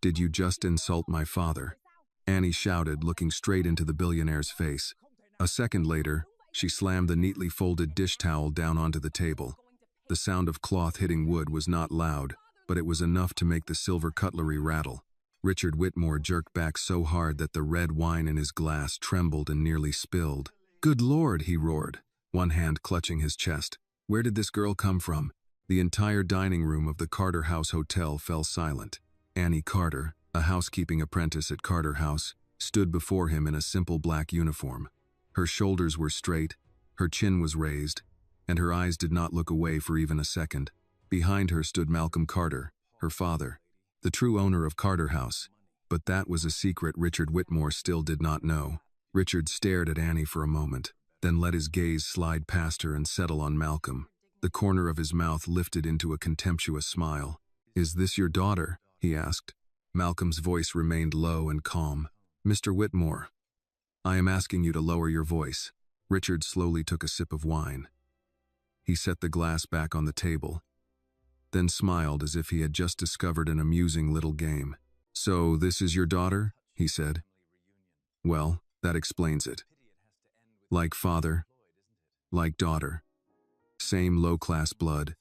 Did you just insult my father? Annie shouted, looking straight into the billionaire's face. A second later, she slammed the neatly folded dish towel down onto the table. The sound of cloth hitting wood was not loud, but it was enough to make the silver cutlery rattle. Richard Whitmore jerked back so hard that the red wine in his glass trembled and nearly spilled. "Good Lord," he roared, one hand clutching his chest. Where did this girl come from? The entire dining room of the Carter House Hotel fell silent. Annie Carter, a housekeeping apprentice at Carter House, stood before him in a simple black uniform. Her shoulders were straight, her chin was raised, and her eyes did not look away for even a second. Behind her stood Malcolm Carter, her father, the true owner of Carter House. But that was a secret Richard Whitmore still did not know. Richard stared at Annie for a moment, then let his gaze slide past her and settle on Malcolm. The corner of his mouth lifted into a contemptuous smile. "Is this your daughter?" he asked. Malcolm's voice remained low and calm. "Mr. Whitmore, I am asking you to lower your voice." Richard slowly took a sip of wine. He set the glass back on the table, then smiled as if he had just discovered an amusing little game. "So this is your daughter?" he said. "Well, that explains it. Like father, like daughter. Same low-class blood,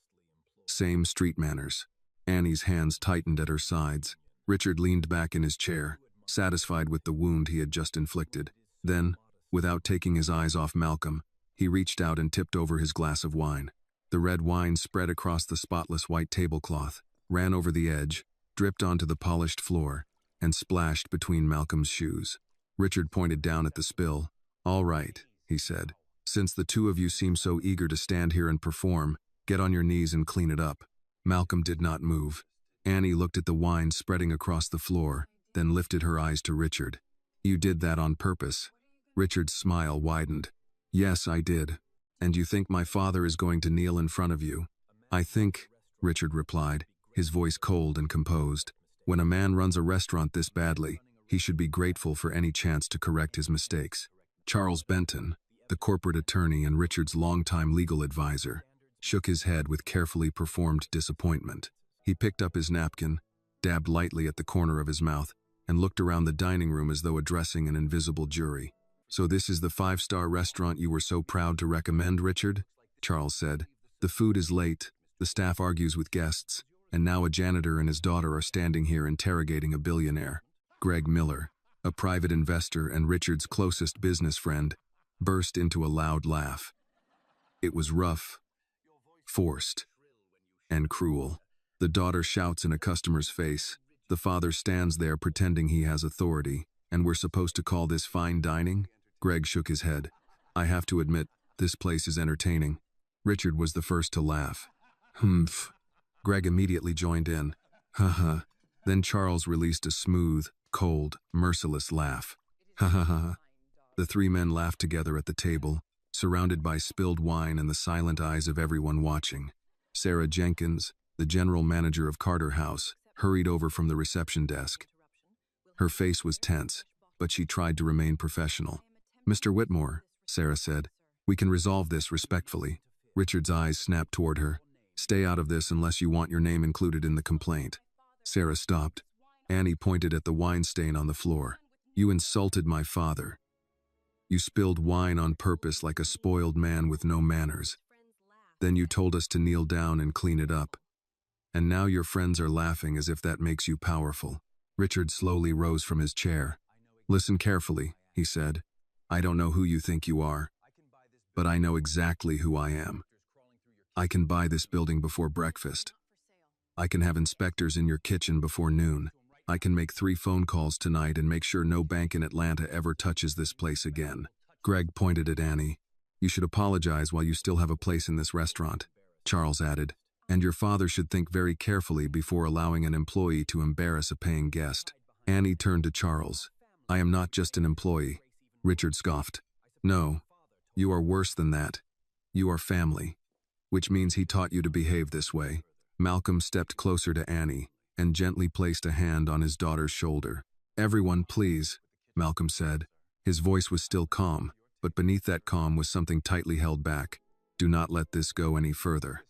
same street manners." Annie's hands tightened at her sides. Richard leaned back in his chair, satisfied with the wound he had just inflicted. Then, without taking his eyes off Malcolm, he reached out and tipped over his glass of wine. The red wine spread across the spotless white tablecloth, ran over the edge, dripped onto the polished floor, and splashed between Malcolm's shoes. Richard pointed down at the spill. "All right," he said. "Since the two of you seem so eager to stand here and perform, get on your knees and clean it up." Malcolm did not move. Annie looked at the wine spreading across the floor, then lifted her eyes to Richard. "You did that on purpose?" Richard's smile widened. "Yes, I did. And you think my father is going to kneel in front of you?" "I think," Richard replied, his voice cold and composed, "when a man runs a restaurant this badly, he should be grateful for any chance to correct his mistakes." Charles Benton, the corporate attorney and Richard's longtime legal advisor, shook his head with carefully performed disappointment. He picked up his napkin, dabbed lightly at the corner of his mouth, and looked around the dining room as though addressing an invisible jury. "So this is the five-star restaurant you were so proud to recommend, Richard?" Charles said. "The food is late, the staff argues with guests, and now a janitor and his daughter are standing here interrogating a billionaire." Greg Miller, a private investor and Richard's closest business friend, burst into a loud laugh. It was rough, forced, and cruel. The daughter shouts in a customer's face. The father stands there pretending he has authority. "And we're supposed to call this fine dining?" Greg shook his head. "I have to admit, this place is entertaining." Richard was the first to laugh. "Humph." Greg immediately joined in. "Ha-ha." Then Charles released a smooth, cold, merciless laugh. "Ha-ha-ha." The three men laughed together at the table, surrounded by spilled wine and the silent eyes of everyone watching. Sarah Jenkins, the general manager of Carter House, hurried over from the reception desk. Her face was tense, but she tried to remain professional. "Mr. Whitmore," Sarah said, "we can resolve this respectfully." Richard's eyes snapped toward her. "Stay out of this unless you want your name included in the complaint." Sarah stopped. Annie pointed at the wine stain on the floor. "You insulted my father. You spilled wine on purpose like a spoiled man with no manners. Then you told us to kneel down and clean it up. And now your friends are laughing as if that makes you powerful." Richard slowly rose from his chair. "Listen carefully," he said. "I don't know who you think you are, but I know exactly who I am. I can buy this building before breakfast. I can have inspectors in your kitchen before noon. I can make 3 phone calls tonight and make sure no bank in Atlanta ever touches this place again." Greg pointed at Annie. "You should apologize while you still have a place in this restaurant," Charles added. "And your father should think very carefully before allowing an employee to embarrass a paying guest." Annie turned to Charles. "I am not just an employee." Richard scoffed. "No, you are worse than that. You are family, which means he taught you to behave this way." Malcolm stepped closer to Annie and gently placed a hand on his daughter's shoulder. "Everyone, please," Malcolm said. His voice was still calm, but beneath that calm was something tightly held back. "Do not let this go any further.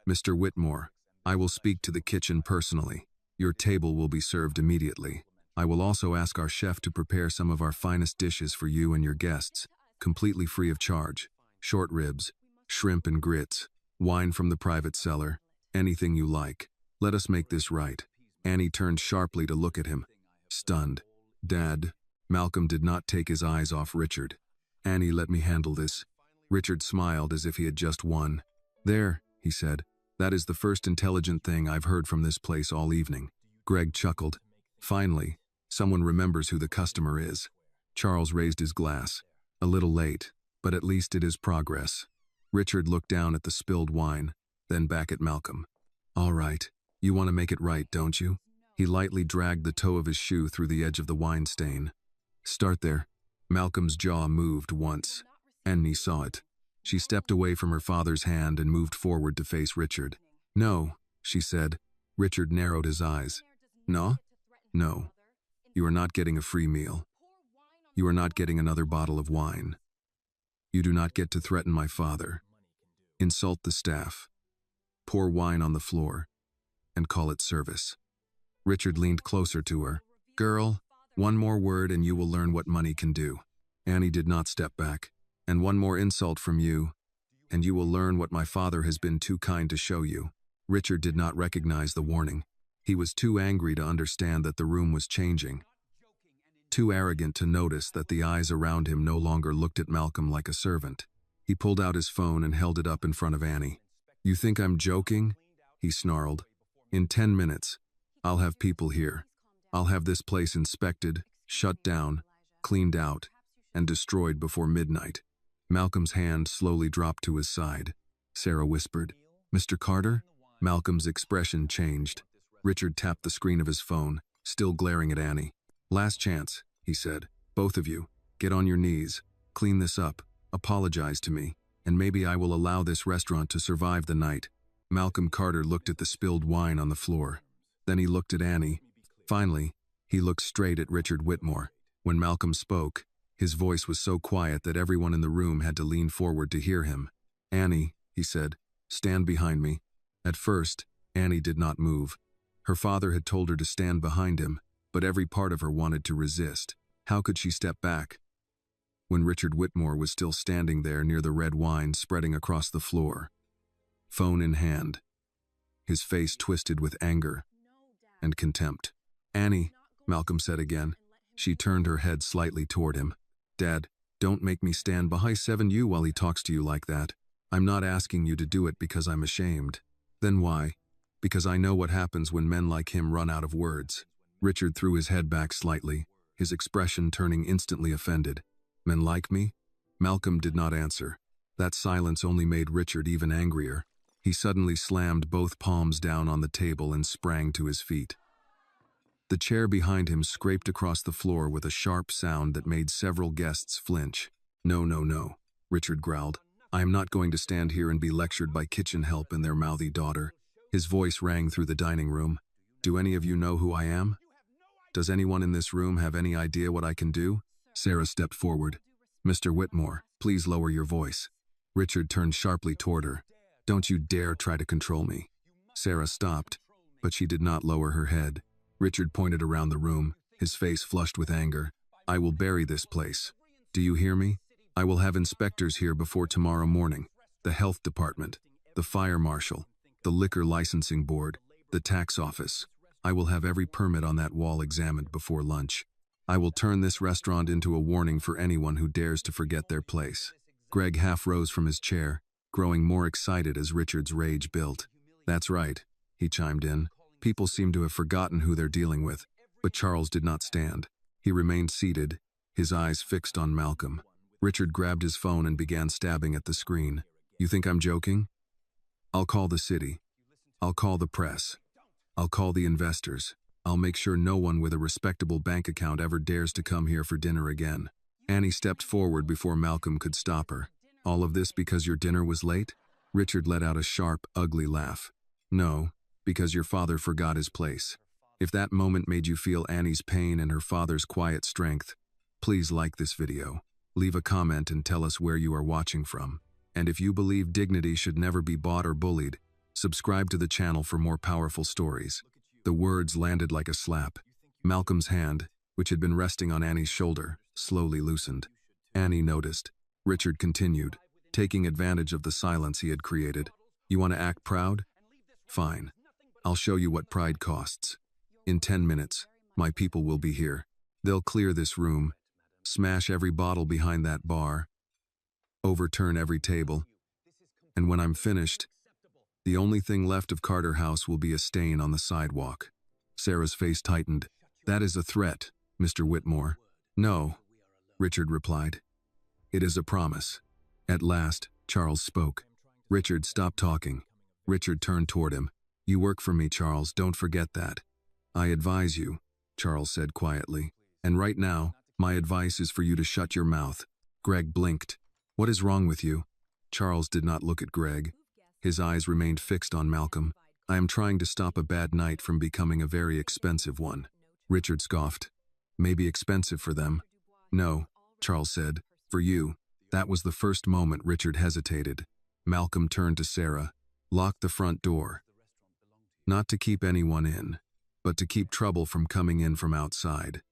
Mr. Whitmore, I will speak to the kitchen personally." Your table will be served immediately. I will also ask our chef to prepare some of our finest dishes for you and your guests, completely free of charge. Short ribs, shrimp and grits, wine from the private cellar, anything you like. Let us make this right." Annie turned sharply to look at him, stunned. "Dad." Malcolm did not take his eyes off Richard. "Annie, let me handle this." Richard smiled as if he had just won. "There," he said. "That is the first intelligent thing I've heard from this place all evening." Greg chuckled. "Finally, someone remembers who the customer is." Charles raised his glass. "A little late, but at least it is progress." Richard looked down at the spilled wine, then back at Malcolm. "All right, you want to make it right, don't you?" He lightly dragged the toe of his shoe through the edge of the wine stain. "Start there." Malcolm's jaw moved once. Annie saw it. She stepped away from her father's hand and moved forward to face Richard. "No," she said. Richard narrowed his eyes. "No? No. You are not getting a free meal. You are not getting another bottle of wine. You do not get to threaten my father, insult the staff, pour wine on the floor, and call it service." Richard leaned closer to her. "Girl, one more word and you will learn what money can do." Annie did not step back. "And one more insult from you, and you will learn what my father has been too kind to show you." Richard did not recognize the warning. He was too angry to understand that the room was changing. Too arrogant to notice that the eyes around him no longer looked at Malcolm like a servant. He pulled out his phone and held it up in front of Annie. "You think I'm joking?" he snarled. "In 10 minutes, I'll have people here. I'll have this place inspected, shut down, cleaned out, and destroyed before midnight." Malcolm's hand slowly dropped to his side. Sarah whispered, "Mr. Carter?" Malcolm's expression changed. Richard tapped the screen of his phone, still glaring at Annie. "Last chance," he said. "Both of you, get on your knees, clean this up, apologize to me, and maybe I will allow this restaurant to survive the night." Malcolm Carter looked at the spilled wine on the floor. Then he looked at Annie. Finally, he looked straight at Richard Whitmore. When Malcolm spoke, his voice was so quiet that everyone in the room had to lean forward to hear him. "Annie," he said, "stand behind me." At first, Annie did not move. Her father had told her to stand behind him, but every part of her wanted to resist. How could she step back when Richard Whitmore was still standing there near the red wine spreading across the floor, phone in hand, his face twisted with anger and contempt? "Annie," Malcolm said again. She turned her head slightly toward him. "Dad, don't make me stand behind you while he talks to you like that. I'm not asking you to do it because I'm ashamed." "Then why?" "Because I know what happens when men like him run out of words." Richard threw his head back slightly, his expression turning instantly offended. "Men like me?" Malcolm did not answer. That silence only made Richard even angrier. He suddenly slammed both palms down on the table and sprang to his feet. The chair behind him scraped across the floor with a sharp sound that made several guests flinch. "No, no, no," Richard growled. "I am not going to stand here and be lectured by kitchen help and their mouthy daughter." His voice rang through the dining room. "Do any of you know who I am? Does anyone in this room have any idea what I can do?" Sarah stepped forward. "Mr. Whitmore, please lower your voice." Richard turned sharply toward her. "Don't you dare try to control me." Sarah stopped, but she did not lower her head. Richard pointed around the room, his face flushed with anger. "I will bury this place. Do you hear me? I will have inspectors here before tomorrow morning. The health department, the fire marshal, the liquor licensing board, the tax office. I will have every permit on that wall examined before lunch. I will turn this restaurant into a warning for anyone who dares to forget their place." Greg half rose from his chair, growing more excited as Richard's rage built. "That's right," he chimed in. "People seem to have forgotten who they're dealing with." But Charles did not stand. He remained seated, his eyes fixed on Malcolm. Richard grabbed his phone and began stabbing at the screen. "You think I'm joking? I'll call the city. I'll call the press. I'll call the investors. I'll make sure no one with a respectable bank account ever dares to come here for dinner again." Annie stepped forward before Malcolm could stop her. "All of this because your dinner was late?" Richard let out a sharp, ugly laugh. "No, because your father forgot his place." If that moment made you feel Annie's pain and her father's quiet strength, please like this video, leave a comment and tell us where you are watching from. And if you believe dignity should never be bought or bullied, subscribe to the channel for more powerful stories. The words landed like a slap. Malcolm's hand, which had been resting on Annie's shoulder, slowly loosened. Annie noticed. Richard continued, taking advantage of the silence he had created. You want to act proud? Fine. I'll show you what pride costs. In 10 minutes, my people will be here. They'll clear this room, smash every bottle behind that bar, overturn every table, and when I'm finished, the only thing left of Carter House will be a stain on the sidewalk. Sarah's face tightened. That is a threat, Mr. Whitmore. No, Richard replied. It is a promise. At last, Charles spoke. Richard, stop talking. Richard turned toward him. You work for me, Charles, don't forget that. I advise you, Charles said quietly. And right now, my advice is for you to shut your mouth. Greg blinked. What is wrong with you? Charles did not look at Greg. His eyes remained fixed on Malcolm. I am trying to stop a bad night from becoming a very expensive one. Richard scoffed. Maybe expensive for them. No, Charles said. For you. That was the first moment Richard hesitated. Malcolm turned to Sarah. Lock the front door. Not to keep anyone in, but to keep trouble from coming in from outside.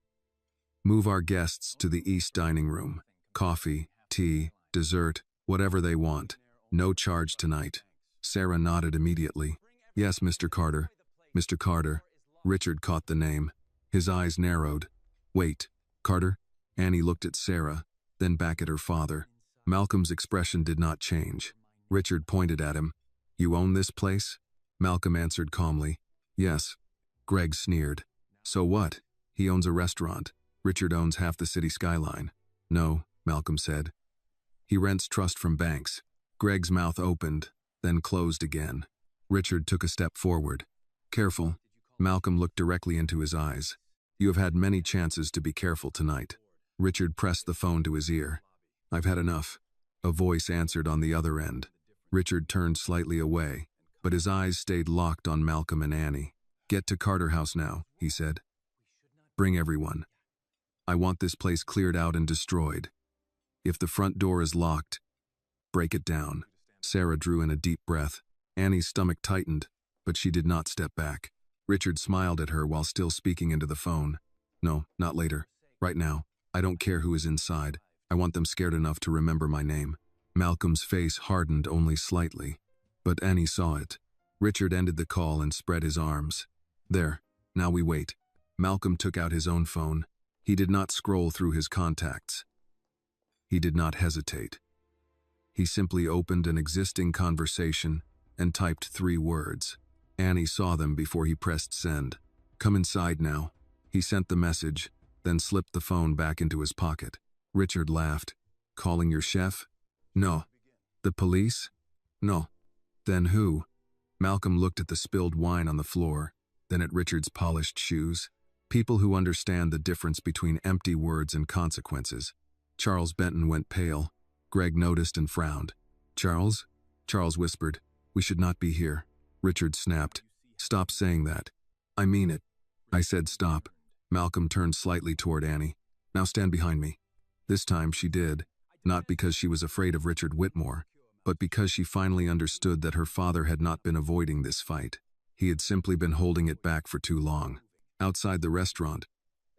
Move our guests to the east dining room. Coffee, tea, dessert, whatever they want. No charge tonight. Sarah nodded immediately. Yes, Mr. Carter. Mr. Carter. Richard caught the name. His eyes narrowed. Wait, Carter? Annie looked at Sarah, then back at her father. Malcolm's expression did not change. Richard pointed at him. You own this place? Malcolm answered calmly. Yes. Greg sneered. So what? He owns a restaurant. Richard owns half the city skyline. No, Malcolm said. He rents trust from banks. Greg's mouth opened, then closed again. Richard took a step forward. Careful. Malcolm looked directly into his eyes. You have had many chances to be careful tonight. Richard pressed the phone to his ear. I've had enough. A voice answered on the other end. Richard turned slightly away, but his eyes stayed locked on Malcolm and Annie. Get to Carter House now, he said. Bring everyone. I want this place cleared out and destroyed. If the front door is locked, break it down. Sarah drew in a deep breath. Annie's stomach tightened, but she did not step back. Richard smiled at her while still speaking into the phone. No, not later. Right now. I don't care who is inside. I want them scared enough to remember my name. Malcolm's face hardened only slightly, but Annie saw it. Richard ended the call and spread his arms. There, now we wait. Malcolm took out his own phone. He did not scroll through his contacts. He did not hesitate. He simply opened an existing conversation and typed 3 words. Annie saw them before he pressed send. Come inside now. He sent the message, then slipped the phone back into his pocket. Richard laughed. Calling your chef? No. The police? No. Then who? Malcolm looked at the spilled wine on the floor, then at Richard's polished shoes. People who understand the difference between empty words and consequences. Charles Benton went pale. Greg noticed and frowned. Charles? Charles whispered. We should not be here. Richard snapped. Stop saying that. I mean it. I said stop. Malcolm turned slightly toward Annie. Now stand behind me. This time she did, not because she was afraid of Richard Whitmore, but because she finally understood that her father had not been avoiding this fight. He had simply been holding it back for too long. Outside the restaurant,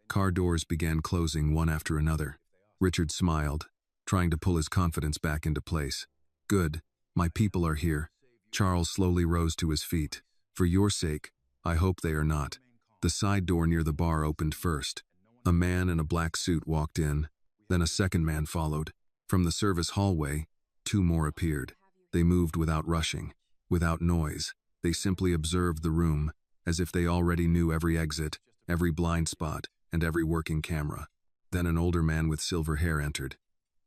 car doors began closing one after another. Richard smiled, trying to pull his confidence back into place. Good, my people are here. Charles slowly rose to his feet. For your sake, I hope they are not. The side door near the bar opened first. A man in a black suit walked in, then a second man followed. From the service hallway, 2 more appeared. They moved without rushing, without noise. They simply observed the room, as if they already knew every exit, every blind spot, and every working camera. Then an older man with silver hair entered.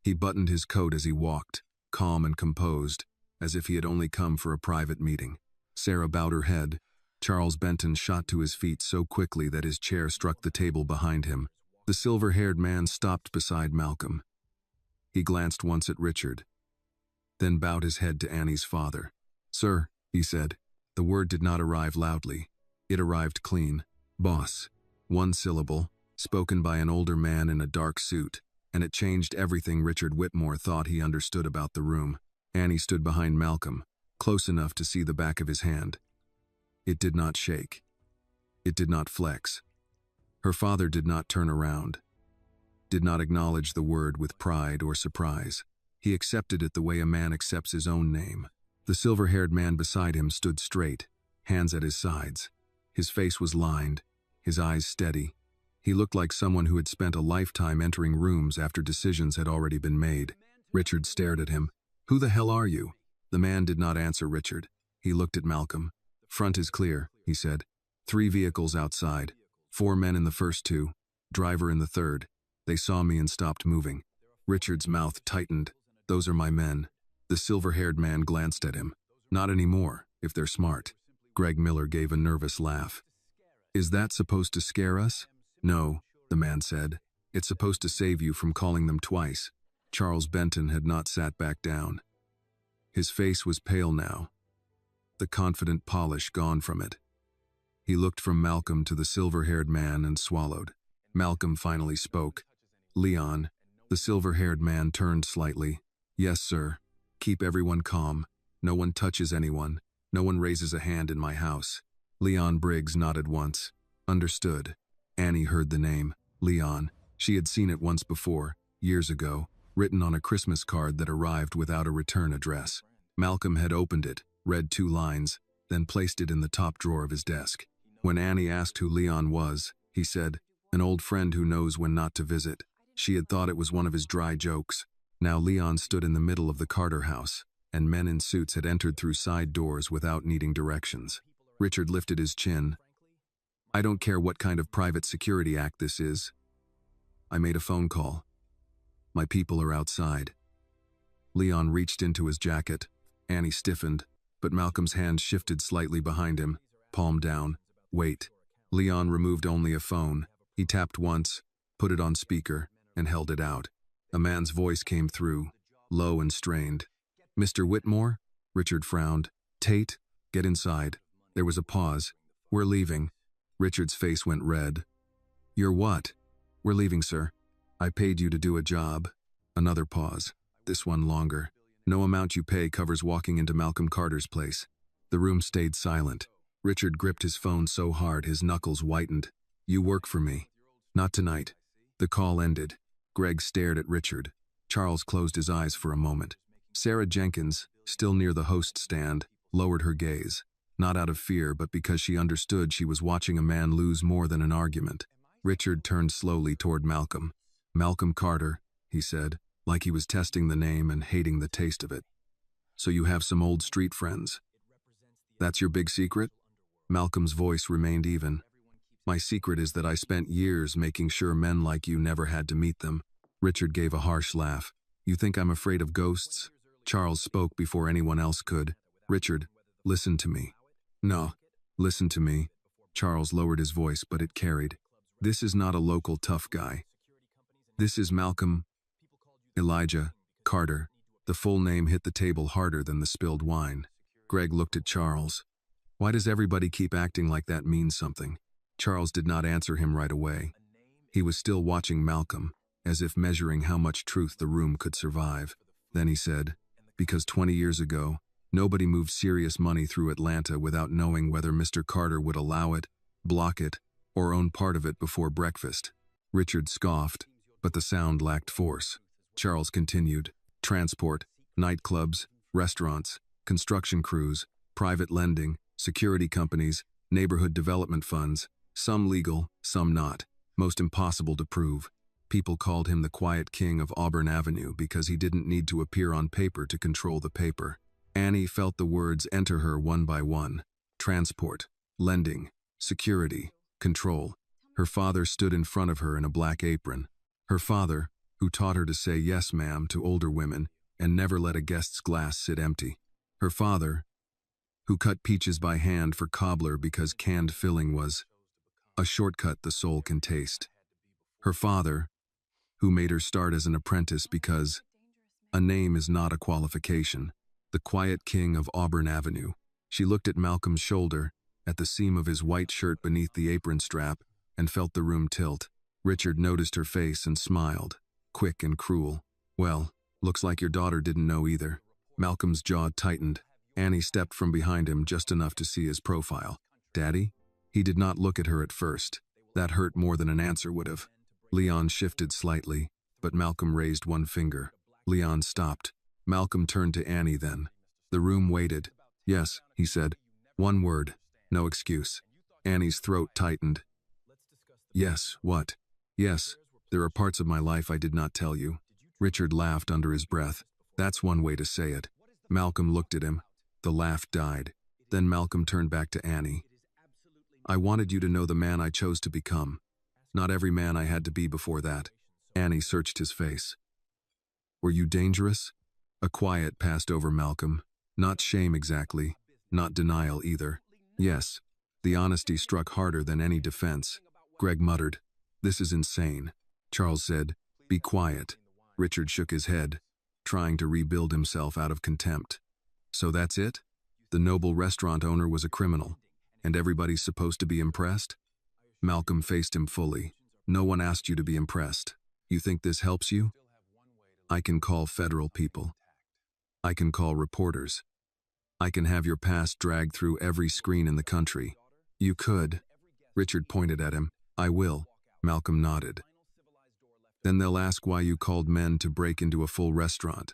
He buttoned his coat as he walked, calm and composed, as if he had only come for a private meeting. Sarah bowed her head. Charles Benton shot to his feet so quickly that his chair struck the table behind him. The silver-haired man stopped beside Malcolm. He glanced once at Richard, then bowed his head to Annie's father. Sir, he said. The word did not arrive loudly. It arrived clean. Boss. 1 syllable, spoken by an older man in a dark suit, and it changed everything Richard Whitmore thought he understood about the room. Annie stood behind Malcolm, close enough to see the back of his hand. It did not shake. It did not flex. Her father did not turn around, did not acknowledge the word with pride or surprise. He accepted it the way a man accepts his own name. The silver-haired man beside him stood straight, hands at his sides. His face was lined, his eyes steady. He looked like someone who had spent a lifetime entering rooms after decisions had already been made. Richard stared at him. "Who the hell are you?" The man did not answer Richard. He looked at Malcolm. "Front is clear," he said. 3 vehicles outside. 4 men in the first 2, driver in the third. They saw me and stopped moving. Richard's mouth tightened. "Those are my men." The silver-haired man glanced at him. "Not anymore, if they're smart." Greg Miller gave a nervous laugh. "Is that supposed to scare us?" "No," the man said. "It's supposed to save you from calling them twice." Charles Benton had not sat back down. His face was pale now, the confident polish gone from it. He looked from Malcolm to the silver-haired man and swallowed. Malcolm finally spoke. "Leon." The silver-haired man turned slightly. "Yes, sir. Keep everyone calm. No one touches anyone. No one raises a hand in my house." Leon Briggs nodded once. "Understood." Annie heard the name, Leon. She had seen it once before, years ago, written on a Christmas card that arrived without a return address. Malcolm had opened it, read 2 lines, then placed it in the top drawer of his desk. When Annie asked who Leon was, he said, "An old friend who knows when not to visit." She had thought it was one of his dry jokes. Now Leon stood in the middle of the Carter house, and men in suits had entered through side doors without needing directions. Richard lifted his chin. "I don't care what kind of private security act this is. I made a phone call. My people are outside." Leon reached into his jacket. Annie stiffened, but Malcolm's hand shifted slightly behind him, palm down. "Wait." Leon removed only a phone. He tapped once, put it on speaker, and held it out. A man's voice came through, low and strained. "Mr. Whitmore?" Richard frowned. "Tate, get inside." There was a pause. "We're leaving." Richard's face went red. "You're what?" "We're leaving, sir. I paid you to do a job." Another pause. This one longer. "No amount you pay covers walking into Malcolm Carter's place." The room stayed silent. Richard gripped his phone so hard his knuckles whitened. "You work for me." "Not tonight." The call ended. Greg stared at Richard. Charles closed his eyes for a moment. Sarah Jenkins, still near the host stand, lowered her gaze. Not out of fear, but because she understood she was watching a man lose more than an argument. Richard turned slowly toward Malcolm. "Malcolm Carter," he said, like he was testing the name and hating the taste of it. "So you have some old street friends. That's your big secret?" Malcolm's voice remained even. "My secret is that I spent years making sure men like you never had to meet them." Richard gave a harsh laugh. "You think I'm afraid of ghosts?" Charles spoke before anyone else could. "Richard, listen to me." "No, listen to me." Charles lowered his voice, but it carried. "This is not a local tough guy. This is Malcolm Elijah Carter." The full name hit the table harder than the spilled wine. Greg looked at Charles. "Why does everybody keep acting like that means something?" Charles did not answer him right away. He was still watching Malcolm, as if measuring how much truth the room could survive. Then he said, "Because 20 years ago, nobody moved serious money through Atlanta without knowing whether Mr. Carter would allow it, block it, or own part of it before breakfast." Richard scoffed, but the sound lacked force. Charles continued, "Transport, nightclubs, restaurants, construction crews, private lending, security companies, neighborhood development funds, some legal, some not, most impossible to prove. People called him the quiet king of Auburn Avenue because he didn't need to appear on paper to control the paper." Annie felt the words enter her one by one. Transport, lending, security, control. Her father stood in front of her in a black apron. Her father, who taught her to say "yes, ma'am" to older women and never let a guest's glass sit empty. Her father, who cut peaches by hand for cobbler because canned filling was a shortcut the soul can taste. Her father, who made her start as an apprentice because a name is not a qualification. The quiet king of Auburn Avenue. She looked at Malcolm's shoulder, at the seam of his white shirt beneath the apron strap, and felt the room tilt. Richard noticed her face and smiled, quick and cruel. "Well, looks like your daughter didn't know either." Malcolm's jaw tightened. Annie stepped from behind him just enough to see his profile. "Daddy?" He did not look at her at first. That hurt more than an answer would have. Leon shifted slightly, but Malcolm raised one finger. Leon stopped. Malcolm turned to Annie then. The room waited. "Yes," he said. One word. No excuse. Annie's throat tightened. "Yes, what?" "Yes, there are parts of my life I did not tell you." Richard laughed under his breath. "That's one way to say it." Malcolm looked at him. The laugh died. Then Malcolm turned back to Annie. "I wanted you to know the man I chose to become. Not every man I had to be before that." Annie searched his face. "Were you dangerous?" A quiet passed over Malcolm. Not shame exactly. Not denial either. "Yes." The honesty struck harder than any defense. Greg muttered, "This is insane." Charles said, "Be quiet." Richard shook his head, trying to rebuild himself out of contempt. "So that's it? The noble restaurant owner was a criminal, and everybody's supposed to be impressed?" Malcolm faced him fully. "No one asked you to be impressed. You think this helps you? I can call federal people. I can call reporters. I can have your past dragged through every screen in the country." "You could." Richard pointed at him. "I will." Malcolm nodded. "Then they'll ask why you called men to break into a full restaurant.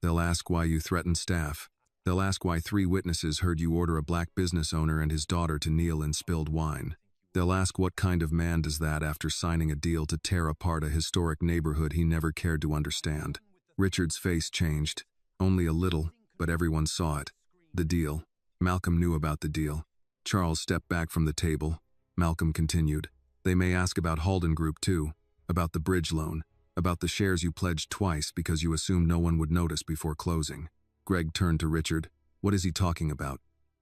They'll ask why you threatened staff. They'll ask why 3 witnesses heard you order a black business owner and his daughter to kneel in spilled wine. They'll ask what kind of man does that after signing a deal to tear apart a historic neighborhood he never cared to understand." Richard's face changed. Only a little, but everyone saw it. The deal. Malcolm knew about the deal. Charles stepped back from the table. Malcolm continued. "They may ask about Halden Group too, about the bridge loan, about the shares you pledged twice because you assumed no one would notice before closing." Greg turned to Richard. "What is he talking about?"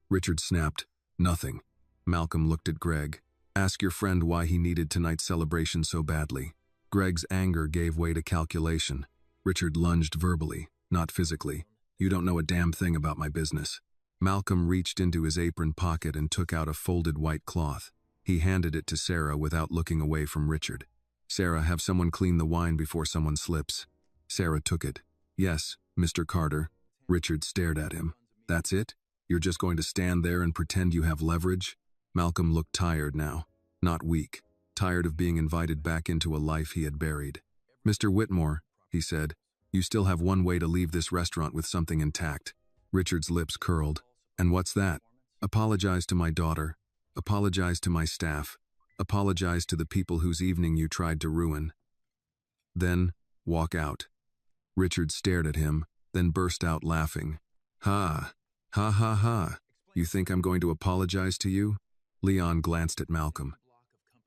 Richard snapped, "Nothing." Malcolm looked at Greg. "Ask your friend why he needed tonight's celebration so badly." Greg's anger gave way to calculation. Richard lunged verbally, not physically. "You don't know a damn thing about my business." Malcolm reached into his apron pocket and took out a folded white cloth. He handed it to Sarah without looking away from Richard. "Sarah, have someone clean the wine before someone slips." Sarah took it. "Yes, Mr. Carter." Richard stared at him. "That's it? You're just going to stand there and pretend you have leverage?" Malcolm looked tired now, not weak, tired of being invited back into a life he had buried. "Mr. Whitmore," he said, "you still have one way to leave this restaurant with something intact." Richard's lips curled. "And what's that?" "Apologize to my daughter. Apologize to my staff. Apologize to the people whose evening you tried to ruin. Then, walk out." Richard stared at him, then burst out laughing. "Ha! Ha ha ha! You think I'm going to apologize to you?" Leon glanced at Malcolm.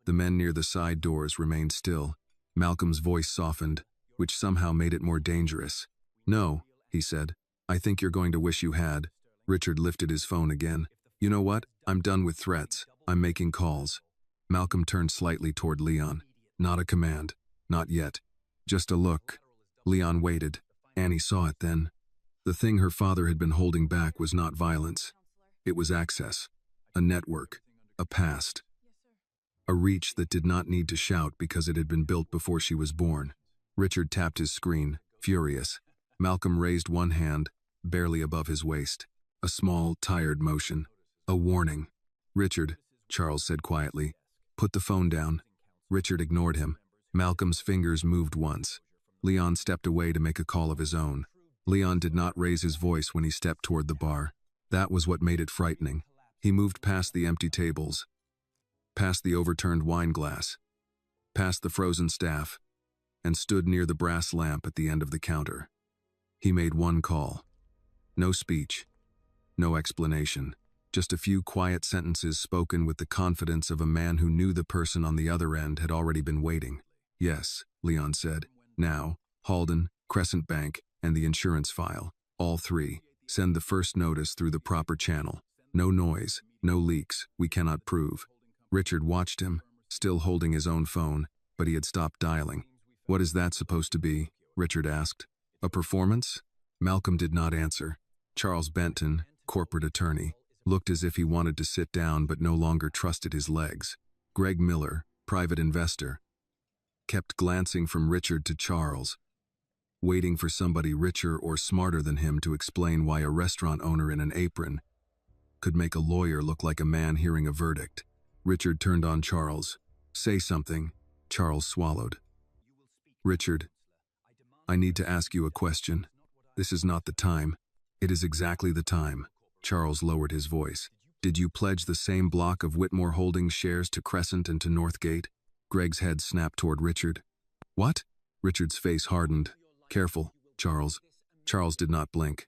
The men near the side doors remained still. Malcolm's voice softened, which somehow made it more dangerous. "No," he said. "I think you're going to wish you had." Richard lifted his phone again. "You know what? I'm done with threats. I'm making calls." Malcolm turned slightly toward Leon. Not a command. Not yet. Just a look. Leon waited. Annie saw it then. The thing her father had been holding back was not violence. It was access. A network. A past. A reach that did not need to shout because it had been built before she was born. Richard tapped his screen, furious. Malcolm raised one hand, barely above his waist. A small, tired motion. A warning. "Richard," Charles said quietly, "put the phone down." Richard ignored him. Malcolm's fingers moved once. Leon stepped away to make a call of his own. Leon did not raise his voice when he stepped toward the bar. That was what made it frightening. He moved past the empty tables, past the overturned wine glass, past the frozen staff, and stood near the brass lamp at the end of the counter. He made one call. No speech. No explanation. Just a few quiet sentences spoken with the confidence of a man who knew the person on the other end had already been waiting. "Yes," Leon said. "Now, Halden, Crescent Bank, and the insurance file. All 3. Send the first notice through the proper channel. No noise, no leaks, we cannot prove." Richard watched him, still holding his own phone, but he had stopped dialing. "What is that supposed to be?" Richard asked. "A performance?" Malcolm did not answer. Charles Benton, corporate attorney, looked as if he wanted to sit down but no longer trusted his legs. Greg Miller, private investor, kept glancing from Richard to Charles, waiting for somebody richer or smarter than him to explain why a restaurant owner in an apron could make a lawyer look like a man hearing a verdict. Richard turned on Charles. Say something. Charles swallowed. Richard, I need to ask you a question. This is not the time. It is exactly the time. Charles lowered his voice. Did you pledge the same block of Whitmore Holdings shares to Crescent and to Northgate? Greg's head snapped toward Richard. What? Richard's face hardened. Careful, Charles. Charles did not blink.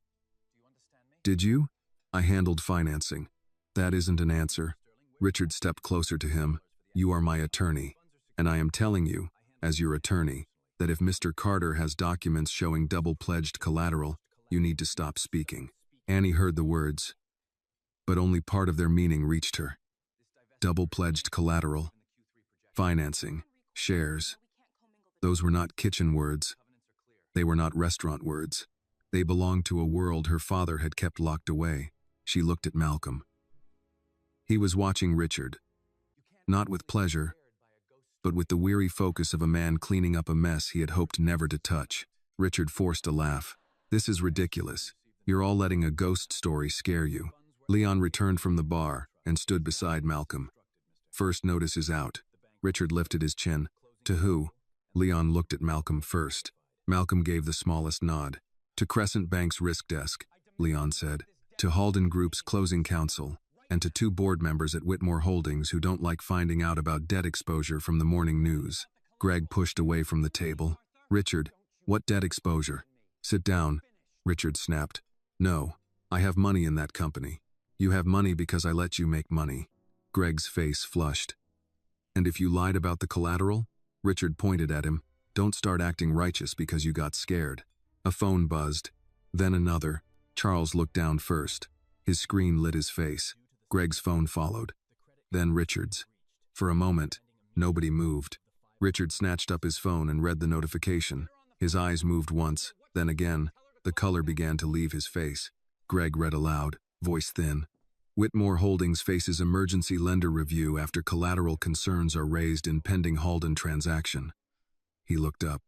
Did you? I handled financing. That isn't an answer. Richard stepped closer to him. You are my attorney, and I am telling you, as your attorney, that if Mr. Carter has documents showing double-pledged collateral, you need to stop speaking. Annie heard the words, but only part of their meaning reached her. Double-pledged collateral, financing, shares. Those were not kitchen words. They were not restaurant words. They belonged to a world her father had kept locked away. She looked at Malcolm. He was watching Richard, not with pleasure, but with the weary focus of a man cleaning up a mess he had hoped never to touch. Richard forced a laugh. This is ridiculous. You're all letting a ghost story scare you. Leon returned from the bar and stood beside Malcolm. First notice is out. Richard lifted his chin. To who? Leon looked at Malcolm first. Malcolm gave the smallest nod. To Crescent Bank's risk desk, Leon said. To Halden Group's closing counsel, and to 2 board members at Whitmore Holdings who don't like finding out about debt exposure from the morning news. Greg pushed away from the table. Richard, what debt exposure? Sit down, Richard snapped. No, I have money in that company. You have money because I let you make money. Greg's face flushed. And if you lied about the collateral? Richard pointed at him. Don't start acting righteous because you got scared. A phone buzzed. Then another. Charles looked down first. His screen lit his face. Greg's phone followed. Then Richard's. For a moment, nobody moved. Richard snatched up his phone and read the notification. His eyes moved once, then again. The color began to leave his face. Greg read aloud, voice thin. Whitmore Holdings faces emergency lender review after collateral concerns are raised in pending Halden transaction. He looked up.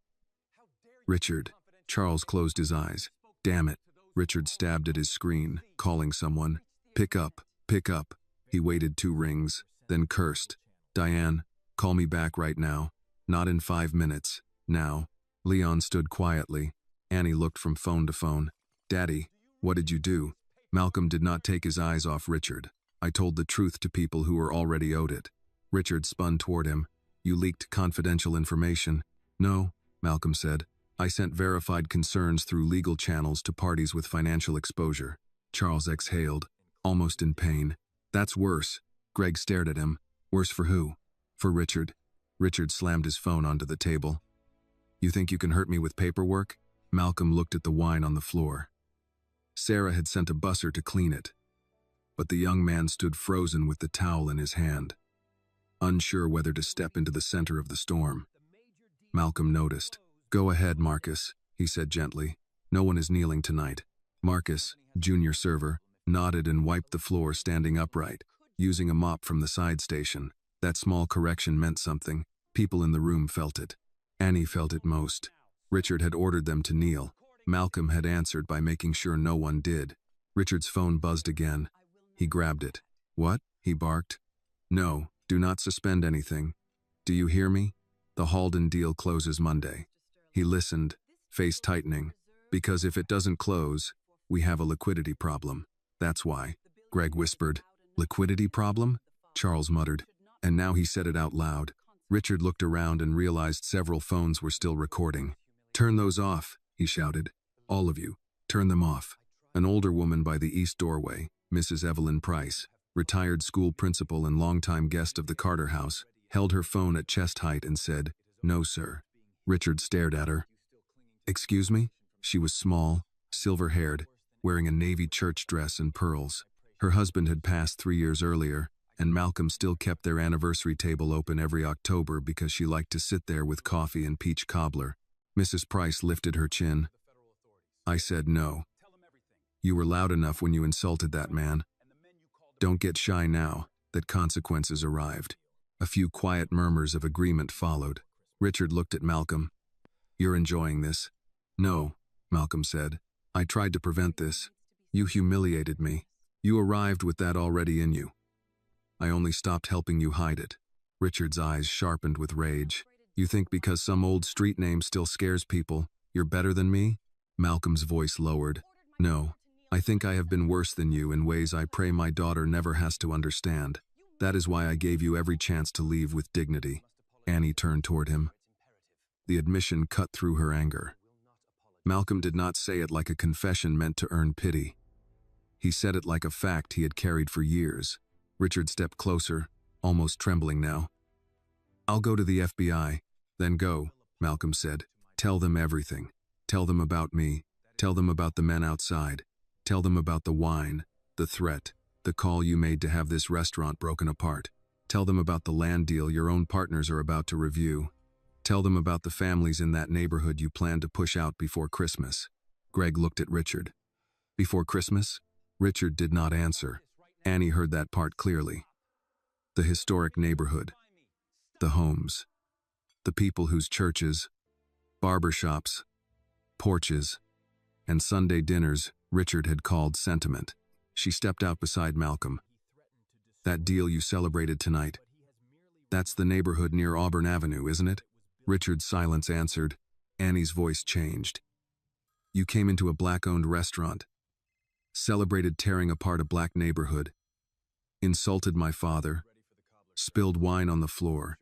Richard. Charles closed his eyes. Damn it. Richard stabbed at his screen, calling someone. Pick up, pick up. He waited 2 rings, then cursed. Diane, call me back right now. Not in 5 minutes. Now. Leon stood quietly. Annie looked from phone to phone. Daddy, what did you do? Malcolm did not take his eyes off Richard. I told the truth to people who were already owed it. Richard spun toward him. You leaked confidential information. No, Malcolm said. I sent verified concerns through legal channels to parties with financial exposure. Charles exhaled, almost in pain. That's worse. Greg stared at him. Worse for who? For Richard. Richard slammed his phone onto the table. You think you can hurt me with paperwork? Malcolm looked at the wine on the floor. Sarah had sent a busser to clean it. But the young man stood frozen with the towel in his hand, unsure whether to step into the center of the storm. Malcolm noticed. Go ahead, Marcus, he said gently. No one is kneeling tonight. Marcus, junior server, nodded and wiped the floor standing upright, using a mop from the side station. That small correction meant something. People in the room felt it. Annie felt it most. Richard had ordered them to kneel. Malcolm had answered by making sure no one did. Richard's phone buzzed again. He grabbed it. What? He barked. No, do not suspend anything. Do you hear me? The Halden deal closes Monday. He listened, face tightening. Because if it doesn't close, we have a liquidity problem. That's why. Greg whispered. Liquidity problem? Charles muttered. And now he said it out loud. Richard looked around and realized several phones were still recording. Turn those off, he shouted. All of you, turn them off. An older woman by the east doorway, Mrs. Evelyn Price, retired school principal and longtime guest of the Carter house, held her phone at chest height and said, No, sir. Richard stared at her. Excuse me? She was small, silver-haired, wearing a navy church dress and pearls. Her husband had passed 3 years earlier, and Malcolm still kept their anniversary table open every October because she liked to sit there with coffee and peach cobbler. Mrs. Price lifted her chin. I said no. You were loud enough when you insulted that man. Don't get shy now, that consequences arrived. A few quiet murmurs of agreement followed. Richard looked at Malcolm. You're enjoying this? No, Malcolm said. I tried to prevent this. You humiliated me. You arrived with that already in you. I only stopped helping you hide it. Richard's eyes sharpened with rage. You think because some old street name still scares people, you're better than me? Malcolm's voice lowered. No, I think I have been worse than you in ways I pray my daughter never has to understand. That is why I gave you every chance to leave with dignity. Annie turned toward him. The admission cut through her anger. Malcolm did not say it like a confession meant to earn pity. He said it like a fact he had carried for years. Richard stepped closer, almost trembling now. I'll go to the FBI. Then go, Malcolm said. Tell them everything. Tell them about me. Tell them about the men outside. Tell them about the wine, the threat, the call you made to have this restaurant broken apart. Tell them about the land deal your own partners are about to review. Tell them about the families in that neighborhood you plan to push out before Christmas. Greg looked at Richard. Before Christmas? Richard did not answer. Annie heard that part clearly. The historic neighborhood. The homes. The people whose churches, barbershops, porches, and Sunday dinners Richard had called sentiment. She stepped out beside Malcolm. That deal you celebrated tonight. That's the neighborhood near Auburn Avenue, isn't it? Richard's silence answered. Annie's voice changed. You came into a black-owned restaurant, celebrated tearing apart a black neighborhood, insulted my father, spilled wine on the floor,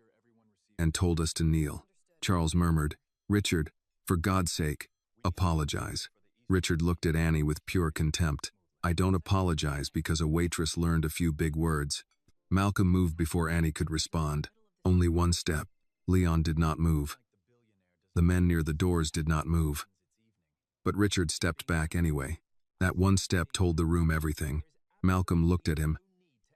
and told us to kneel. Charles murmured, Richard, for God's sake, apologize. Richard looked at Annie with pure contempt. I don't apologize because a waitress learned a few big words. Malcolm moved before Annie could respond. Only one step. Leon did not move. The men near the doors did not move. But Richard stepped back anyway. That one step told the room everything. Malcolm looked at him,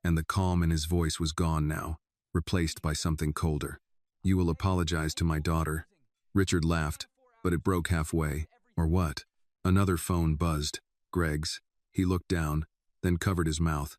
and the calm in his voice was gone now, replaced by something colder. You will apologize to my daughter. Richard laughed, but it broke halfway. Or what? Another phone buzzed. Greg's. He looked down, then covered his mouth.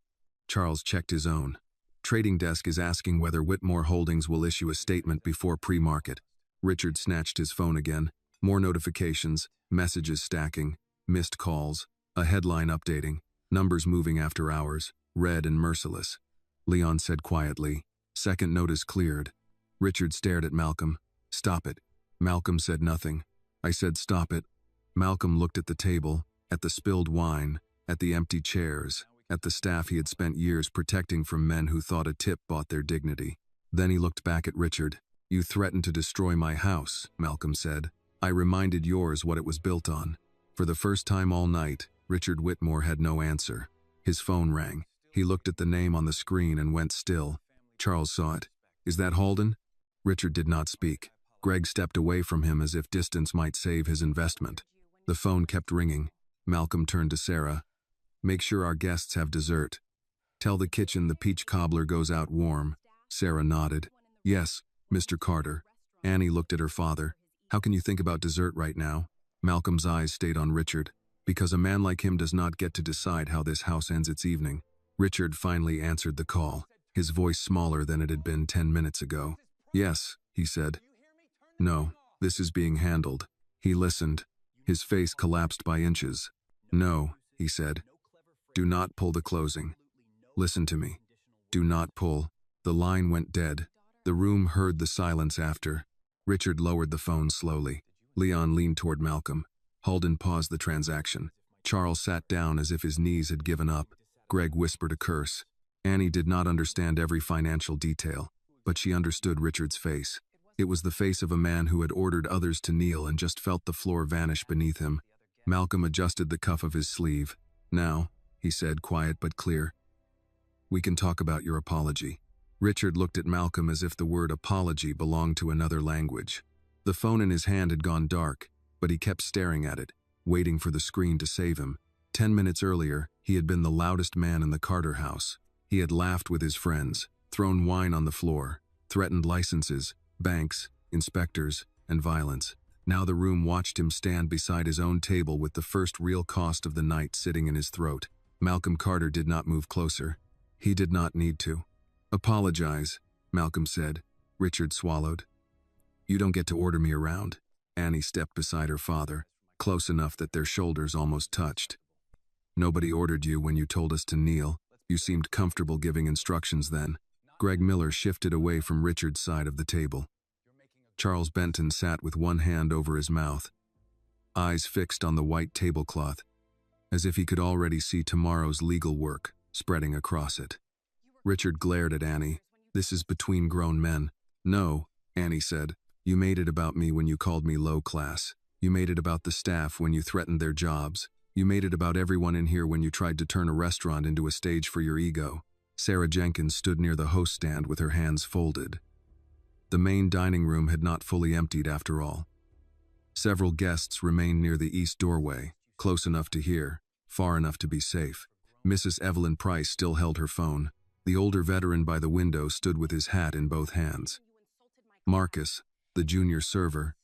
Charles checked his own. Trading desk is asking whether Whitmore Holdings will issue a statement before pre-market. Richard snatched his phone again. More notifications, messages stacking, missed calls, a headline updating, numbers moving after hours, red and merciless. Leon said quietly, second notice cleared. Richard stared at Malcolm. Stop it. Malcolm said nothing. I said stop it. Malcolm looked at the table, at the spilled wine, at the empty chairs, at the staff he had spent years protecting from men who thought a tip bought their dignity. Then he looked back at Richard. You threatened to destroy my house, Malcolm said. I reminded yours what it was built on. For the first time all night, Richard Whitmore had no answer. His phone rang. He looked at the name on the screen and went still. Charles saw it. Is that Halden? Richard did not speak. Greg stepped away from him as if distance might save his investment. The phone kept ringing. Malcolm turned to Sarah. Make sure our guests have dessert. Tell the kitchen the peach cobbler goes out warm. Sarah nodded. Yes, Mr. Carter. Annie looked at her father. How can you think about dessert right now? Malcolm's eyes stayed on Richard. Because a man like him does not get to decide how this house ends its evening. Richard finally answered the call, his voice smaller than it had been 10 minutes ago. Yes, he said. No, this is being handled. He listened. His face collapsed by inches. No, he said. Do not pull the closing. Listen to me. Do not pull. The line went dead. The room heard the silence after. Richard lowered the phone slowly. Leon leaned toward Malcolm. Halden paused the transaction. Charles sat down as if his knees had given up. Greg whispered a curse. Annie did not understand every financial detail, but she understood Richard's face. It was the face of a man who had ordered others to kneel and just felt the floor vanish beneath him. Malcolm adjusted the cuff of his sleeve. Now, he said, quiet but clear, we can talk about your apology. Richard looked at Malcolm as if the word apology belonged to another language. The phone in his hand had gone dark, but he kept staring at it, waiting for the screen to save him. 10 minutes earlier, he had been the loudest man in the Carter house. He had laughed with his friends, thrown wine on the floor, threatened licenses, banks, inspectors, and violence. Now the room watched him stand beside his own table with the first real cost of the night sitting in his throat. Malcolm Carter did not move closer. He did not need to. Apologize, Malcolm said. Richard swallowed. You don't get to order me around. Annie stepped beside her father, close enough that their shoulders almost touched. Nobody ordered you when you told us to kneel. You seemed comfortable giving instructions then. Greg Miller shifted away from Richard's side of the table. Charles Benton sat with one hand over his mouth, eyes fixed on the white tablecloth, as if he could already see tomorrow's legal work spreading across it. Richard glared at Annie. This is between grown men. No, Annie said. You made it about me when you called me low class. You made it about the staff when you threatened their jobs. You made it about everyone in here when you tried to turn a restaurant into a stage for your ego. Sarah Jenkins stood near the host stand with her hands folded. The main dining room had not fully emptied after all. Several guests remained near the east doorway, close enough to hear, far enough to be safe. Mrs. Evelyn Price still held her phone. The older veteran by the window stood with his hat in both hands. Marcus, the junior server,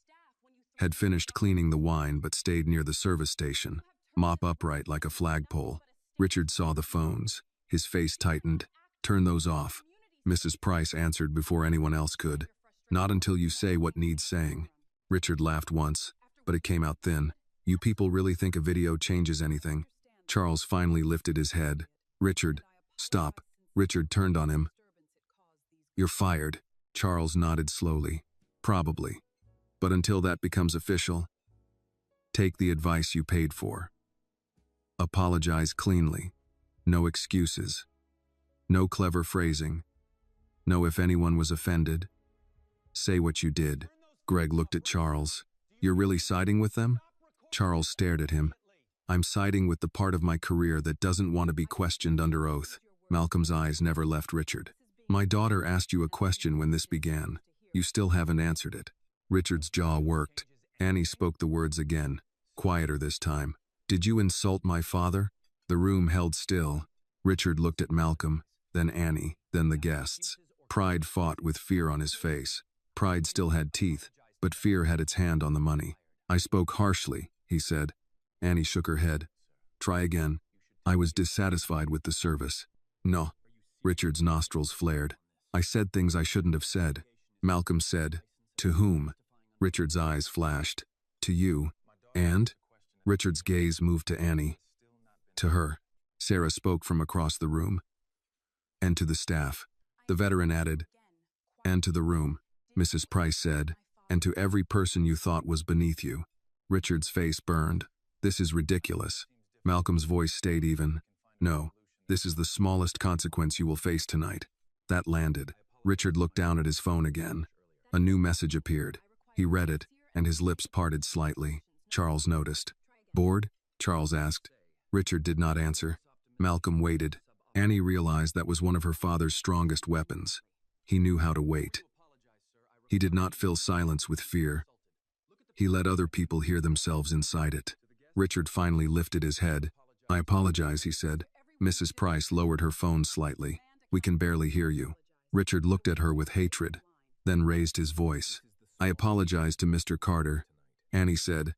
had finished cleaning the wine but stayed near the service station, mop upright like a flagpole. Richard saw the phones. His face tightened. Turn those off. Mrs. Price answered before anyone else could. Not until you say what needs saying. Richard laughed once, but it came out thin. You people really think a video changes anything? Charles finally lifted his head. Richard, stop. Richard turned on him. You're fired. Charles nodded slowly. Probably. But until that becomes official, take the advice you paid for. Apologize cleanly. No excuses. No clever phrasing. No if anyone was offended. Say what you did. Greg looked at Charles. You're really siding with them? Charles stared at him. I'm siding with the part of my career that doesn't want to be questioned under oath. Malcolm's eyes never left Richard. My daughter asked you a question when this began. You still haven't answered it. Richard's jaw worked. Annie spoke the words again, quieter this time. Did you insult my father? The room held still. Richard looked at Malcolm, then Annie, then the guests. Pride fought with fear on his face. Pride still had teeth, but fear had its hand on the money. I spoke harshly, he said. Annie shook her head. Try again. I was dissatisfied with the service. No. Richard's nostrils flared. I said things I shouldn't have said. Malcolm said, to whom? Richard's eyes flashed. To you. And? Richard's gaze moved to Annie. To her. Sarah spoke from across the room. And to the staff. The veteran added, and to the room. Mrs. Price said, and to every person you thought was beneath you. Richard's face burned. This is ridiculous. Malcolm's voice stayed even. No, this is the smallest consequence you will face tonight. That landed. Richard looked down at his phone again. A new message appeared. He read it, and his lips parted slightly. Charles noticed. Bored? Charles asked. Richard did not answer. Malcolm waited. Annie realized that was one of her father's strongest weapons. He knew how to wait. He did not fill silence with fear. He let other people hear themselves inside it. Richard finally lifted his head. I apologize, he said. Mrs. Price lowered her phone slightly. We can barely hear you. Richard looked at her with hatred, then raised his voice. I apologize to Mr. Carter. Annie said.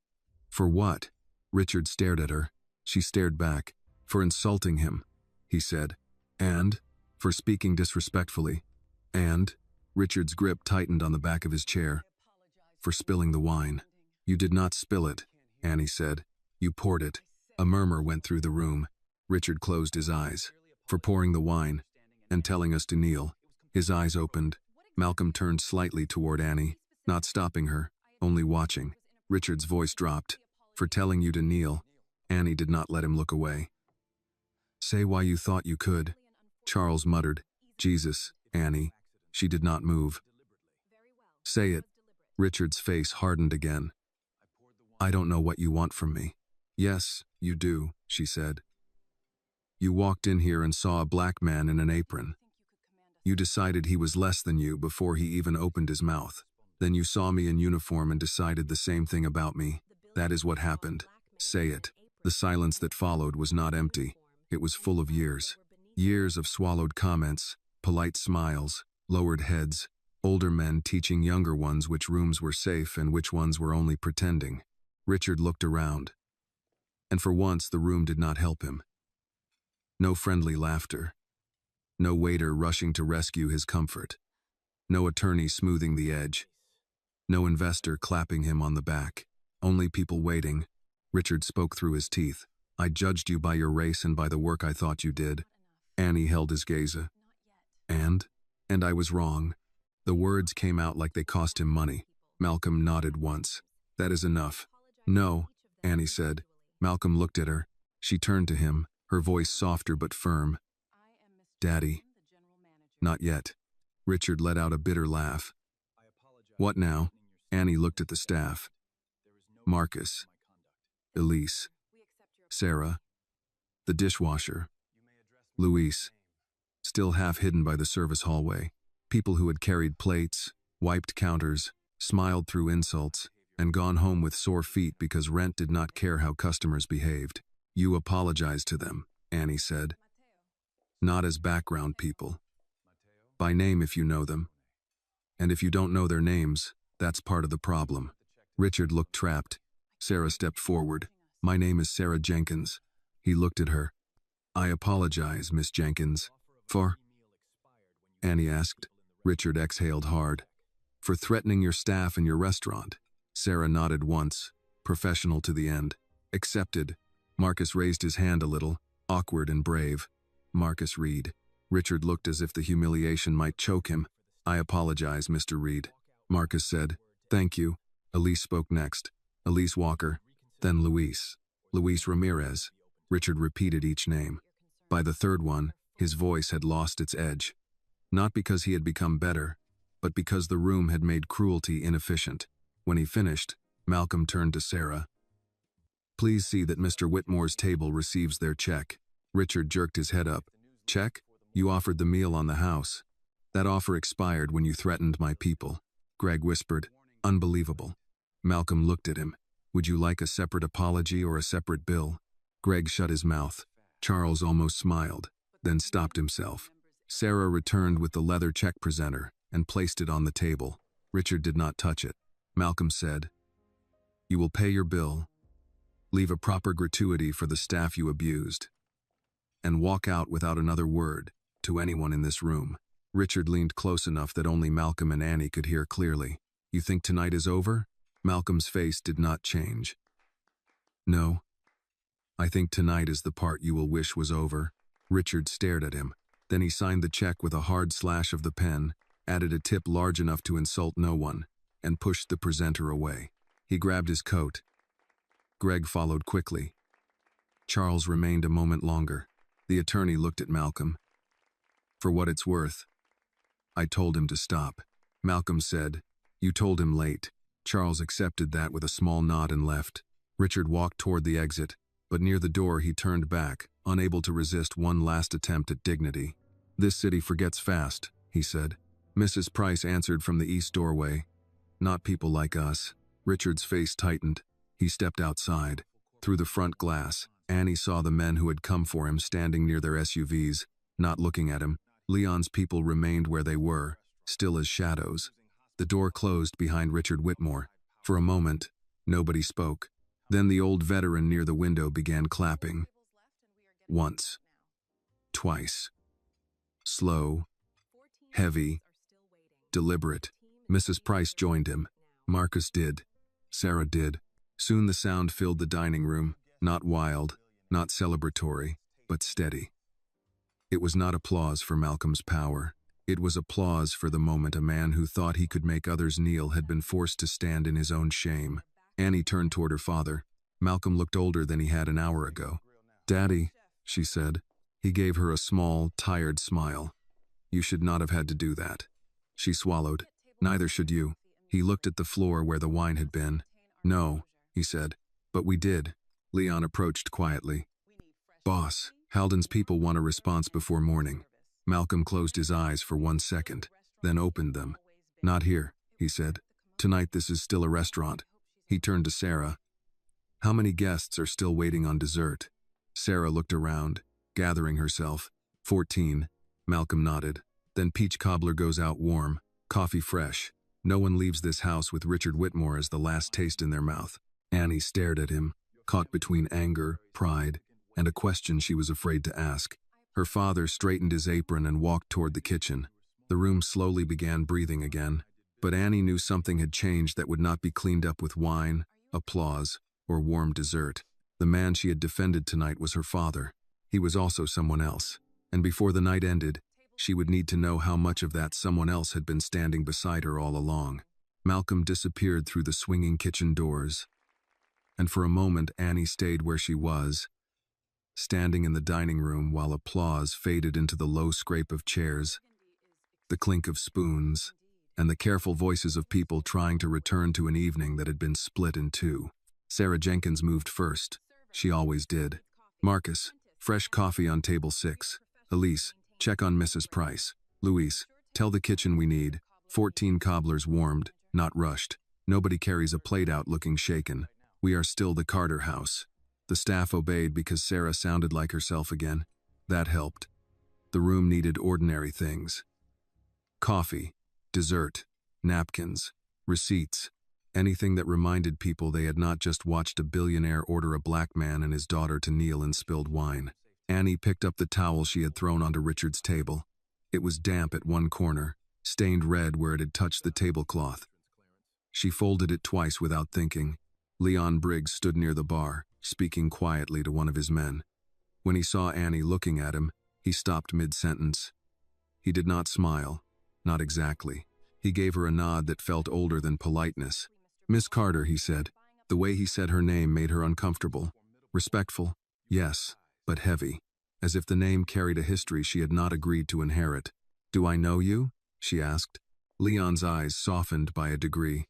For what? Richard stared at her. She stared back. For insulting him, he said. And? For speaking disrespectfully. And? Richard's grip tightened on the back of his chair. For spilling the wine. You did not spill it, Annie said. You poured it. A murmur went through the room. Richard closed his eyes. For pouring the wine, and telling us to kneel. His eyes opened. Malcolm turned slightly toward Annie, not stopping her, only watching. Richard's voice dropped. For telling you to kneel. Annie did not let him look away. Say why you thought you could. Charles muttered. Jesus, Annie. She did not move. Say it. Richard's face hardened again. I don't know what you want from me. Yes, you do, she said. You walked in here and saw a black man in an apron. You decided he was less than you before he even opened his mouth. Then you saw me in uniform and decided the same thing about me. That is what happened. Say it. The silence that followed was not empty. It was full of years. Years of swallowed comments, polite smiles, lowered heads, older men teaching younger ones which rooms were safe and which ones were only pretending. Richard looked around. And for once the room did not help him. No friendly laughter. No waiter rushing to rescue his comfort. No attorney smoothing the edge. No investor clapping him on the back. Only people waiting. Richard spoke through his teeth. I judged you by your race and by the work I thought you did. Annie held his gaze. And? And I was wrong. The words came out like they cost him money. Malcolm nodded once. That is enough. No, Annie said. Malcolm looked at her. She turned to him, her voice softer but firm. Daddy. Not yet. Richard let out a bitter laugh. What now? Annie looked at the staff. Marcus. Elise. Sarah. The dishwasher. Luis. Still half hidden by the service hallway. People who had carried plates, wiped counters, smiled through insults, and gone home with sore feet because rent did not care how customers behaved. You apologize to them, Annie said. Not as background people. By name if you know them. And if you don't know their names, that's part of the problem. Richard looked trapped. Sarah stepped forward. My name is Sarah Jenkins. He looked at her. I apologize, Miss Jenkins. For? Annie asked. Richard exhaled hard. For threatening your staff in your restaurant. Sarah nodded once, professional to the end. Accepted. Marcus raised his hand a little, awkward and brave. Marcus Reed. Richard looked as if the humiliation might choke him. I apologize, Mr. Reed. Marcus said. Thank you. Elise spoke next. Elise Walker. Then Luis. Luis Ramirez. Richard repeated each name. By the third one, his voice had lost its edge. Not because he had become better, but because the room had made cruelty inefficient. When he finished, Malcolm turned to Sarah. Please see that Mr. Whitmore's table receives their check. Richard jerked his head up. Check? You offered the meal on the house. That offer expired when you threatened my people. Greg whispered. Unbelievable. Malcolm looked at him. Would you like a separate apology or a separate bill? Greg shut his mouth. Charles almost smiled, then stopped himself. Sarah returned with the leather check presenter and placed it on the table. Richard did not touch it. Malcolm said, You will pay your bill, leave a proper gratuity for the staff you abused, and walk out without another word to anyone in this room. Richard leaned close enough that only Malcolm and Annie could hear clearly. You think tonight is over? Malcolm's face did not change. No. I think tonight is the part you will wish was over. Richard stared at him. Then he signed the check with a hard slash of the pen, added a tip large enough to insult no one, and pushed the presenter away. He grabbed his coat. Greg followed quickly. Charles remained a moment longer. The attorney looked at Malcolm. For what it's worth, I told him to stop. Malcolm said, You told him late. Charles accepted that with a small nod and left. Richard walked toward the exit, but near the door he turned back, unable to resist one last attempt at dignity. This city forgets fast, he said. Mrs. Price answered from the east doorway. Not people like us. Richard's face tightened. He stepped outside. Through the front glass, Annie saw the men who had come for him standing near their SUVs, not looking at him. Leon's people remained where they were, still as shadows. The door closed behind Richard Whitmore. For a moment, nobody spoke. Then the old veteran near the window began clapping. Once. Twice. Slow. Heavy. Deliberate. Mrs. Price joined him. Marcus did. Sarah did. Soon the sound filled the dining room, not wild, not celebratory, but steady. It was not applause for Malcolm's power. It was applause for the moment a man who thought he could make others kneel had been forced to stand in his own shame. Annie turned toward her father. Malcolm looked older than he had an hour ago. Daddy, she said. He gave her a small, tired smile. You should not have had to do that. She swallowed. Neither should you. He looked at the floor where the wine had been. No, he said. But we did. Leon approached quietly. Boss, Halden's people want a response before morning. Malcolm closed his eyes for 1 second, then opened them. Not here, he said. Tonight this is still a restaurant. He turned to Sarah. How many guests are still waiting on dessert? Sarah looked around, gathering herself. 14. Malcolm nodded. Then peach cobbler goes out warm, coffee fresh. No one leaves this house with Richard Whitmore as the last taste in their mouth. Annie stared at him, caught between anger, pride, and a question she was afraid to ask. Her father straightened his apron and walked toward the kitchen. The room slowly began breathing again, but Annie knew something had changed that would not be cleaned up with wine, applause, or warm dessert. The man she had defended tonight was her father. He was also someone else. And before the night ended, she would need to know how much of that someone else had been standing beside her all along. Malcolm disappeared through the swinging kitchen doors. And for a moment, Annie stayed where she was, standing in the dining room while applause faded into the low scrape of chairs, the clink of spoons, and the careful voices of people trying to return to an evening that had been split in two. Sarah Jenkins moved first. She always did. Marcus, fresh coffee on table 6. Elise, check on Mrs. Price. Louise, tell the kitchen we need 14 cobblers warmed, not rushed. Nobody carries a plate out looking shaken. We are still the Carter house. The staff obeyed because Sarah sounded like herself again. That helped. The room needed ordinary things. Coffee, dessert, napkins, receipts, anything that reminded people they had not just watched a billionaire order a black man and his daughter to kneel in spilled wine. Annie picked up the towel she had thrown onto Richard's table. It was damp at one corner, stained red where it had touched the tablecloth. She folded it twice without thinking. Leon Briggs stood near the bar, speaking quietly to one of his men. When he saw Annie looking at him, he stopped mid-sentence. He did not smile. Not exactly. He gave her a nod that felt older than politeness. Miss Carter, he said. The way he said her name made her uncomfortable. Respectful, yes, but heavy, as if the name carried a history she had not agreed to inherit. Do I know you? She asked. Leon's eyes softened by a degree.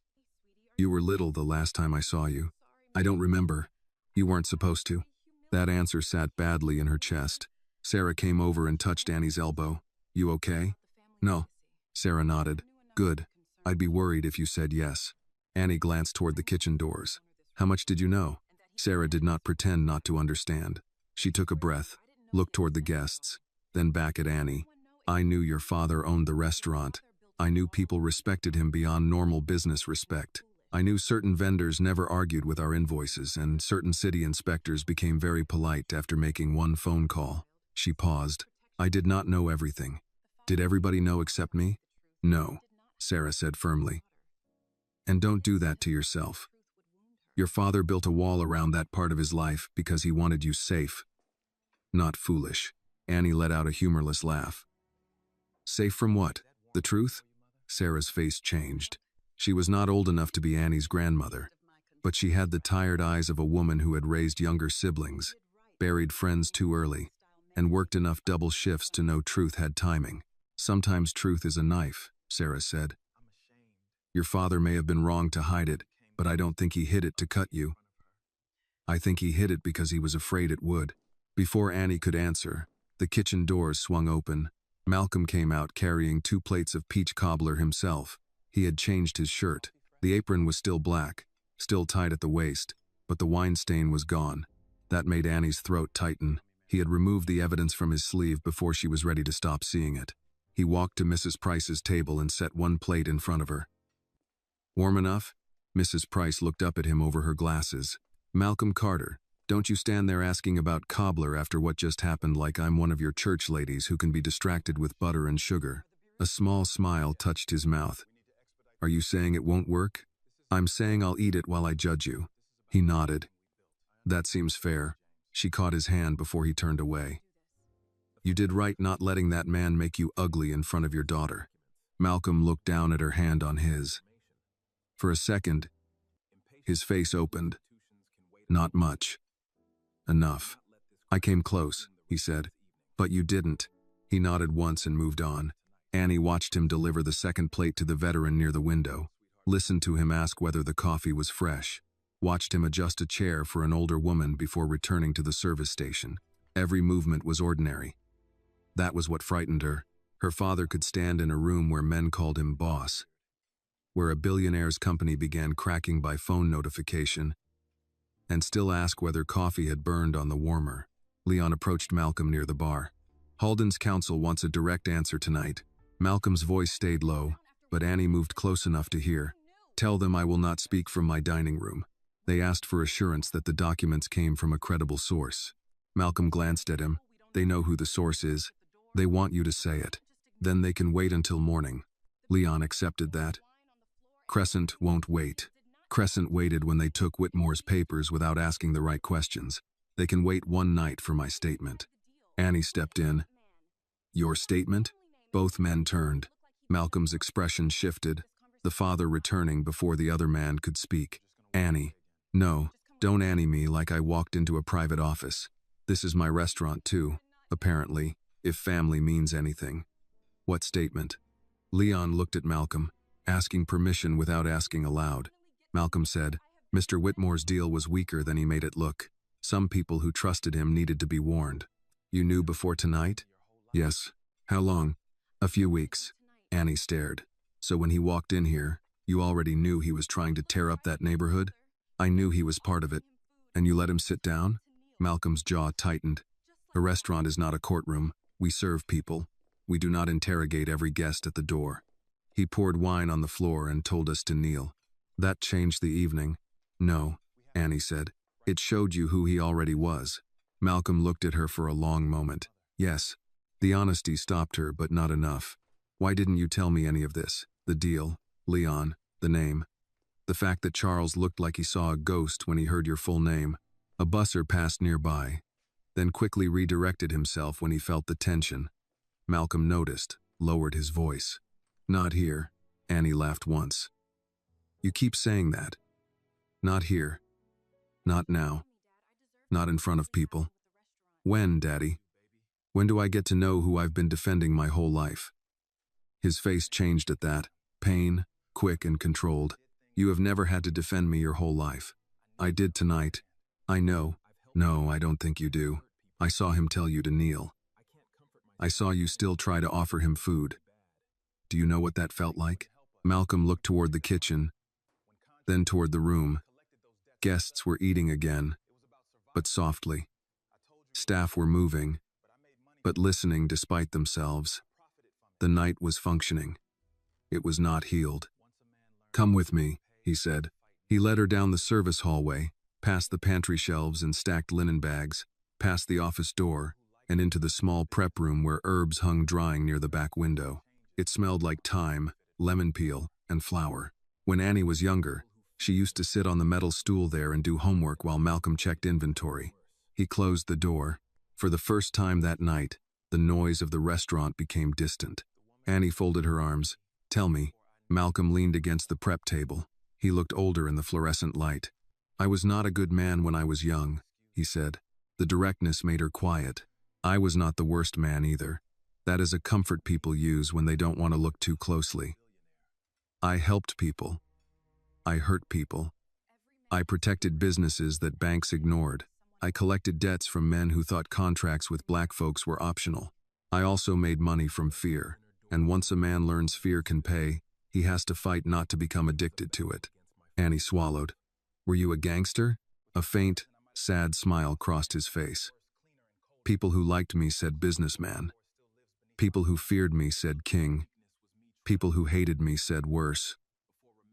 You were little the last time I saw you. I don't remember. You weren't supposed to. That answer sat badly in her chest. Sarah came over and touched Annie's elbow. You okay? No. Sarah nodded. Good. I'd be worried if you said yes. Annie glanced toward the kitchen doors. How much did you know? Sarah did not pretend not to understand. She took a breath, looked toward the guests, then back at Annie. I knew your father owned the restaurant. I knew people respected him beyond normal business respect. I knew certain vendors never argued with our invoices, and certain city inspectors became very polite after making one phone call. She paused. I did not know everything. Did everybody know except me? No, Sarah said firmly. And don't do that to yourself. Your father built a wall around that part of his life because he wanted you safe. Not foolish. Annie let out a humorless laugh. Safe from what? The truth? Sarah's face changed. She was not old enough to be Annie's grandmother, but she had the tired eyes of a woman who had raised younger siblings, buried friends too early, and worked enough double shifts to know truth had timing. Sometimes truth is a knife, Sarah said. Your father may have been wrong to hide it, but I don't think he hid it to cut you. I think he hid it because he was afraid it would. Before Annie could answer, the kitchen doors swung open. Malcolm came out carrying 2 plates of peach cobbler himself. He had changed his shirt. The apron was still black, still tight at the waist, but the wine stain was gone. That made Annie's throat tighten. He had removed the evidence from his sleeve before she was ready to stop seeing it. He walked to Mrs. Price's table and set 1 plate in front of her. Warm enough? Mrs. Price looked up at him over her glasses. Malcolm Carter, don't you stand there asking about cobbler after what just happened like I'm one of your church ladies who can be distracted with butter and sugar. A small smile touched his mouth. Are you saying it won't work? I'm saying I'll eat it while I judge you. He nodded. That seems fair. She caught his hand before he turned away. You did right not letting that man make you ugly in front of your daughter. Malcolm looked down at her hand on his. For a second, his face opened. Not much. Enough. I came close, he said. But you didn't. He nodded once and moved on. Annie watched him deliver the 2nd plate to the veteran near the window, listened to him ask whether the coffee was fresh, watched him adjust a chair for an older woman before returning to the service station. Every movement was ordinary. That was what frightened her. Her father could stand in a room where men called him boss, where a billionaire's company began cracking by phone notification, and still ask whether coffee had burned on the warmer. Leon approached Malcolm near the bar. Halden's counsel wants a direct answer tonight. Malcolm's voice stayed low, but Annie moved close enough to hear. Tell them I will not speak from my dining room. They asked for assurance that the documents came from a credible source. Malcolm glanced at him. They know who the source is. They want you to say it. Then they can wait until morning. Leon accepted that. Crescent won't wait. Crescent waited when they took Whitmore's papers without asking the right questions. They can wait 1 night for my statement. Annie stepped in. Your statement? Both men turned. Malcolm's expression shifted, the father returning before the other man could speak. Annie. No, don't Annie me like I walked into a private office. This is my restaurant too, apparently, if family means anything. What statement? Leon looked at Malcolm, asking permission without asking aloud. Malcolm said, Mr. Whitmore's deal was weaker than he made it look. Some people who trusted him needed to be warned. You knew before tonight? Yes. How long? A few weeks. Annie stared. So when he walked in here, you already knew he was trying to tear up that neighborhood? I knew he was part of it. And you let him sit down? Malcolm's jaw tightened. A restaurant is not a courtroom. We serve people. We do not interrogate every guest at the door. He poured wine on the floor and told us to kneel. That changed the evening. No, Annie said. It showed you who he already was. Malcolm looked at her for a long moment. Yes. The honesty stopped her, but not enough. Why didn't you tell me any of this? The deal, Leon, the name. The fact that Charles looked like he saw a ghost when he heard your full name. A busser passed nearby, then quickly redirected himself when he felt the tension. Malcolm noticed, lowered his voice. Not here. Annie laughed once. You keep saying that. Not here. Not now. Not in front of people. When, Daddy? When do I get to know who I've been defending my whole life? His face changed at that. Pain, quick and controlled. You have never had to defend me your whole life. I did tonight. I know. No, I don't think you do. I saw him tell you to kneel. I saw you still try to offer him food. Do you know what that felt like? Malcolm looked toward the kitchen, then toward the room. Guests were eating again, but softly. Staff were moving, but listening despite themselves. The night was functioning. It was not healed. Come with me, he said. He led her down the service hallway, past the pantry shelves and stacked linen bags, past the office door, and into the small prep room where herbs hung drying near the back window. It smelled like thyme, lemon peel, and flour. When Annie was younger, she used to sit on the metal stool there and do homework while Malcolm checked inventory. He closed the door. For the first time that night, the noise of the restaurant became distant. Annie folded her arms. Tell me. Malcolm leaned against the prep table. He looked older in the fluorescent light. I was not a good man when I was young, he said. The directness made her quiet. I was not the worst man either. That is a comfort people use when they don't want to look too closely. I helped people. I hurt people. I protected businesses that banks ignored. I collected debts from men who thought contracts with black folks were optional. I also made money from fear. And once a man learns fear can pay, he has to fight not to become addicted to it. Annie swallowed. Were you a gangster? A faint, sad smile crossed his face. People who liked me said businessman. People who feared me said king. People who hated me said worse.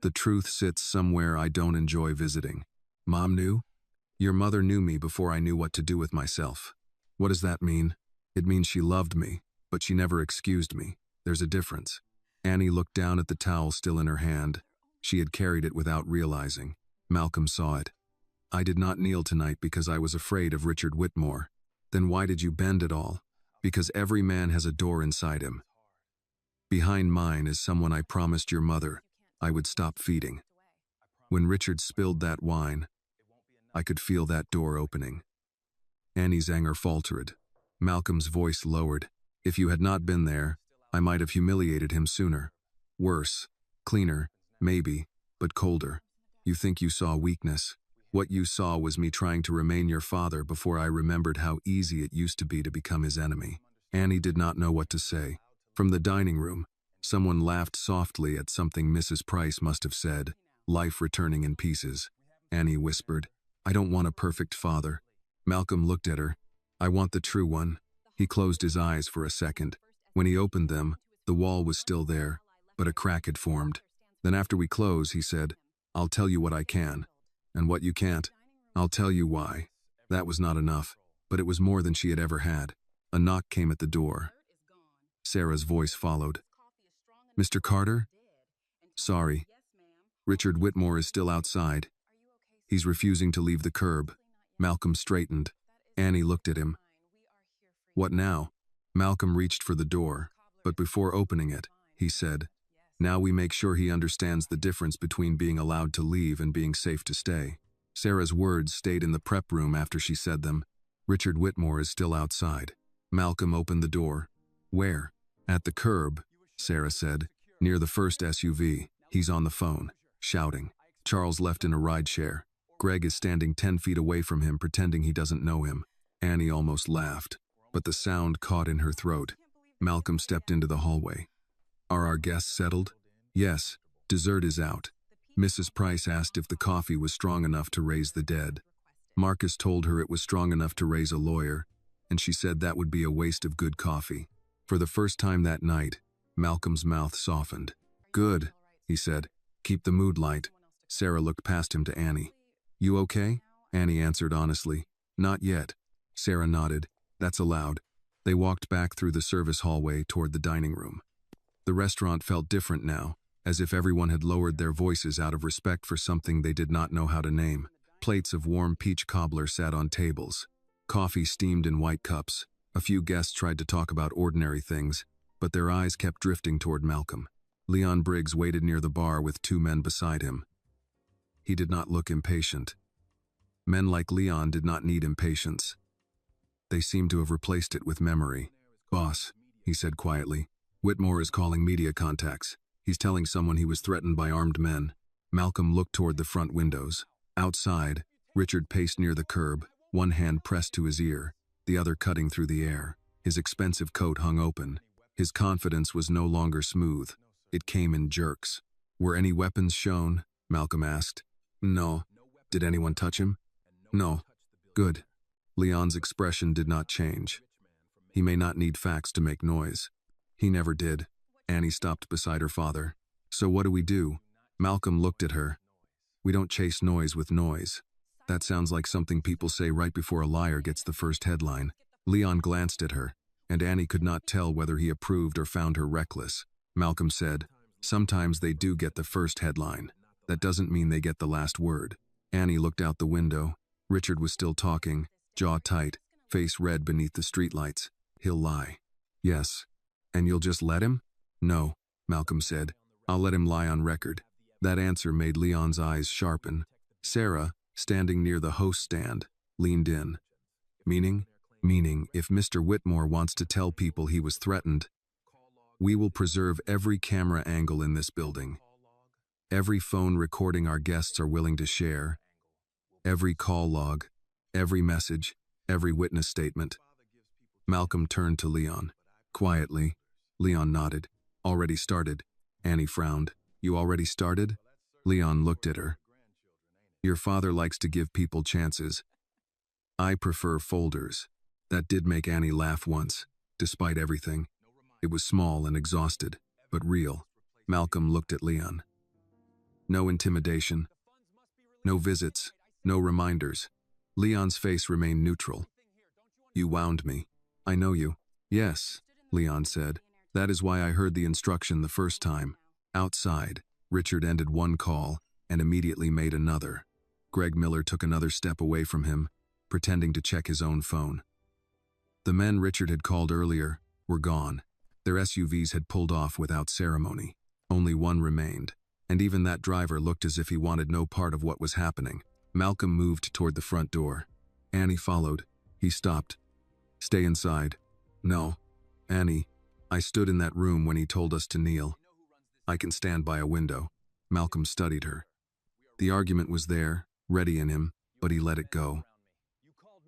The truth sits somewhere I don't enjoy visiting. Mom knew? Your mother knew me before I knew what to do with myself. What does that mean? It means she loved me, but she never excused me. There's a difference. Annie looked down at the towel still in her hand. She had carried it without realizing. Malcolm saw it. I did not kneel tonight because I was afraid of Richard Whitmore. Then why did you bend at all? Because every man has a door inside him. Behind mine is someone I promised your mother I would stop feeding. When Richard spilled that wine, I could feel that door opening. Annie's anger faltered. Malcolm's voice lowered. If you had not been there, I might have humiliated him sooner. Worse, cleaner, maybe, but colder. You think you saw weakness. What you saw was me trying to remain your father before I remembered how easy it used to be to become his enemy. Annie did not know what to say. From the dining room, someone laughed softly at something Mrs. Price must have said, life returning in pieces. Annie whispered, I don't want a perfect father. Malcolm looked at her. I want the true one. He closed his eyes for a second. When he opened them, the wall was still there, but a crack had formed. Then after we close, he said, I'll tell you what I can. And what you can't, I'll tell you why. That was not enough, but it was more than she had ever had. A knock came at the door. Sarah's voice followed. Mr. Carter? Sorry. Richard Whitmore is still outside. He's refusing to leave the curb. Malcolm straightened. Annie looked at him. What now? Malcolm reached for the door, but before opening it, he said, "Now we make sure he understands the difference between being allowed to leave and being safe to stay." Sarah's words stayed in the prep room after she said them. "Richard Whitmore is still outside." Malcolm opened the door. "Where?" "At the curb," Sarah said, "near the first SUV. He's on the phone, shouting." Charles left in a rideshare. Greg is standing 10 feet away from him, pretending he doesn't know him. Annie almost laughed, but the sound caught in her throat. Malcolm stepped into the hallway. "Are our guests settled?" "Yes, dessert is out." Mrs. Price asked if the coffee was strong enough to raise the dead. Marcus told her it was strong enough to raise a lawyer, and she said that would be a waste of good coffee. For the first time that night, Malcolm's mouth softened. "Good," he said. "Keep the mood light." Sarah looked past him to Annie. "You okay?" Annie answered honestly. "Not yet." Sarah nodded. "That's allowed." They walked back through the service hallway toward the dining room. The restaurant felt different now, as if everyone had lowered their voices out of respect for something they did not know how to name. Plates of warm peach cobbler sat on tables. Coffee steamed in white cups. A few guests tried to talk about ordinary things, but their eyes kept drifting toward Malcolm. Leon Briggs waited near the bar with 2 men beside him. He did not look impatient. Men like Leon did not need impatience. They seemed to have replaced it with memory. "Boss," he said quietly, "Whitmore is calling media contacts. He's telling someone he was threatened by armed men." Malcolm looked toward the front windows. Outside, Richard paced near the curb, one hand pressed to his ear, the other cutting through the air. His expensive coat hung open. His confidence was no longer smooth. It came in jerks. "Were any weapons shown?" Malcolm asked. "No." "Did anyone touch him?" "No." "Good." Leon's expression did not change. "He may not need facts to make noise." "He never did." Annie stopped beside her father. "So what do we do?" Malcolm looked at her. "We don't chase noise with noise." That sounds like something people say right before a liar gets the first headline. Leon glanced at her, and Annie could not tell whether he approved or found her reckless. Malcolm said, "Sometimes they do get the first headline. That doesn't mean they get the last word." Annie looked out the window. Richard was still talking, jaw tight, face red beneath the streetlights. "He'll lie." "Yes." "And you'll just let him?" "No," Malcolm said. "I'll let him lie on record." That answer made Leon's eyes sharpen. Sarah, standing near the host stand, leaned in. "Meaning?" "Meaning, if Mr. Whitmore wants to tell people he was threatened, we will preserve every camera angle in this building. Every phone recording our guests are willing to share. Every call log, every message, every witness statement." Malcolm turned to Leon. Quietly, Leon nodded. "Already started." Annie frowned. "You already started?" Leon looked at her. "Your father likes to give people chances. I prefer folders." That did make Annie laugh once, despite everything. It was small and exhausted, but real. Malcolm looked at Leon. No intimidation. No visits. No reminders. Leon's face remained neutral. "You wound me. I know you." "Yes," Leon said. "That is why I heard the instruction the first time." Outside, Richard ended one call and immediately made another. Greg Miller took another step away from him, pretending to check his own phone. The men Richard had called earlier were gone. Their SUVs had pulled off without ceremony. Only one remained, and even that driver looked as if he wanted no part of what was happening. Malcolm moved toward the front door. Annie followed. He stopped. "Stay inside." "No." "Annie, I stood in that room when he told us to kneel. I can stand by a window." Malcolm studied her. The argument was there, ready in him, but he let it go.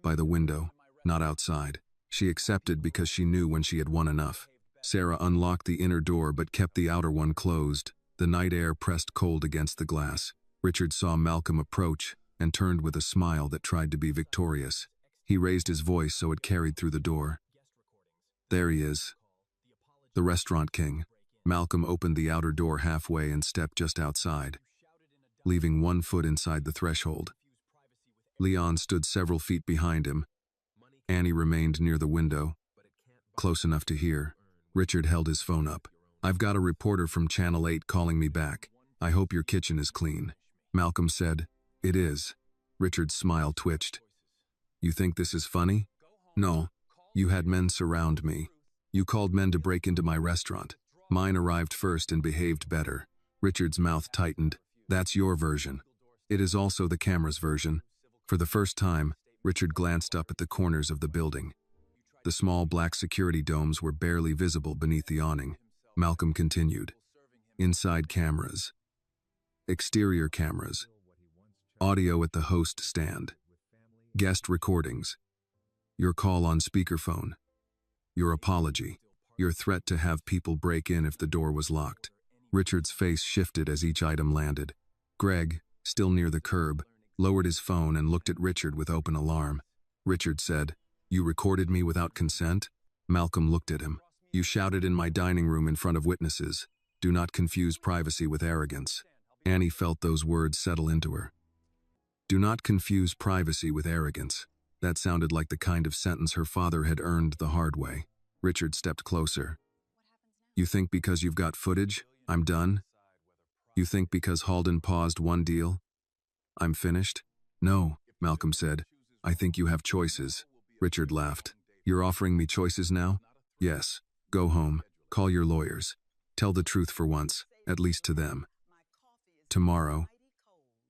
By the window, not outside. She accepted because she knew when she had won enough. Sarah unlocked the inner door but kept the outer one closed. The night air pressed cold against the glass. Richard saw Malcolm approach and turned with a smile that tried to be victorious. He raised his voice so it carried through the door. "There he is. The restaurant king." Malcolm opened the outer door halfway and stepped just outside, leaving one foot inside the threshold. Leon stood several feet behind him. Annie remained near the window, close enough to hear. Richard held his phone up. "I've got a reporter from Channel 8 calling me back. I hope your kitchen is clean." Malcolm said, "It is." Richard's smile twitched. "You think this is funny?" "No. You had men surround me. You called men to break into my restaurant. Mine arrived first and behaved better. Richard's mouth tightened. That's your version. It is also the camera's version. For the first time, Richard glanced up at the corners of the building. The small black security domes were barely visible beneath the awning. Malcolm continued. Inside cameras. Exterior cameras. Audio at the host stand. Guest recordings. Your call on speakerphone. Your apology. Your threat to have people break in if the door was locked. Richard's face shifted as each item landed. Greg, still near the curb, lowered his phone and looked at Richard with open alarm. Richard said, "You recorded me without consent?" Malcolm looked at him. "You shouted in my dining room in front of witnesses. Do not confuse privacy with arrogance." Annie felt those words settle into her. Do not confuse privacy with arrogance. That sounded like the kind of sentence her father had earned the hard way. Richard stepped closer. "You think because you've got footage, I'm done? You think because Halden paused one deal, I'm finished?" "No," Malcolm said. "I think you have choices." Richard laughed. "You're offering me choices now?" "Yes. Go home. Call your lawyers. Tell the truth for once, at least to them. Tomorrow,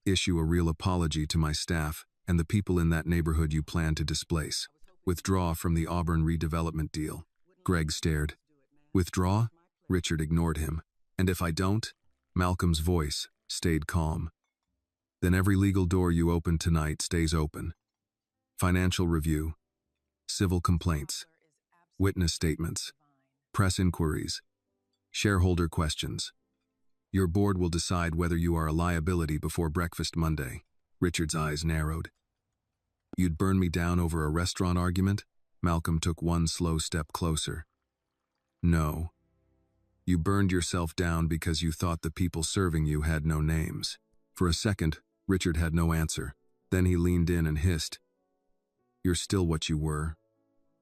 issue a real apology to my staff and the people in that neighborhood you plan to displace. Withdraw from the Auburn redevelopment deal." Greg stared. "Withdraw?" Richard ignored him. "And if I don't?" Malcolm's voice stayed calm. "Then every legal door you open tonight stays open. Financial review, civil complaints, witness statements, press inquiries, shareholder questions. Your board will decide whether you are a liability before breakfast Monday." Richard's eyes narrowed. "You'd burn me down over a restaurant argument?" Malcolm took one slow step closer. "No. You burned yourself down because you thought the people serving you had no names." For a second, Richard had no answer. Then he leaned in and hissed, "You're still what you were.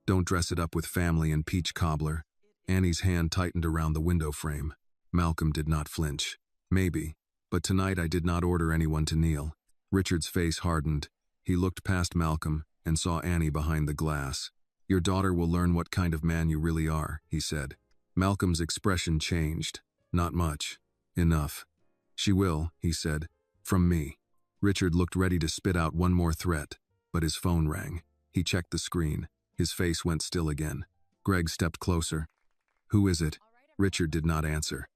Don't dress it up with family and peach cobbler." Annie's hand tightened around the window frame. Malcolm did not flinch. "Maybe, but tonight I did not order anyone to kneel." Richard's face hardened. He looked past Malcolm and saw Annie behind the glass. "Your daughter will learn what kind of man you really are," he said. Malcolm's expression changed. "Not much. Enough." "She will," he said. "From me." Richard looked ready to spit out one more threat, but his phone rang. He checked the screen. His face went still again. Greg stepped closer. "Who is it?" Richard did not answer.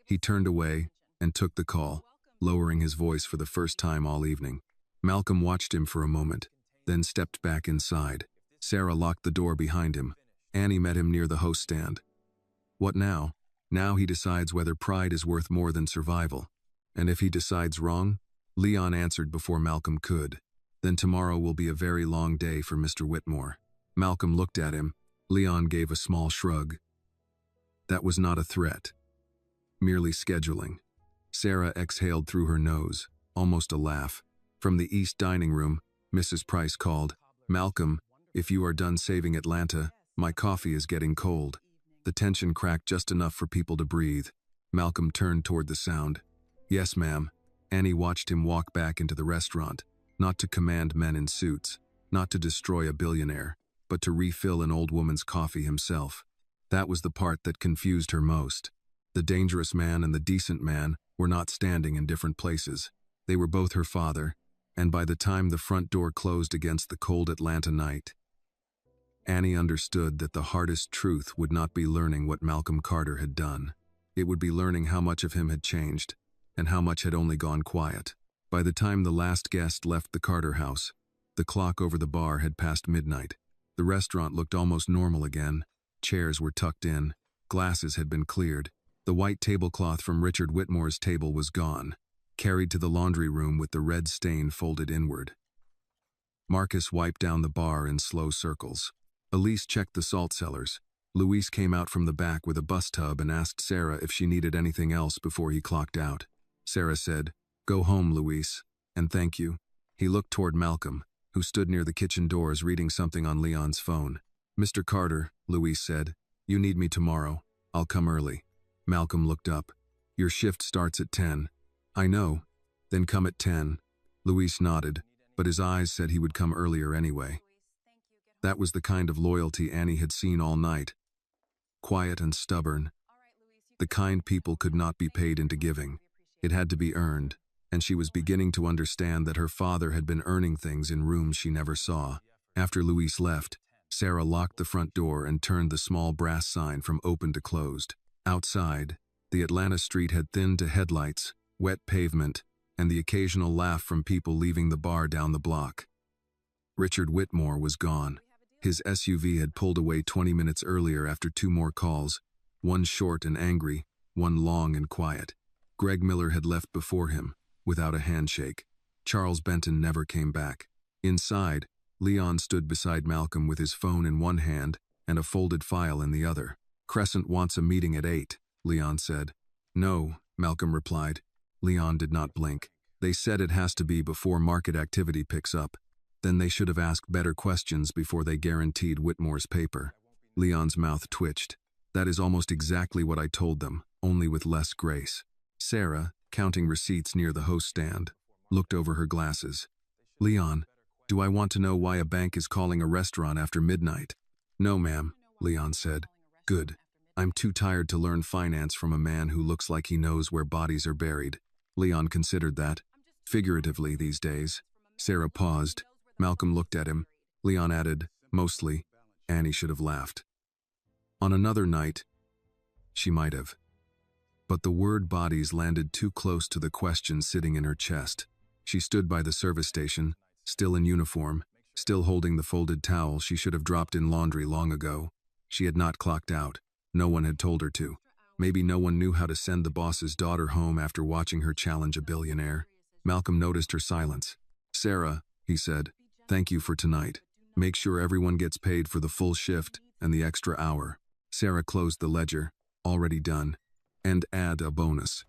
He turned away and took the call, lowering his voice for the first time all evening. Malcolm watched him for a moment, then stepped back inside. Sarah locked the door behind him. Annie met him near the host stand. "What now?" "Now he decides whether pride is worth more than survival. And if he decides wrong?" Leon answered before Malcolm could. "Then tomorrow will be a very long day for Mr. Whitmore." Malcolm looked at him. Leon gave a small shrug. That was not a threat. Merely scheduling. Sarah exhaled through her nose, almost a laugh. From the east dining room, Mrs. Price called, "Malcolm, if you are done saving Atlanta, my coffee is getting cold." The tension cracked just enough for people to breathe. Malcolm turned toward the sound. "Yes, ma'am." Annie watched him walk back into the restaurant, not to command men in suits, not to destroy a billionaire, but to refill an old woman's coffee himself. That was the part that confused her most. The dangerous man and the decent man were not standing in different places. They were both her father, and by the time the front door closed against the cold Atlanta night, Annie understood that the hardest truth would not be learning what Malcolm Carter had done. It would be learning how much of him had changed, and how much had only gone quiet. By the time the last guest left the Carter house, the clock over the bar had passed midnight. The restaurant looked almost normal again. Chairs were tucked in. Glasses had been cleared. The white tablecloth from Richard Whitmore's table was gone, carried to the laundry room with the red stain folded inward. Marcus wiped down the bar in slow circles. Elise checked the salt cellars. Luis came out from the back with a bus tub and asked Sarah if she needed anything else before he clocked out. Sarah said, "Go home, Luis, and thank you." He looked toward Malcolm, who stood near the kitchen doors reading something on Leon's phone. "Mr. Carter," Luis said, "you need me tomorrow. I'll come early." Malcolm looked up. "Your shift starts at 10. "I know. Then come at 10. Luis nodded, but his eyes said he would come earlier anyway. That was the kind of loyalty Annie had seen all night. quiet and stubborn. The kind people could not be paid into giving. It had to be earned, and she was beginning to understand that her father had been earning things in rooms she never saw. After Luis left, Sarah locked the front door and turned the small brass sign from open to closed. Outside, the Atlanta street had thinned to headlights, wet pavement, and the occasional laugh from people leaving the bar down the block. Richard Whitmore was gone. His SUV had pulled away 20 minutes earlier after 2 more calls, one short and angry, one long and quiet. Greg Miller had left before him, without a handshake. Charles Benton never came back. Inside, Leon stood beside Malcolm with his phone in one hand and a folded file in the other. "Crescent wants a meeting at 8, Leon said. "No," Malcolm replied. Leon did not blink. "They said it has to be before market activity picks up. Then they should have asked better questions before they guaranteed Whitmore's paper." Leon's mouth twitched. "That is almost exactly what I told them, only with less grace." Sarah, counting receipts near the host stand, looked over her glasses. "Leon, do I want to know why a bank is calling a restaurant after midnight?" "No, ma'am," Leon said. "Good. I'm too tired to learn finance from a man who looks like he knows where bodies are buried." Leon considered that. Figuratively these days. Sarah paused. Malcolm looked at him. Leon added, "Mostly." Annie should have laughed. On another night, she might have. But the word bodies landed too close to the question sitting in her chest. She stood by the service station, still in uniform, still holding the folded towel she should have dropped in laundry long ago. She had not clocked out. No one had told her to. Maybe no one knew how to send the boss's daughter home after watching her challenge a billionaire. Malcolm noticed her silence. "Sarah," he said, "thank you for tonight. Make sure everyone gets paid for the full shift and the extra hour." Sarah closed the ledger. "Already done. And add a bonus."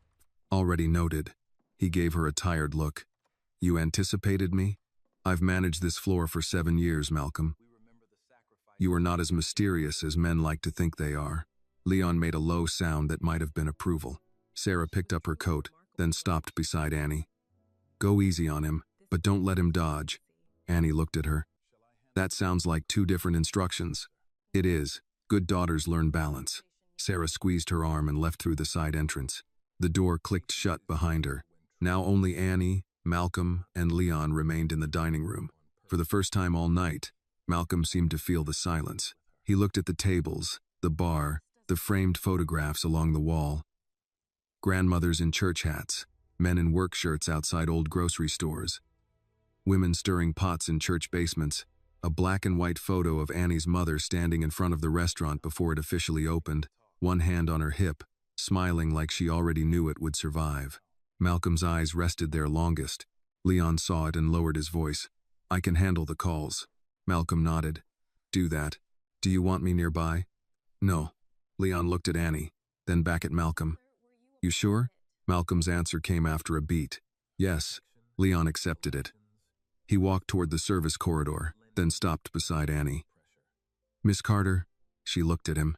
"Already noted." He gave her a tired look. "You anticipated me? I've managed this floor for 7 years, Malcolm. You are not as mysterious as men like to think they are." Leon made a low sound that might have been approval. Sarah picked up her coat, then stopped beside Annie. "Go easy on him, but don't let him dodge." Annie looked at her. "That sounds like 2 different instructions." "It is. Good daughters learn balance." Sarah squeezed her arm and left through the side entrance. The door clicked shut behind her. Now only Annie, Malcolm, and Leon remained in the dining room. For the first time all night, Malcolm seemed to feel the silence. He looked at the tables, the bar, the framed photographs along the wall. Grandmothers in church hats, men in work shirts outside old grocery stores, women stirring pots in church basements, a black and white photo of Annie's mother standing in front of the restaurant before it officially opened, one hand on her hip, smiling like she already knew it would survive. Malcolm's eyes rested there longest. Leon saw it and lowered his voice. "I can handle the calls." Malcolm nodded. "Do that. Do you want me nearby?" "No." Leon looked at Annie, then back at Malcolm. "You sure?" Malcolm's answer came after a beat. "Yes." Leon accepted it. He walked toward the service corridor, then stopped beside Annie. "Miss Carter," she looked at him.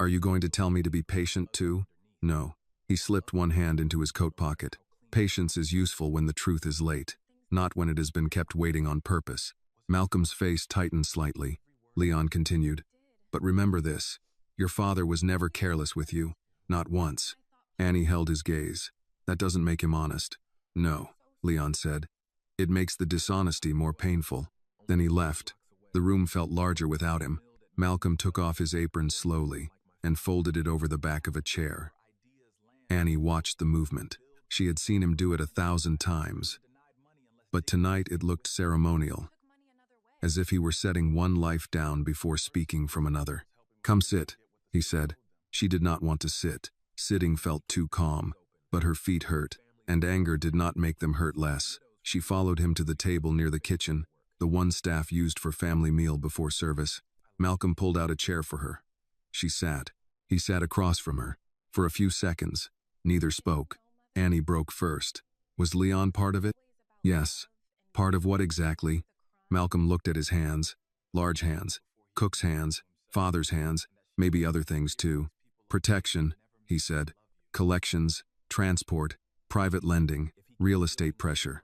"Are you going to tell me to be patient too?" "No." He slipped one hand into his coat pocket. "Patience is useful when the truth is late, not when it has been kept waiting on purpose." Malcolm's face tightened slightly. Leon continued, "But remember this. Your father was never careless with you. Not once." Annie held his gaze. "That doesn't make him honest." "No," Leon said. "It makes the dishonesty more painful." Then he left. The room felt larger without him. Malcolm took off his apron slowly and folded it over the back of a chair. Annie watched the movement. She had seen him do it 1,000 times. But tonight it looked ceremonial, as if he were setting one life down before speaking from another. "Come sit," he said. She did not want to sit. Sitting felt too calm, but her feet hurt, and anger did not make them hurt less. She followed him to the table near the kitchen, the one staff used for family meal before service. Malcolm pulled out a chair for her. She sat. He sat across from her. For a few seconds, neither spoke. Annie broke first. "Was Leon part of it?" "Yes." "Part of what exactly?" Malcolm looked at his hands. Large hands. Cook's hands. Father's hands. Maybe other things too. "Protection," he said. "Collections, transport, private lending, real estate pressure.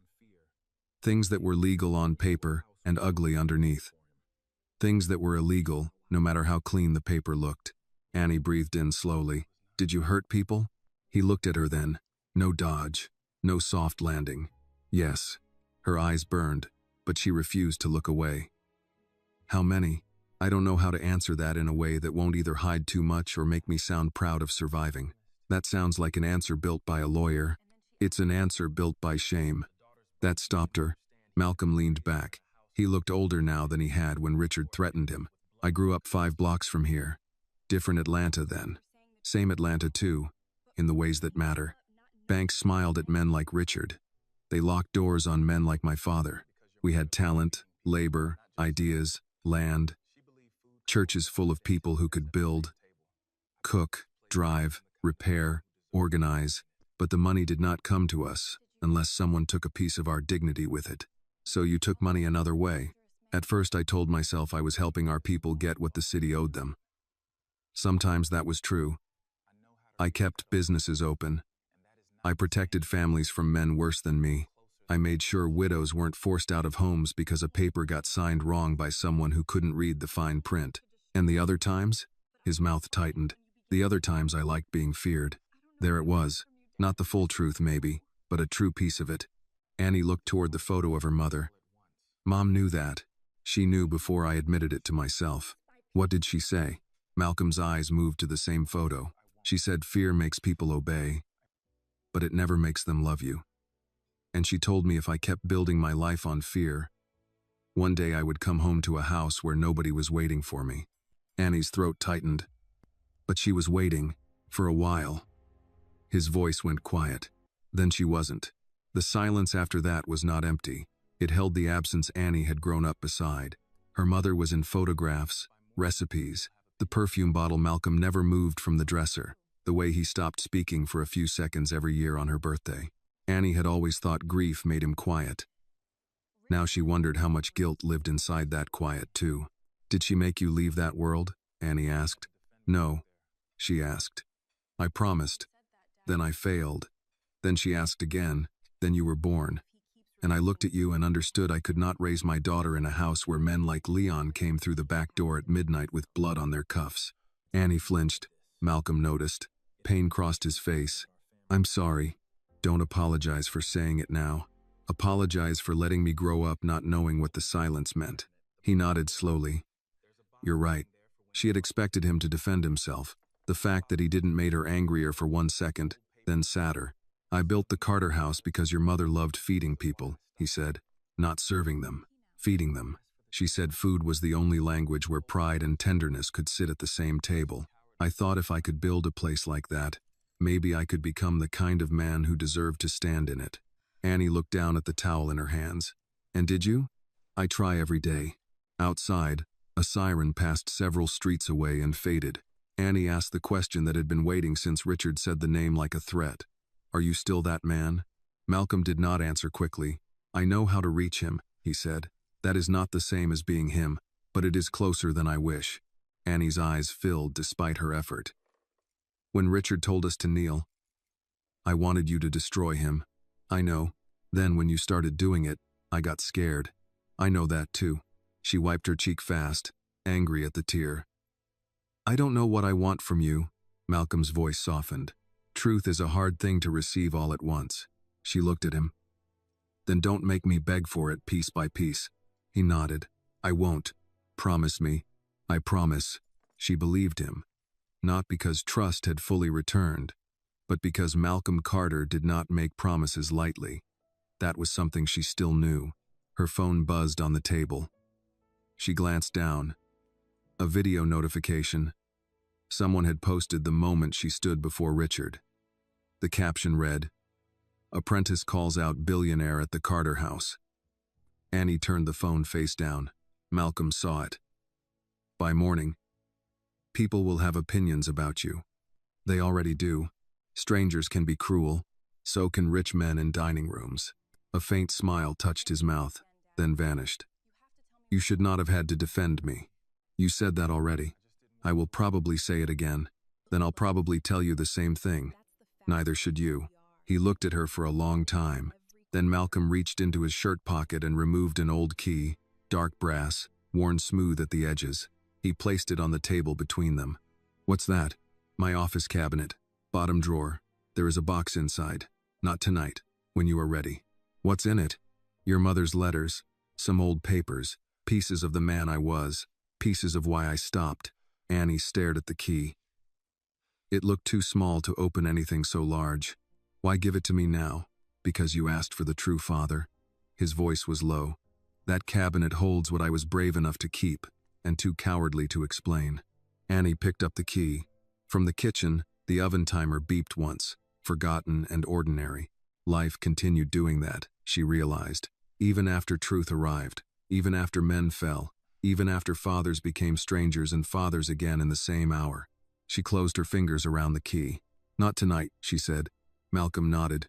Things that were legal on paper and ugly underneath. Things that were illegal, no matter how clean the paper looked." Annie breathed in slowly. Did you hurt people? He looked at her then. No dodge. No soft landing. Yes. Her eyes burned, but she refused to look away. How many? I don't know how to answer that in a way that won't either hide too much or make me sound proud of surviving. That sounds like an answer built by a lawyer. It's an answer built by shame. That stopped her. Malcolm leaned back. He looked older now than he had when Richard threatened him. I grew up 5 blocks from here. Different Atlanta then. Same Atlanta too, in the ways that matter. Banks smiled at men like Richard. They locked doors on men like my father. We had talent, labor, ideas, land. Churches full of people who could build, cook, drive, repair, organize, but the money did not come to us unless someone took a piece of our dignity with it. So you took money another way. At first I told myself I was helping our people get what the city owed them. Sometimes that was true. I kept businesses open. I protected families from men worse than me. I made sure widows weren't forced out of homes because a paper got signed wrong by someone who couldn't read the fine print. And the other times? His mouth tightened. The other times I liked being feared. There it was. Not the full truth maybe, but a true piece of it. Annie looked toward the photo of her mother. Mom knew that. She knew before I admitted it to myself. What did she say? Malcolm's eyes moved to the same photo. She said fear makes people obey, but it never makes them love you. And she told me if I kept building my life on fear, one day I would come home to a house where nobody was waiting for me. Annie's throat tightened. But she was waiting, for a while. His voice went quiet. Then she wasn't. The silence after that was not empty. It held the absence Annie had grown up beside. Her mother was in photographs, recipes. The perfume bottle Malcolm never moved from the dresser, the way he stopped speaking for a few seconds every year on her birthday. Annie had always thought grief made him quiet. Now she wondered how much guilt lived inside that quiet too. Did she make you leave that world? Annie asked. No, she asked. I promised. Then I failed. Then she asked again. Then you were born. And I looked at you and understood I could not raise my daughter in a house where men like Leon came through the back door at midnight with blood on their cuffs. Annie flinched. Malcolm noticed. Pain crossed his face. I'm sorry. Don't apologize for saying it now. Apologize for letting me grow up not knowing what the silence meant. He nodded slowly. You're right. She had expected him to defend himself. The fact that he didn't made her angrier for 1 second, then sadder. I built the Carter house because your mother loved feeding people, he said. Not serving them. Feeding them. She said food was the only language where pride and tenderness could sit at the same table. I thought if I could build a place like that, maybe I could become the kind of man who deserved to stand in it. Annie looked down at the towel in her hands. And did you? I try every day. Outside, a siren passed several streets away and faded. Annie asked the question that had been waiting since Richard said the name like a threat. Are you still that man? Malcolm did not answer quickly. I know how to reach him, he said. That is not the same as being him, but it is closer than I wish. Annie's eyes filled despite her effort. When Richard told us to kneel, I wanted you to destroy him. I know. Then when you started doing it, I got scared. I know that too. She wiped her cheek fast, angry at the tear. I don't know what I want from you. Malcolm's voice softened. Truth is a hard thing to receive all at once. She looked at him. Then don't make me beg for it piece by piece. He nodded. I won't. Promise me. I promise. She believed him. Not because trust had fully returned, but because Malcolm Carter did not make promises lightly. That was something she still knew. Her phone buzzed on the table. She glanced down. A video notification. Someone had posted the moment she stood before Richard. The caption read, Apprentice calls out billionaire at the Carter house. Annie turned the phone face down. Malcolm saw it. By morning, people will have opinions about you. They already do. Strangers can be cruel. So can rich men in dining rooms. A faint smile touched his mouth, then vanished. You should not have had to defend me. You said that already. I will probably say it again. Then I'll probably tell you the same thing. Neither should you. He looked at her for a long time. Then Malcolm reached into his shirt pocket and removed an old key, dark brass, worn smooth at the edges. He placed it on the table between them. What's that? My office cabinet. Bottom drawer. There is a box inside. Not tonight. When you are ready. What's in it? Your mother's letters. Some old papers. Pieces of the man I was. Pieces of why I stopped. Annie stared at the key. It looked too small to open anything so large. Why give it to me now? Because you asked for the true father? His voice was low. That cabinet holds what I was brave enough to keep, and too cowardly to explain. Annie picked up the key. From the kitchen, the oven timer beeped once, forgotten and ordinary. Life continued doing that, she realized. Even after truth arrived, even after men fell, even after fathers became strangers and fathers again in the same hour. She closed her fingers around the key. Not tonight, she said. Malcolm nodded.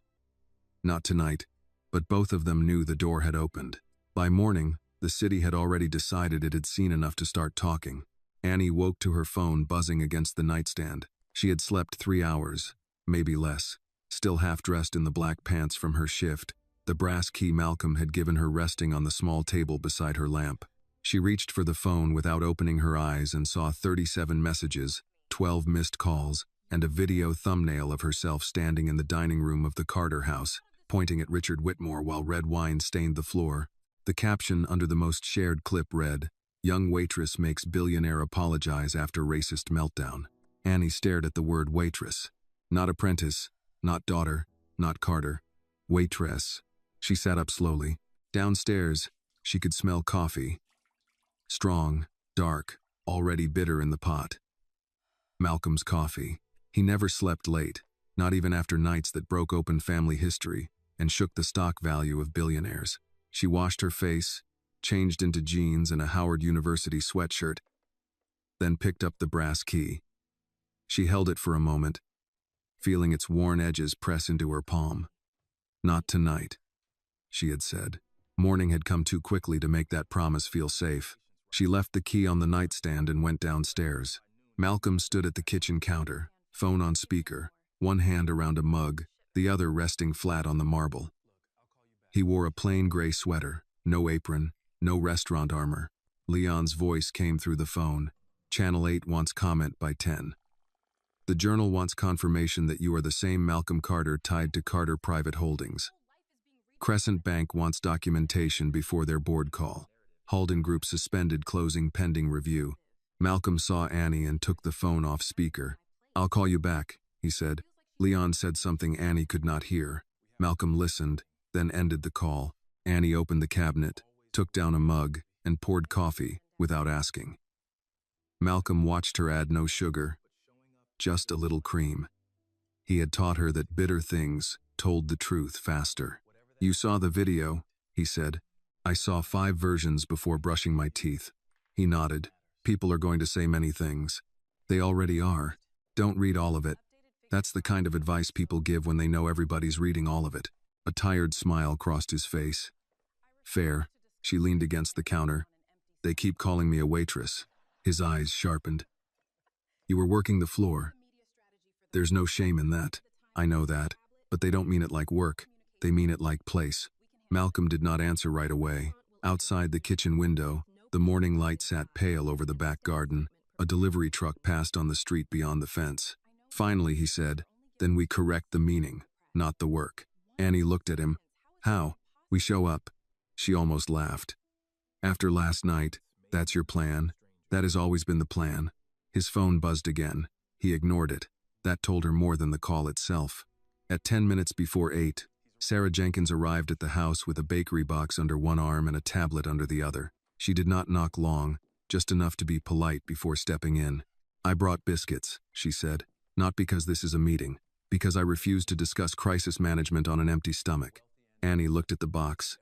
Not tonight. But both of them knew the door had opened. By morning, the city had already decided it had seen enough to start talking. Annie woke to her phone buzzing against the nightstand. She had slept 3 hours, maybe less. Still half-dressed in the black pants from her shift, the brass key Malcolm had given her resting on the small table beside her lamp. She reached for the phone without opening her eyes and saw 37 messages, 12 missed calls, and a video thumbnail of herself standing in the dining room of the Carter house, pointing at Richard Whitmore while red wine stained the floor. The caption under the most shared clip read, "Young waitress makes billionaire apologize after racist meltdown." Annie stared at the word waitress. Not apprentice, not daughter, not Carter. Waitress. She sat up slowly. Downstairs, she could smell coffee. Strong, dark, already bitter in the pot. Malcolm's coffee. He never slept late, not even after nights that broke open family history and shook the stock value of billionaires. She washed her face, changed into jeans and a Howard University sweatshirt, then picked up the brass key. She held it for a moment, feeling its worn edges press into her palm. Not tonight, she had said. Morning had come too quickly to make that promise feel safe. She left the key on the nightstand and went downstairs. Malcolm stood at the kitchen counter, phone on speaker, one hand around a mug, the other resting flat on the marble. He wore a plain gray sweater, no apron, no restaurant armor. Leon's voice came through the phone. Channel 8 wants comment by 10. The Journal wants confirmation that you are the same Malcolm Carter tied to Carter Private Holdings. Crescent Bank wants documentation before their board call. Halden Group suspended closing pending review. Malcolm saw Annie and took the phone off speaker. "I'll call you back," he said. Leon said something Annie could not hear. Malcolm listened, then ended the call. Annie opened the cabinet, took down a mug, and poured coffee without asking. Malcolm watched her add no sugar, just a little cream. He had taught her that bitter things told the truth faster. "You saw the video," he said. "I saw 5 versions before brushing my teeth." He nodded. "People are going to say many things. They already are. Don't read all of it. That's the kind of advice people give when they know everybody's reading all of it." A tired smile crossed his face. "Fair." She leaned against the counter. "They keep calling me a waitress." His eyes sharpened. "You were working the floor. There's no shame in that. I know that. But they don't mean it like work. They mean it like place." Malcolm did not answer right away. Outside the kitchen window, the morning light sat pale over the back garden. A delivery truck passed on the street beyond the fence. Finally, he said, "Then we correct the meaning, not the work." Annie looked at him. "How? We show up." She almost laughed. "After last night, that's your plan? That has always been the plan." His phone buzzed again. He ignored it. That told her more than the call itself. At 10 minutes before 8, Sarah Jenkins arrived at the house with a bakery box under one arm and a tablet under the other. She did not knock long, just enough to be polite before stepping in. "I brought biscuits," she said. "Not because this is a meeting, because I refuse to discuss crisis management on an empty stomach." Annie looked at the box.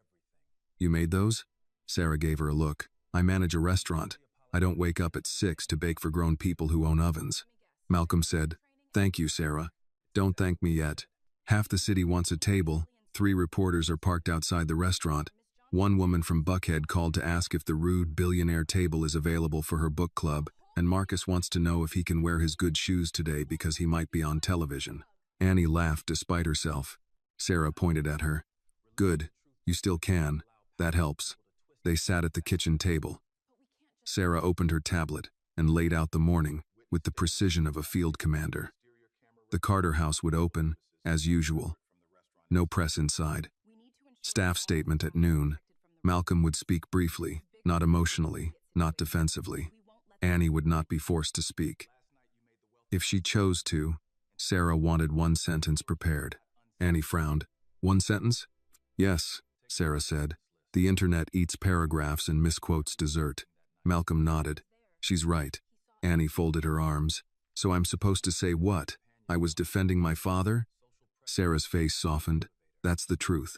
"You made those?" Sarah gave her a look. "I manage a restaurant. I don't wake up at 6 to bake for grown people who own ovens." Malcolm said, "Thank you, Sarah. Don't thank me yet." Half the city wants a table. 3 reporters are parked outside the restaurant. One woman from Buckhead called to ask if the rude billionaire table is available for her book club, and Marcus wants to know if he can wear his good shoes today because he might be on television. Annie laughed despite herself. Sarah pointed at her. "Good. You still can. That helps." They sat at the kitchen table. Sarah opened her tablet and laid out the morning. with the precision of a field commander. The Carter house would open, as usual. No press inside. Staff statement at noon. Malcolm would speak briefly, not emotionally, not defensively. Annie would not be forced to speak. If she chose to, Sarah wanted one sentence prepared. Annie frowned. One sentence? Yes, Sarah said. The internet eats paragraphs and misquotes dessert. Malcolm nodded. She's right. Annie folded her arms. So I'm supposed to say what? I was defending my father? Sarah's face softened. That's the truth.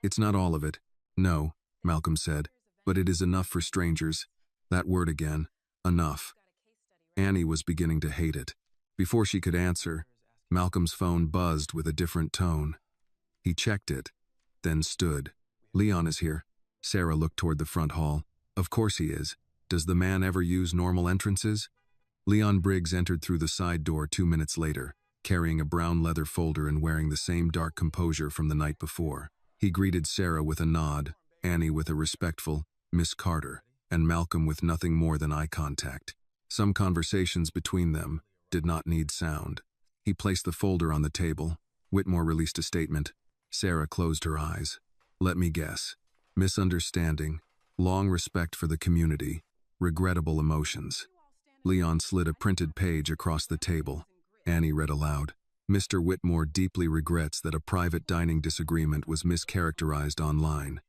It's not all of it. No, Malcolm said. But it is enough for strangers. That word again. Enough. Annie was beginning to hate it. Before she could answer, Malcolm's phone buzzed with a different tone. He checked it, then stood. Leon is here. Sarah looked toward the front hall. Of course he is. Does the man ever use normal entrances? Leon Briggs entered through the side door 2 minutes later, carrying a brown leather folder and wearing the same dark composure from the night before. He greeted Sarah with a nod, Annie with a respectful, Miss Carter, and Malcolm with nothing more than eye contact. Some conversations between them did not need sound. He placed the folder on the table. Whitmore released a statement. Sarah closed her eyes. Let me guess. Misunderstanding, long respect for the community, regrettable emotions. Leon slid a printed page across the table. Annie read aloud. Mr. Whitmore deeply regrets that a private dining disagreement was mischaracterized online.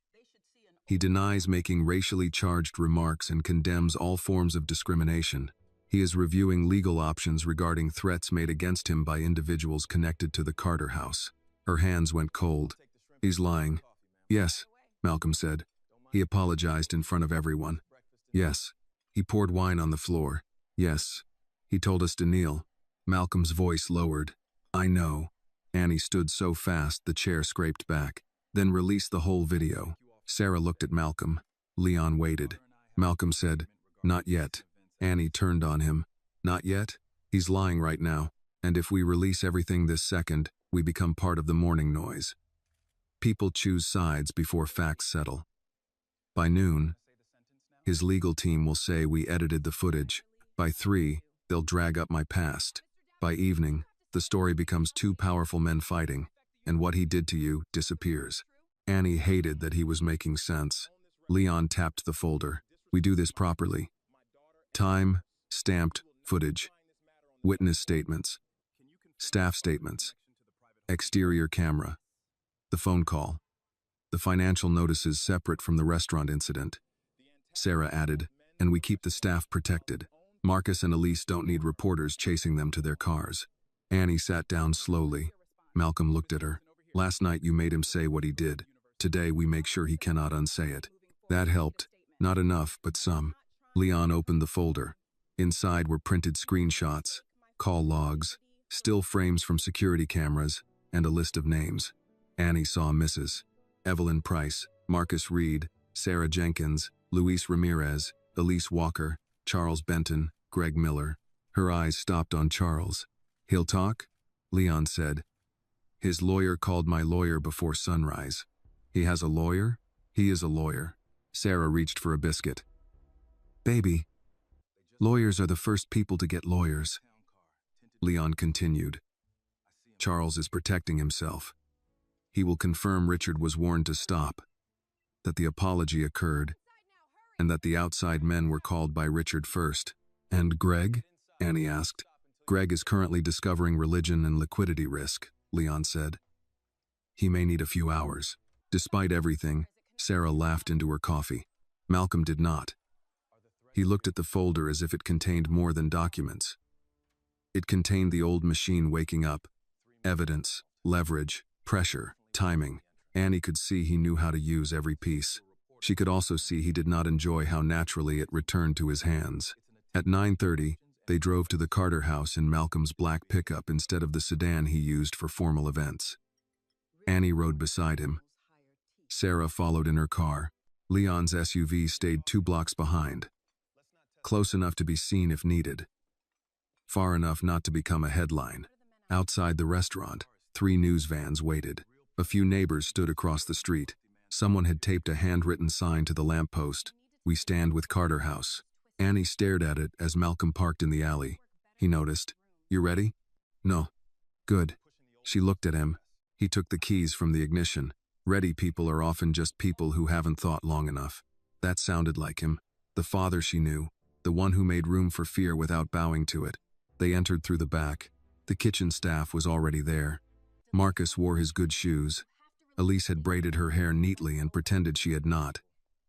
He denies making racially charged remarks and condemns all forms of discrimination. He is reviewing legal options regarding threats made against him by individuals connected to the Carter house. Her hands went cold. He's lying. Yes, Malcolm said. He apologized in front of everyone. Yes. He poured wine on the floor. Yes. He told us to kneel. Malcolm's voice lowered. I know. Annie stood so fast the chair scraped back, then released the whole video. Sarah looked at Malcolm. Leon waited. Malcolm said, Not yet. Annie turned on him. Not yet? He's lying right now, and if we release everything this second, we become part of the morning noise. People choose sides before facts settle. By noon, his legal team will say we edited the footage. By 3, they'll drag up my past. By evening, the story becomes 2 powerful men fighting, and what he did to you disappears. Annie hated that he was making sense. Leon tapped the folder. We do this properly. Time, stamped, footage. Witness statements. Staff statements. Exterior camera. The phone call. The financial notices separate from the restaurant incident. Sarah added, and we keep the staff protected. Marcus and Elise don't need reporters chasing them to their cars. Annie sat down slowly. Malcolm looked at her. Last night you made him say what he did. Today we make sure he cannot unsay it. That helped. Not enough, but some. Leon opened the folder. Inside were printed screenshots, call logs, still frames from security cameras, and a list of names. Annie saw Mrs. Evelyn Price, Marcus Reed, Sarah Jenkins, Luis Ramirez, Elise Walker, Charles Benton, Greg Miller. Her eyes stopped on Charles. He'll talk? Leon said. His lawyer called my lawyer before sunrise. He has a lawyer? He is a lawyer. Sarah reached for a biscuit. Baby, lawyers are the first people to get lawyers. Leon continued. Charles is protecting himself. He will confirm Richard was warned to stop, that the apology occurred, and that the outside men were called by Richard first. And Greg? Annie asked. Greg is currently discovering religion and liquidity risk, Leon said. He may need a few hours. Despite everything, Sarah laughed into her coffee. Malcolm did not. He looked at the folder as if it contained more than documents. It contained the old machine waking up. Evidence, leverage, pressure, timing. Annie could see he knew how to use every piece. She could also see he did not enjoy how naturally it returned to his hands. At 9:30, they drove to the Carter house in Malcolm's black pickup instead of the sedan he used for formal events. Annie rode beside him. Sarah followed in her car. Leon's SUV stayed 2 blocks behind. Close enough to be seen if needed. Far enough not to become a headline. Outside the restaurant, 3 news vans waited. A few neighbors stood across the street. Someone had taped a handwritten sign to the lamppost. We stand with Carter House. Annie stared at it as Malcolm parked in the alley. he noticed. You ready? No. Good. She looked at him. He took the keys from the ignition. Ready people are often just people who haven't thought long enough. That sounded like him. The father she knew. The one who made room for fear without bowing to it. They entered through the back. The kitchen staff was already there. Marcus wore his good shoes. Elise had braided her hair neatly and pretended she had not.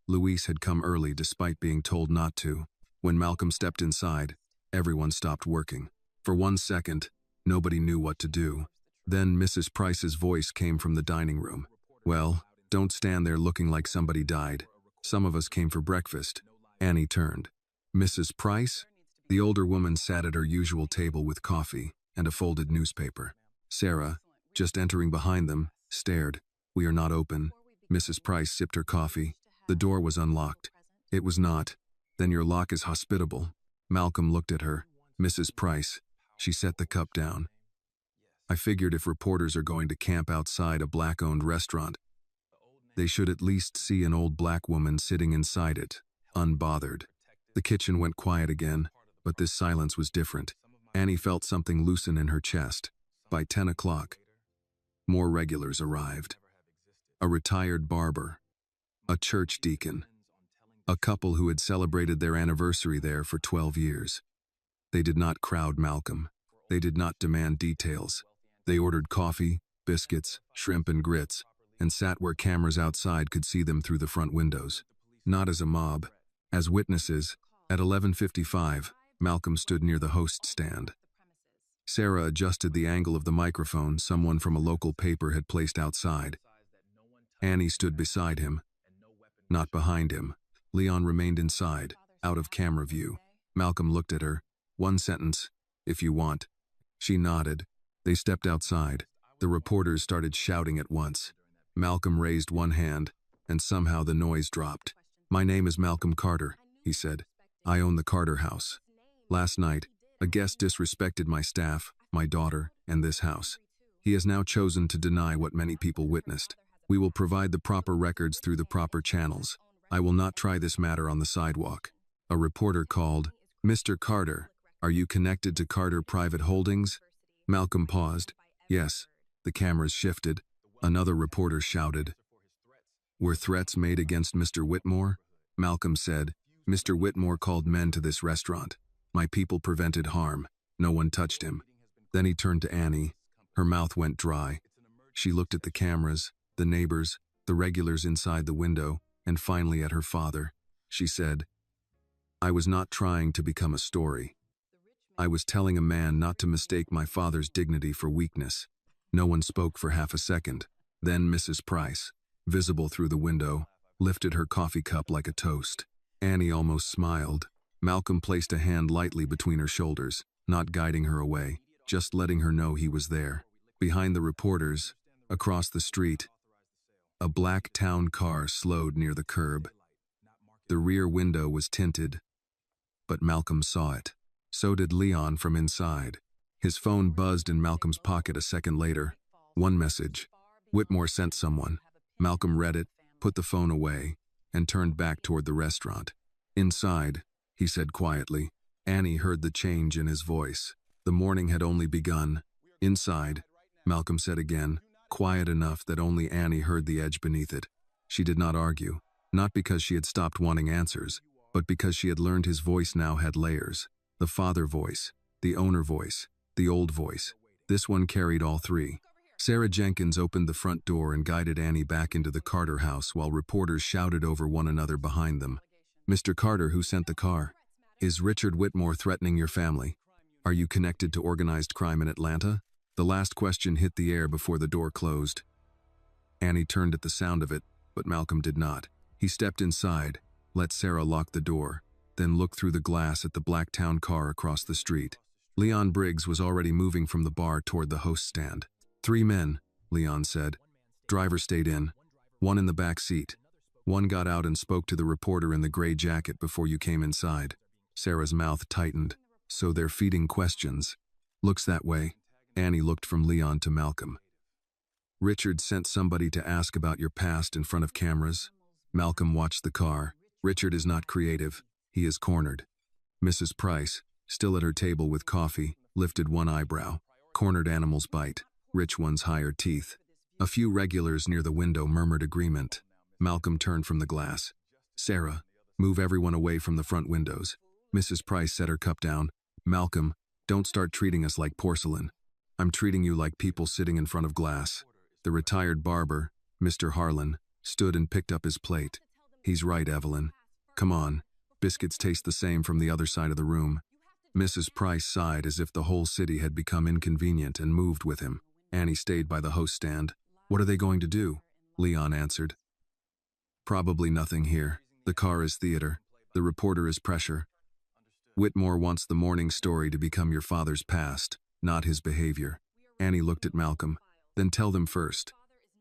Louise had come early despite being told not to. When Malcolm stepped inside, everyone stopped working. For 1 second, nobody knew what to do. Then Mrs. Price's voice came from the dining room. Well, don't stand there looking like somebody died. Some of us came for breakfast. Annie turned. Mrs. Price? The older woman sat at her usual table with coffee and a folded newspaper. Sarah, just entering behind them, stared. We are not open. Mrs. Price sipped her coffee. The door was unlocked. It was not. Then your lock is hospitable. Malcolm looked at her. Mrs. Price. She set the cup down. I figured if reporters are going to camp outside a black-owned restaurant, they should at least see an old black woman sitting inside it, unbothered. The kitchen went quiet again, but this silence was different. Annie felt something loosen in her chest. By 10 o'clock, more regulars arrived. A retired barber, a church deacon, a couple who had celebrated their anniversary there for 12 years. They did not crowd Malcolm. They did not demand details. They ordered coffee, biscuits, shrimp and grits, and sat where cameras outside could see them through the front windows. Not as a mob, as witnesses. At 11:55, Malcolm stood near the host stand. Sarah adjusted the angle of the microphone someone from a local paper had placed outside. Annie stood beside him, not behind him. Leon remained inside, out of camera view. Malcolm looked at her. 1 sentence, if you want. She nodded. They stepped outside. The reporters started shouting at once. Malcolm raised one hand, and somehow the noise dropped. My name is Malcolm Carter, he said. I own the Carter House. Last night, a guest disrespected my staff, my daughter, and this house. He has now chosen to deny what many people witnessed. We will provide the proper records through the proper channels. I will not try this matter on the sidewalk. A reporter called, Mr. Carter, are you connected to Carter Private Holdings? Malcolm paused. Yes. The cameras shifted. Another reporter shouted. Were threats made against Mr. Whitmore? Malcolm said, Mr. Whitmore called men to this restaurant. My people prevented harm. No one touched him. Then he turned to Annie. Her mouth went dry. She looked at the cameras, the neighbors, the regulars inside the window, and finally at her father. She said, I was not trying to become a story. I was telling a man not to mistake my father's dignity for weakness. No one spoke for half a second. Then Mrs. Price, visible through the window, lifted her coffee cup like a toast. Annie almost smiled. Malcolm placed a hand lightly between her shoulders, not guiding her away, just letting her know he was there. Behind the reporters, across the street, a black town car slowed near the curb. The rear window was tinted, but Malcolm saw it. So did Leon from inside. His phone buzzed in Malcolm's pocket a second later. One message. Whitmore sent someone. Malcolm read it, put the phone away, and turned back toward the restaurant. Inside, he said quietly. Annie heard the change in his voice. The morning had only begun. Inside, Malcolm said again, quiet enough that only Annie heard the edge beneath it. She did not argue, not because she had stopped wanting answers, but because she had learned his voice now had layers. The father voice, the owner voice, the old voice. This one carried all three. Sarah Jenkins opened the front door and guided Annie back into the Carter house while reporters shouted over one another behind them. Mr. Carter, who sent the car? Is Richard Whitmore threatening your family? Are you connected to organized crime in Atlanta? The last question hit the air before the door closed. Annie turned at the sound of it, but Malcolm did not. He stepped inside, let Sarah lock the door, then looked through the glass at the black town car across the street. Leon Briggs was already moving from the bar toward the host stand. 3 men, Leon said. Driver stayed in. One in the back seat. One got out and spoke to the reporter in the gray jacket before you came inside. Sarah's mouth tightened. So they're feeding questions. Looks that way. Annie looked from Leon to Malcolm. Richard sent somebody to ask about your past in front of cameras. Malcolm watched the car. Richard is not creative. He is cornered. Mrs. Price, still at her table with coffee, lifted one eyebrow. Cornered animals bite, rich ones hire teeth. A few regulars near the window murmured agreement. Malcolm turned from the glass. Sarah, move everyone away from the front windows. Mrs. Price set her cup down. Malcolm, don't start treating us like porcelain. I'm treating you like people sitting in front of glass. The retired barber, Mr. Harlan, stood and picked up his plate. He's right, Evelyn. Come on. Biscuits taste the same from the other side of the room. Mrs. Price sighed as if the whole city had become inconvenient and moved with him. Annie stayed by the host stand. What are they going to do? Leon answered. Probably nothing here. The car is theater. The reporter is pressure. Whitmore wants the morning story to become your father's past, not his behavior. Annie looked at Malcolm. Then tell them first.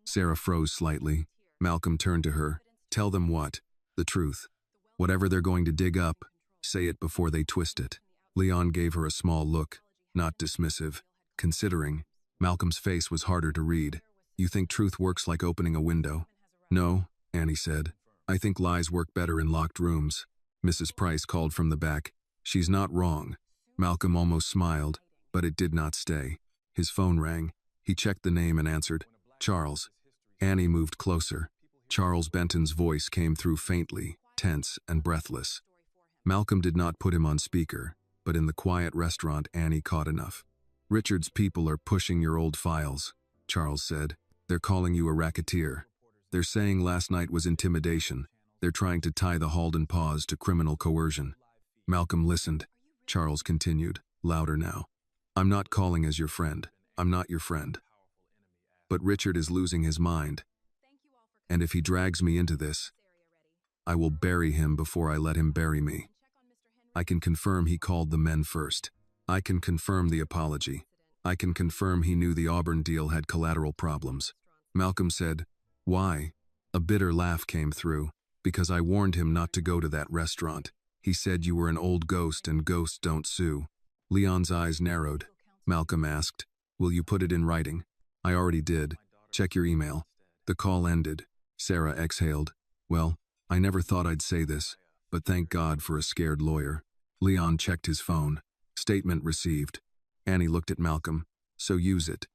Sarah froze slightly. Malcolm turned to her. Tell them what? The truth. Whatever they're going to dig up, say it before they twist it. Leon gave her a small look, not dismissive, considering. Malcolm's face was harder to read. You think truth works like opening a window? No, Annie said. I think lies work better in locked rooms. Mrs. Price called from the back. She's not wrong. Malcolm almost smiled, but it did not stay. His phone rang. He checked the name and answered. Charles. Annie moved closer. Charles Benton's voice came through faintly, tense and breathless. Malcolm did not put him on speaker, but in the quiet restaurant Annie caught enough. Richard's people are pushing your old files, Charles said. They're calling you a racketeer. They're saying last night was intimidation. They're trying to tie the Halden Paws to criminal coercion. Malcolm listened. Charles continued, louder now. I'm not calling as your friend. I'm not your friend. But Richard is losing his mind. And if he drags me into this, I will bury him before I let him bury me. I can confirm he called the men first. I can confirm the apology. I can confirm he knew the Auburn deal had collateral problems. Malcolm said, why? A bitter laugh came through. Because I warned him not to go to that restaurant. He said you were an old ghost and ghosts don't sue. Leon's eyes narrowed. Malcolm asked, will you put it in writing? I already did. Check your email. The call ended. Sarah exhaled. Well, I never thought I'd say this, but thank God for a scared lawyer. Leon checked his phone. Statement received. Annie looked at Malcolm. So use it.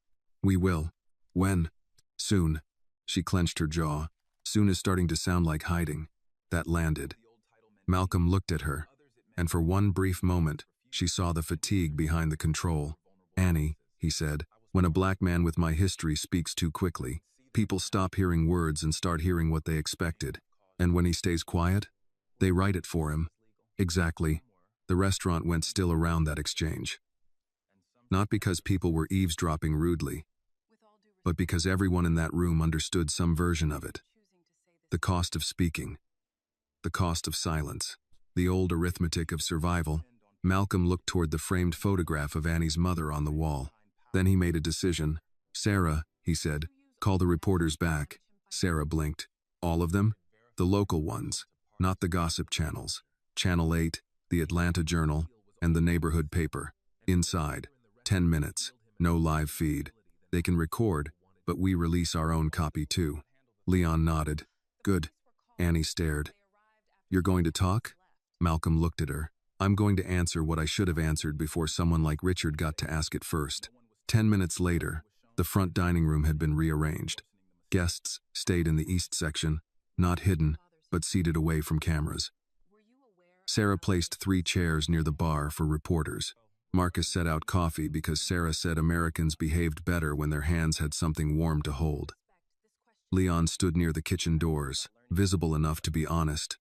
We will. When? Soon. She clenched her jaw. Soon is starting to sound like hiding. That landed. Malcolm looked at her, and for one brief moment, she saw the fatigue behind the control. Annie, he said, when a black man with my history speaks too quickly, people stop hearing words and start hearing what they expected. And when he stays quiet, they write it for him. Exactly. The restaurant went still around that exchange. Not because people were eavesdropping rudely, but because everyone in that room understood some version of it. The cost of speaking. The cost of silence. The old arithmetic of survival. Malcolm looked toward the framed photograph of Annie's mother on the wall. Then he made a decision. Sarah, he said, call the reporters back. Sarah blinked. All of them? The local ones, not the gossip channels. Channel 8, the Atlanta Journal, and the neighborhood paper. Inside. 10 minutes. No live feed. They can record, but we release our own copy too. Leon nodded. Good. Annie stared. You're going to talk? Malcolm looked at her. I'm going to answer what I should have answered before someone like Richard got to ask it first. 10 minutes later, the front dining room had been rearranged. Guests stayed in the east section, not hidden, but seated away from cameras. Sarah placed 3 chairs near the bar for reporters. Marcus set out coffee because Sarah said Americans behaved better when their hands had something warm to hold. Leon stood near the kitchen doors, visible enough to be honest,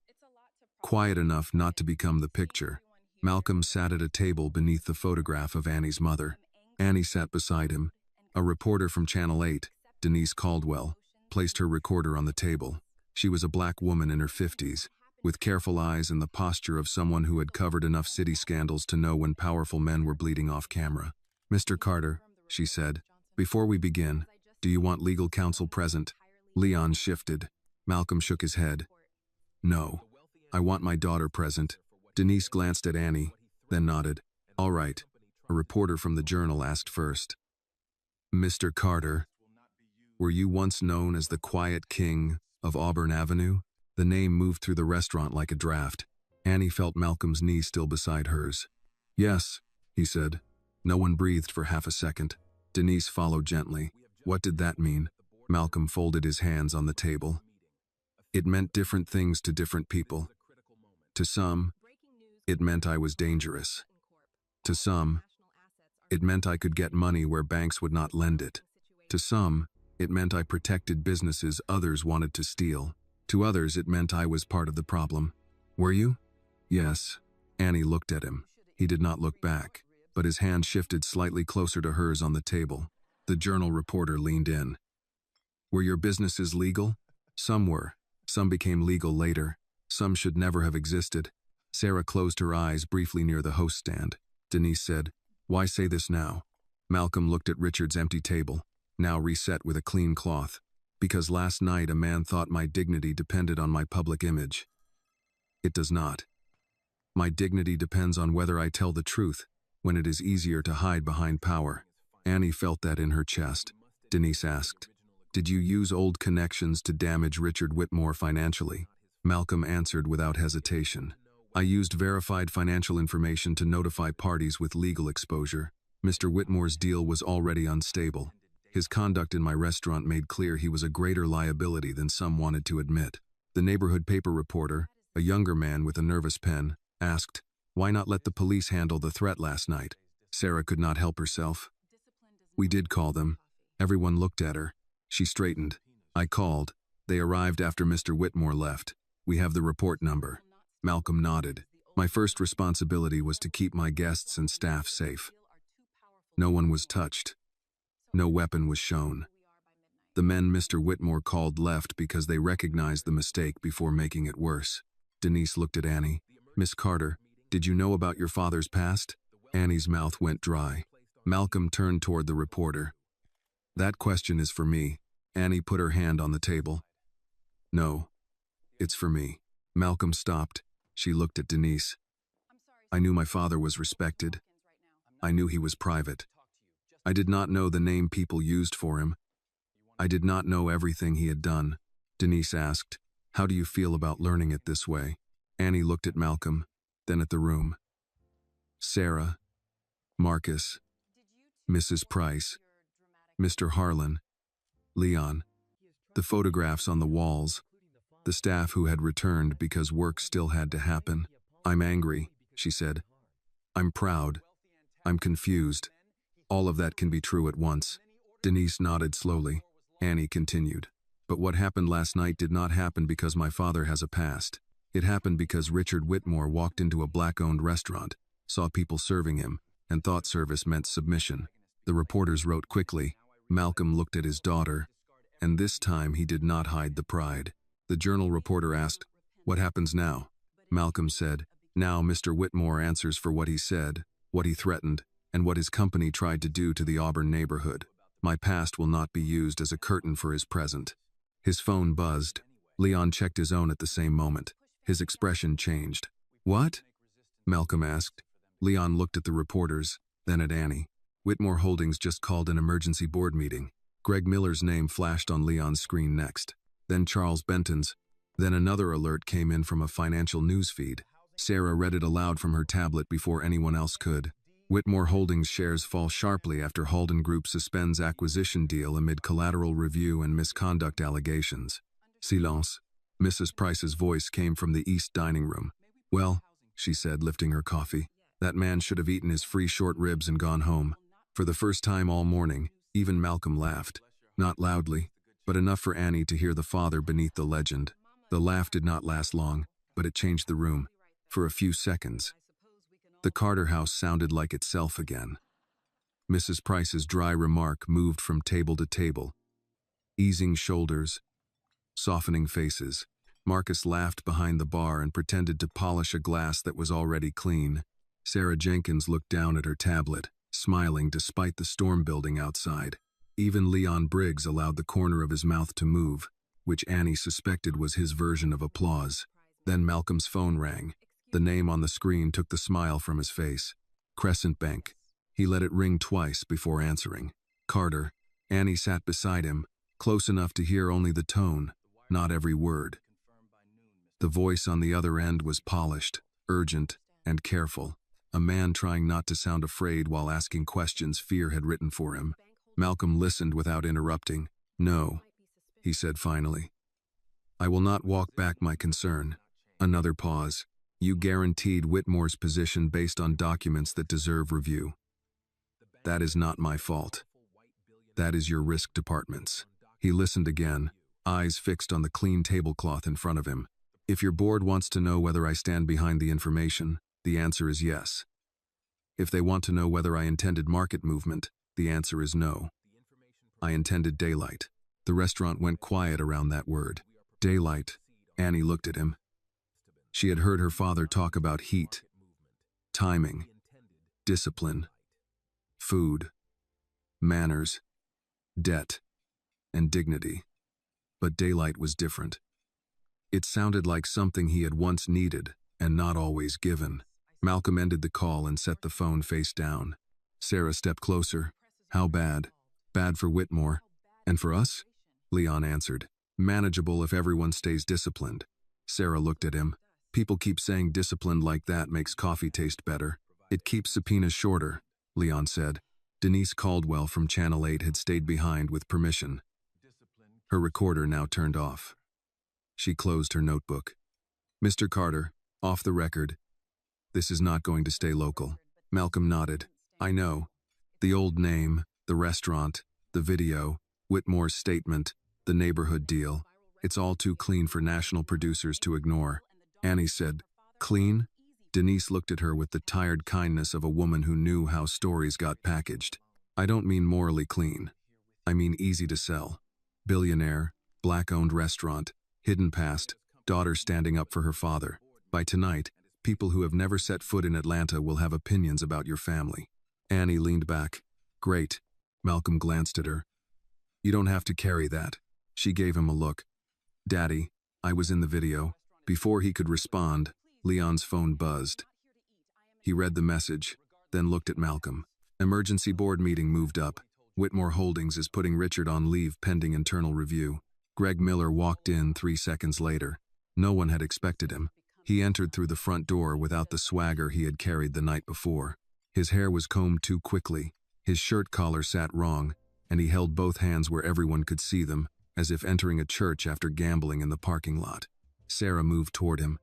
quiet enough not to become the picture. Malcolm sat at a table beneath the photograph of Annie's mother. Annie sat beside him. A reporter from Channel 8, Denise Caldwell, placed her recorder on the table. She was a black woman in her 50s, with careful eyes and the posture of someone who had covered enough city scandals to know when powerful men were bleeding off camera. Mr. Carter, she said, before we begin, do you want legal counsel present? Leon shifted. Malcolm shook his head. No. I want my daughter present. Denise glanced at Annie, then nodded. All right. A reporter from the Journal asked first. Mr. Carter, were you once known as the Quiet King of Auburn Avenue? The name moved through the restaurant like a draft. Annie felt Malcolm's knee still beside hers. Yes, he said. No one breathed for half a second. Denise followed gently. What did that mean? Malcolm folded his hands on the table. It meant different things to different people. To some, it meant I was dangerous. To some, it meant I could get money where banks would not lend it. To some, it meant I protected businesses others wanted to steal. To others, it meant I was part of the problem. Were you? Yes. Annie looked at him. He did not look back, but his hand shifted slightly closer to hers on the table. The journal reporter leaned in. Were your businesses legal? Some were. Some became legal later. Some should never have existed. Sarah closed her eyes briefly near the host stand. Denise said, "Why say this now?" Malcolm looked at Richard's empty table, now reset with a clean cloth. Because last night a man thought my dignity depended on my public image. It does not. My dignity depends on whether I tell the truth, when it is easier to hide behind power. Annie felt that in her chest. Denise asked, "Did you use old connections to damage Richard Whitmore financially?" Malcolm answered without hesitation. "I used verified financial information to notify parties with legal exposure. Mr. Whitmore's deal was already unstable. His conduct in my restaurant made clear he was a greater liability than some wanted to admit." The neighborhood paper reporter, a younger man with a nervous pen, asked, "Why not let the police handle the threat last night?" Sarah could not help herself. "We did call them." Everyone looked at her. She straightened. "I called. They arrived after Mr. Whitmore left. We have the report number." Malcolm nodded. "My first responsibility was to keep my guests and staff safe. No one was touched. No weapon was shown. The men Mr. Whitmore called left because they recognized the mistake before making it worse." Denise looked at Annie. "Miss Carter, did you know about your father's past?" Annie's mouth went dry. Malcolm turned toward the reporter. "That question is for me." Annie put her hand on the table. "No, it's for me." Malcolm stopped. She looked at Denise. "I knew my father was respected. I knew he was private. I did not know the name people used for him. I did not know everything he had done." Denise asked, "How do you feel about learning it this way?" Annie looked at Malcolm, then at the room. Sarah, Marcus, Mrs. Price, Mr. Harlan, Leon, the photographs on the walls, the staff who had returned because work still had to happen. "I'm angry," she said. "I'm proud. I'm confused. All of that can be true at once." Denise nodded slowly. Annie continued. "But what happened last night did not happen because my father has a past. It happened because Richard Whitmore walked into a black-owned restaurant, saw people serving him, and thought service meant submission." The reporters wrote quickly. Malcolm looked at his daughter, and this time he did not hide the pride. The journal reporter asked, "What happens now?" Malcolm said, "Now Mr. Whitmore answers for what he said, what he threatened, and what his company tried to do to the Auburn neighborhood. My past will not be used as a curtain for his present." His phone buzzed. Leon checked his own at the same moment. His expression changed. "What?" Malcolm asked. Leon looked at the reporters, then at Annie. "Whitmore Holdings just called an emergency board meeting." Greg Miller's name flashed on Leon's screen next. Then Charles Benton's. Then another alert came in from a financial news feed. Sarah read it aloud from her tablet before anyone else could. "Whitmore Holdings shares fall sharply after Halden Group suspends acquisition deal amid collateral review and misconduct allegations." Silence. Mrs. Price's voice came from the east dining room. "Well," she said, lifting her coffee, "that man should have eaten his free short ribs and gone home." For the first time all morning, even Malcolm laughed. Not loudly, but enough for Annie to hear the father beneath the legend. The laugh did not last long, but it changed the room. For a few seconds. The Carter house sounded like itself again. Mrs. Price's dry remark moved from table to table. Easing shoulders, softening faces. Marcus laughed behind the bar and pretended to polish a glass that was already clean. Sarah Jenkins looked down at her tablet, smiling despite the storm building outside. Even Leon Briggs allowed the corner of his mouth to move, which Annie suspected was his version of applause. Then Malcolm's phone rang. The name on the screen took the smile from his face. Crescent Bank. He let it ring twice before answering. "Carter." Annie sat beside him, close enough to hear only the tone, not every word. The voice on the other end was polished, urgent, and careful. a man trying not to sound afraid while asking questions fear had written for him. Malcolm listened without interrupting. "No," he said finally. "I will not walk back my concern." Another pause. "You guaranteed Whitmore's position based on documents that deserve review. That is not my fault. That is your risk department's." He listened again, eyes fixed on the clean tablecloth in front of him. "If your board wants to know whether I stand behind the information, the answer is yes. If they want to know whether I intended market movement, the answer is no. I intended daylight." The restaurant went quiet around that word. Daylight. Annie looked at him. She had heard her father talk about heat, timing, discipline, food, manners, debt, and dignity. But daylight was different. It sounded like something he had once needed and not always given. Malcolm ended the call and set the phone face down. Sarah stepped closer. "How bad?" "Bad for Whitmore. And for us?" Leon answered. "Manageable if everyone stays disciplined." Sarah looked at him. "People keep saying disciplined like that makes coffee taste better. It keeps subpoenas shorter," Leon said. Denise Caldwell from Channel 8 had stayed behind with permission. Her recorder now turned off. She closed her notebook. "Mr. Carter, off the record. This is not going to stay local." Malcolm nodded. "I know. The old name, the restaurant, the video, Whitmore's statement, the neighborhood deal. It's all too clean for national producers to ignore." Annie said, "Clean?" Denise looked at her with the tired kindness of a woman who knew how stories got packaged. "I don't mean morally clean. I mean easy to sell. Billionaire, black-owned restaurant, hidden past, daughter standing up for her father. By tonight, people who have never set foot in Atlanta will have opinions about your family." Annie leaned back. "Great." Malcolm glanced at her. "You don't have to carry that." She gave him a look. "Daddy, I was in the video." Before he could respond, Leon's phone buzzed. He read the message, then looked at Malcolm. "Emergency board meeting moved up. Whitmore Holdings is putting Richard on leave pending internal review." Greg Miller walked in 3 seconds later. No one had expected him. He entered through the front door without the swagger he had carried the night before. His hair was combed too quickly, his shirt collar sat wrong, and he held both hands where everyone could see them, as if entering a church after gambling in the parking lot. Sarah moved toward him.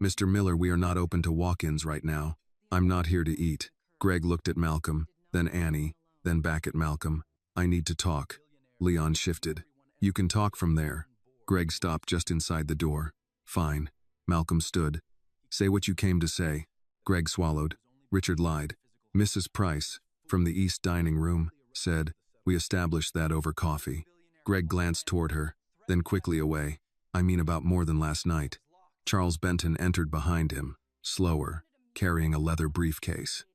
"Mr. Miller, we are not open to walk-ins right now. I'm not here to eat." Greg looked at Malcolm, then Annie, then back at Malcolm. "I need to talk." Leon shifted. "You can talk from there." Greg stopped just inside the door. "Fine." Malcolm stood. "Say what you came to say." Greg swallowed. Richard lied. "Mrs. Price, from the East dining room, said, we established that over coffee." Greg glanced toward her, then quickly away. "I mean about more than last night." Charles Benton entered behind him, slower, carrying a leather briefcase.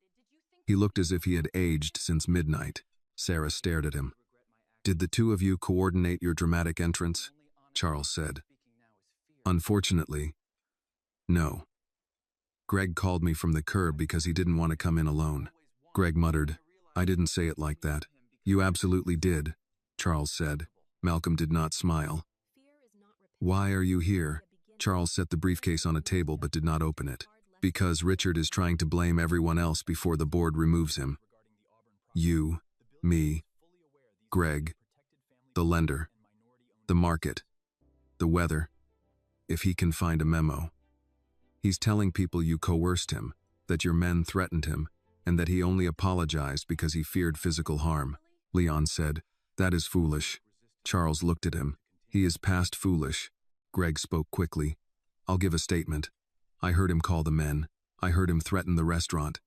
He looked as if he had aged since midnight. Sarah stared at him. "Did the two of you coordinate your dramatic entrance?" Charles said. "Unfortunately, no. Greg called me from the curb because he didn't want to come in alone." Greg muttered, "I didn't say it like that." "You absolutely did," Charles said. Malcolm did not smile. "Why are you here?" Charles set the briefcase on a table but did not open it. "Because Richard is trying to blame everyone else before the board removes him. You, me, Greg, the lender, the market, the weather. If he can find a memo. He's telling people you coerced him, that your men threatened him, and that he only apologized because he feared physical harm." Leon said, "That is foolish." Charles looked at him. "He is past foolish." Greg spoke quickly. "I'll give a statement. I heard him call the men. I heard him threaten the restaurant.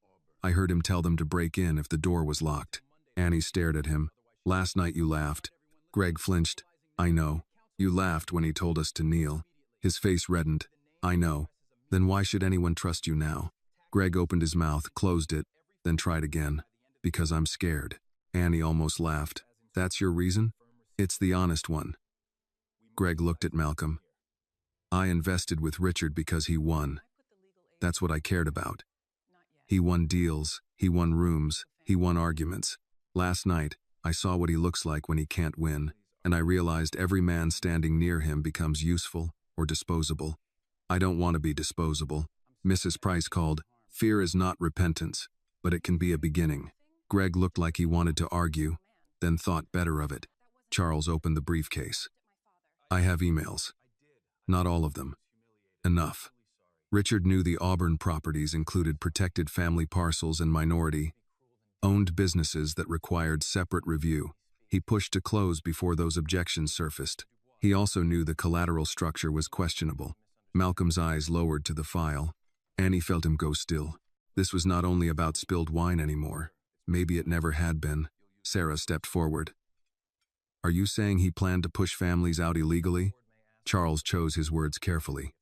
I heard him tell them to break in if the door was locked." Annie stared at him. "Last night you laughed." Greg flinched. "I know. You laughed when he told us to kneel." His face reddened. "I know. Then why should anyone trust you now?" Greg opened his mouth, closed it, then tried again. "Because I'm scared." Annie almost laughed. "That's your reason?" "It's the honest one." Greg looked at Malcolm. "I invested with Richard because he won. That's what I cared about. He won deals, he won rooms, he won arguments. Last night, I saw what he looks like when he can't win, and I realized every man standing near him becomes useful or disposable. I don't want to be disposable." Mrs. Price called, Fear is not repentance, but it can be a beginning. Greg looked like he wanted to argue, then thought better of it. Charles opened the briefcase. I have emails. Not all of them. Enough. Richard knew the Auburn properties included protected family parcels and minority-owned businesses that required separate review. He pushed to close before those objections surfaced. He also knew the collateral structure was questionable. Malcolm's eyes lowered to the file. Annie felt him go still. This was not only about spilled wine anymore. Maybe it never had been. Sarah stepped forward. Are you saying he planned to push families out illegally? Charles chose his words carefully.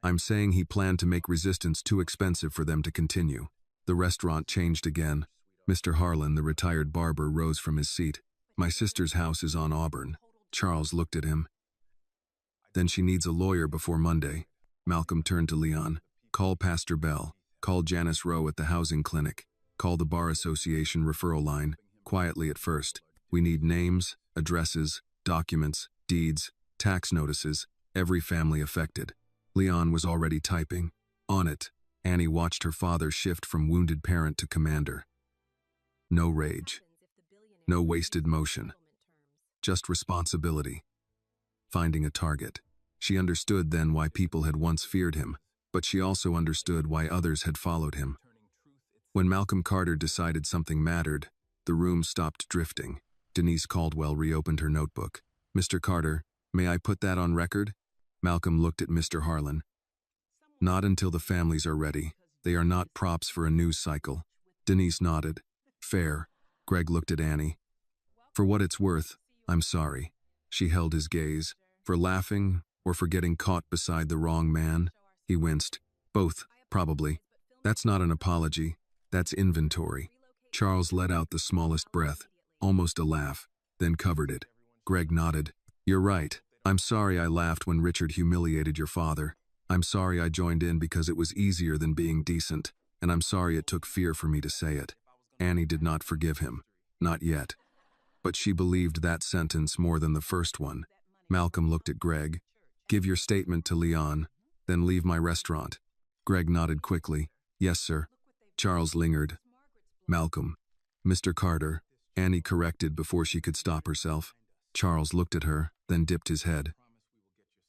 I'm saying he planned to make resistance too expensive for them to continue. The restaurant changed again. Mr. Harlan, the retired barber, rose from his seat. My sister's house is on Auburn. Charles looked at him. Then she needs a lawyer before Monday. Malcolm turned to Leon. Call Pastor Bell. Call Janice Rowe at the housing clinic. Call the Bar Association referral line. Quietly at first. We need names, addresses, documents, deeds, tax notices, every family affected. Leon was already typing. On it, Annie watched her father shift from wounded parent to commander. No rage. No wasted motion. Just responsibility. Finding a target. She understood then why people had once feared him, but she also understood why others had followed him. When Malcolm Carter decided something mattered, the room stopped drifting. Denise Caldwell reopened her notebook. Mr. Carter, may I put that on record? Malcolm looked at Mr. Harlan. Not until the families are ready. They are not props for a news cycle. Denise nodded. Fair. Greg looked at Annie. For what it's worth, I'm sorry. She held his gaze. For laughing, or for getting caught beside the wrong man? He winced. Both, probably. That's not an apology. That's inventory. Charles let out the smallest breath, almost a laugh, then covered it. Greg nodded. You're right. I'm sorry I laughed when Richard humiliated your father. I'm sorry I joined in because it was easier than being decent, and I'm sorry it took fear for me to say it. Annie did not forgive him. Not yet. But she believed that sentence more than the first one. Malcolm looked at Greg. Give your statement to Leon, then leave my restaurant. Greg nodded quickly. Yes, sir. Charles lingered. Malcolm. Mr. Carter. Annie corrected before she could stop herself. Charles looked at her, then dipped his head.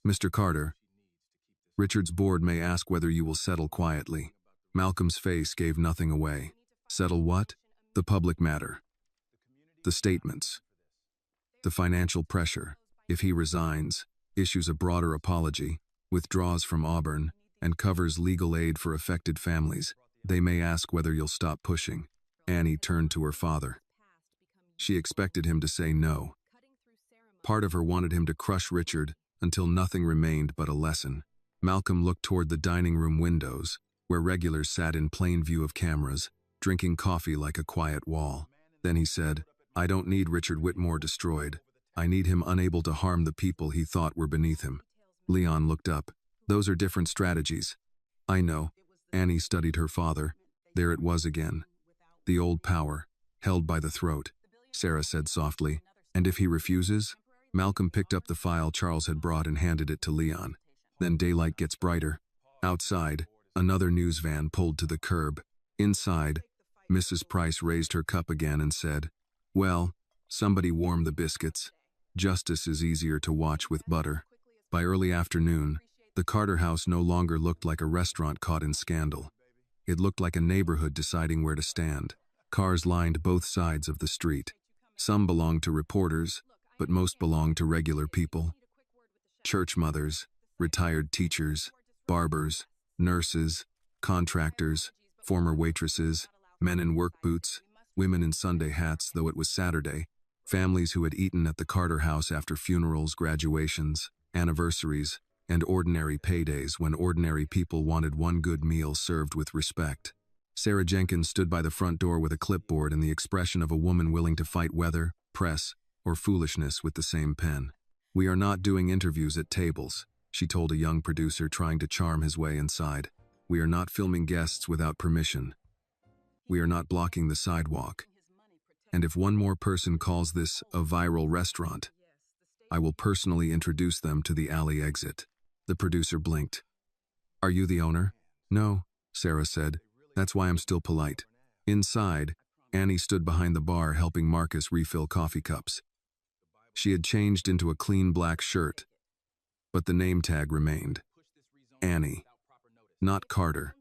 Mr. Carter. Richard's board may ask whether you will settle quietly. Malcolm's face gave nothing away. Settle what? The public matter. The statements. The financial pressure. If he resigns, issues a broader apology, withdraws from Auburn, and covers legal aid for affected families, they may ask whether you'll stop pushing. Annie turned to her father. She expected him to say no. Part of her wanted him to crush Richard until nothing remained but a lesson. Malcolm looked toward the dining room windows, where regulars sat in plain view of cameras, drinking coffee like a quiet wall. Then he said, I don't need Richard Whitmore destroyed. I need him unable to harm the people he thought were beneath him. Leon looked up. Those are different strategies. I know. Annie studied her father. There it was again. The old power, held by the throat. Sarah said softly, and if he refuses? Malcolm picked up the file Charles had brought and handed it to Leon. Then daylight gets brighter. Outside, another news van pulled to the curb. Inside, Mrs. Price raised her cup again and said, Well, somebody warm the biscuits. Justice is easier to watch with butter. By early afternoon, the Carter house no longer looked like a restaurant caught in scandal. It looked like a neighborhood deciding where to stand. Cars lined both sides of the street. Some belonged to reporters, but most belonged to regular people. Church mothers, retired teachers, barbers, nurses, contractors, former waitresses, men in work boots, women in Sunday hats, though it was Saturday, families who had eaten at the Carter house after funerals, graduations, anniversaries, and ordinary paydays when ordinary people wanted one good meal served with respect. Sarah Jenkins stood by the front door with a clipboard and the expression of a woman willing to fight weather, press, or foolishness with the same pen. We are not doing interviews at tables, she told a young producer trying to charm his way inside. We are not filming guests without permission. We are not blocking the sidewalk. And if one more person calls this a viral restaurant, I will personally introduce them to the alley exit. The producer blinked. Are you the owner? No, Sarah said. That's why I'm still polite. Inside, Annie stood behind the bar helping Marcus refill coffee cups. She had changed into a clean black shirt, but the name tag remained. Annie. Not Carter.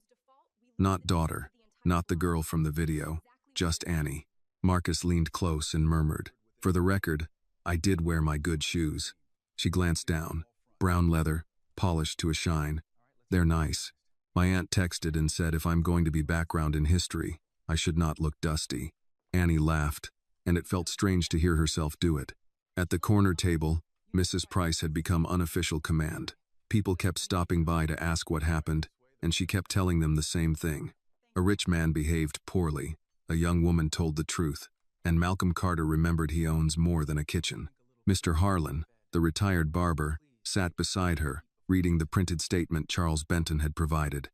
Not daughter. Not the girl from the video. Just Annie. Marcus leaned close and murmured, "For the record, I did wear my good shoes." She glanced down. Brown leather, polished to a shine. "They're nice. My aunt texted and said if I'm going to be background in history, I should not look dusty." Annie laughed, and it felt strange to hear herself do it. At the corner table, Mrs. Price had become unofficial command. People kept stopping by to ask what happened, and she kept telling them the same thing. A rich man behaved poorly, a young woman told the truth, and Malcolm Carter remembered he owns more than a kitchen. Mr. Harlan, the retired barber, sat beside her, reading the printed statement Charles Benton had provided.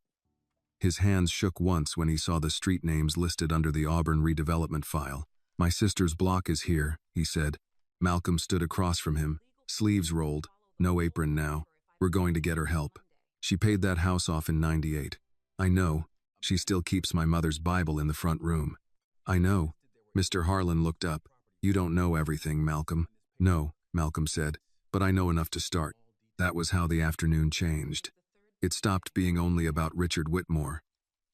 His hands shook once when he saw the street names listed under the Auburn redevelopment file. "My sister's block is here," he said. Malcolm stood across from him, sleeves rolled, no apron now. "We're going to get her help. She paid that house off in '98. I know. She still keeps my mother's Bible in the front room." "I know." Mr. Harlan looked up. "You don't know everything, Malcolm." "No," Malcolm said, "but I know enough to start." That was how the afternoon changed. It stopped being only about Richard Whitmore.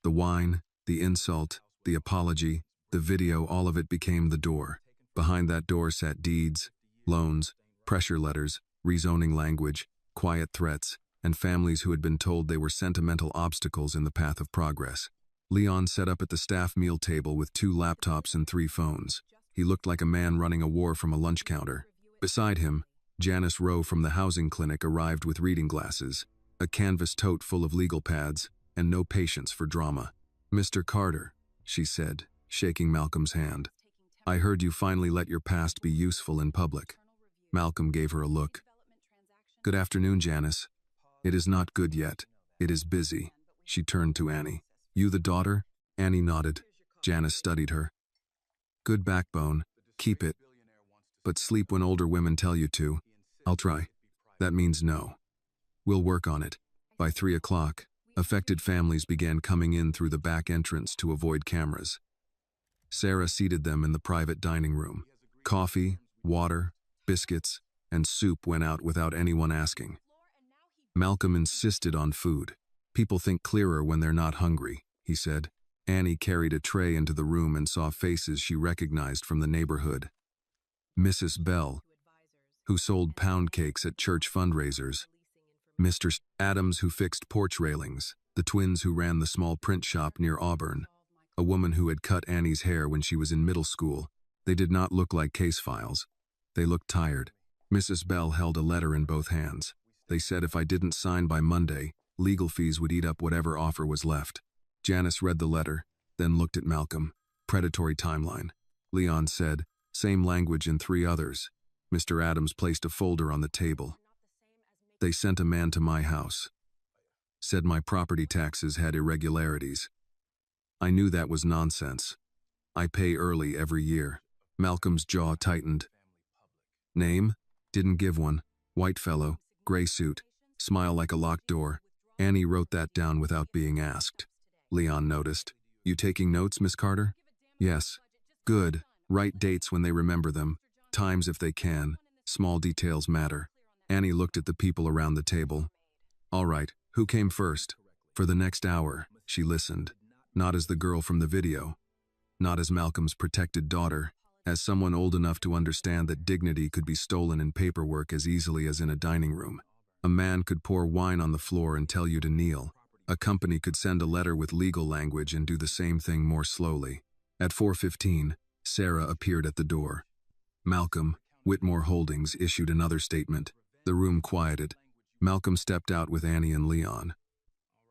The wine, the insult, the apology, the video, all of it became the door. Behind that door sat deeds, loans, pressure letters, rezoning language, quiet threats, and families who had been told they were sentimental obstacles in the path of progress. Leon sat up at the staff meal table with 2 laptops and 3 phones. He looked like a man running a war from a lunch counter. Beside him, Janice Rowe from the housing clinic arrived with reading glasses, a canvas tote full of legal pads, and no patience for drama. "Mr. Carter," she said, shaking Malcolm's hand. "I heard you finally let your past be useful in public." Malcolm gave her a look. "Good afternoon, Janice." "It is not good yet. It is busy." She turned to Annie. "You the daughter?" Annie nodded. Janice studied her. "Good backbone. Keep it. But sleep when older women tell you to." "I'll try." "That means no." "We'll work on it." By 3 o'clock, affected families began coming in through the back entrance to avoid cameras. Sarah seated them in the private dining room. Coffee, water, biscuits, and soup went out without anyone asking. Malcolm insisted on food. "People think clearer when they're not hungry," he said. Annie carried a tray into the room and saw faces she recognized from the neighborhood. Mrs. Bell, who sold pound cakes at church fundraisers. Mr. Adams, who fixed porch railings. The twins who ran the small print shop near Auburn. A woman who had cut Annie's hair when she was in middle school. They did not look like case files. They looked tired. Mrs. Bell held a letter in both hands. They said if I didn't sign by Monday, legal fees would eat up whatever offer was left. Janice read the letter, then looked at Malcolm. Predatory timeline. Leon said, same language in 3 others. Mr. Adams placed a folder on the table. They sent a man to my house. Said my property taxes had irregularities. I knew that was nonsense. I pay early every year. Malcolm's jaw tightened. Name? Didn't give one. White fellow, gray suit, smile like a locked door. Annie wrote that down without being asked. Leon noticed. You taking notes, Miss Carter? Yes. Good. Write dates when they remember them. Times if they can. Small details matter. Annie looked at the people around the table. All right, who came first? For the next hour, she listened. Not as the girl from the video. Not as Malcolm's protected daughter. As someone old enough to understand that dignity could be stolen in paperwork as easily as in a dining room. A man could pour wine on the floor and tell you to kneel. A company could send a letter with legal language and do the same thing more slowly. At 4:15, Sarah appeared at the door. Malcolm, Whitmore Holdings, issued another statement. The room quieted. Malcolm stepped out with Annie and Leon.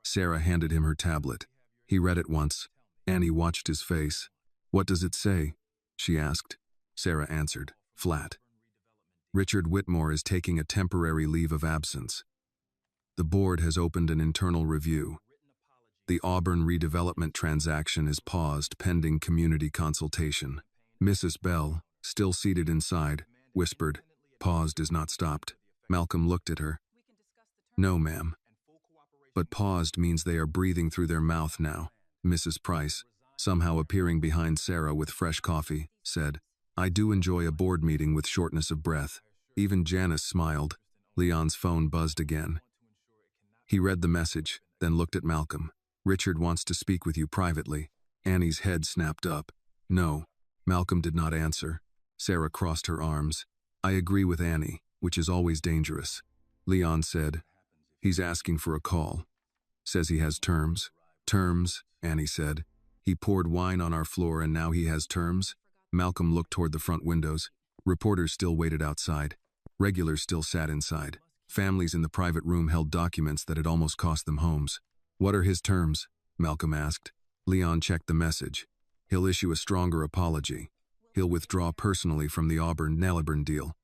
Sarah handed him her tablet. He read it once. Annie watched his face. What does it say? She asked. Sarah answered, flat. Richard Whitmore is taking a temporary leave of absence. The board has opened an internal review. The Auburn redevelopment transaction is paused pending community consultation. Mrs. Bell, still seated inside, whispered, paused is not stopped. Malcolm looked at her. No, ma'am. But paused means they are breathing through their mouth now. Mrs. Price, somehow appearing behind Sarah with fresh coffee, said, "I do enjoy a board meeting with shortness of breath." Even Janice smiled. Leon's phone buzzed again. He read the message, then looked at Malcolm. "Richard wants to speak with you privately." Annie's head snapped up. "No." Malcolm did not answer. Sarah crossed her arms. "I agree with Annie, which is always dangerous." Leon said, "He's asking for a call. Says he has terms." "Terms," Annie said. "He poured wine on our floor and now he has terms?" Malcolm looked toward the front windows. Reporters still waited outside. Regulars still sat inside. Families in the private room held documents that had almost cost them homes. "What are his terms?" Malcolm asked. Leon checked the message. "He'll issue a stronger apology. He'll withdraw personally from the Auburn-Neliburn deal.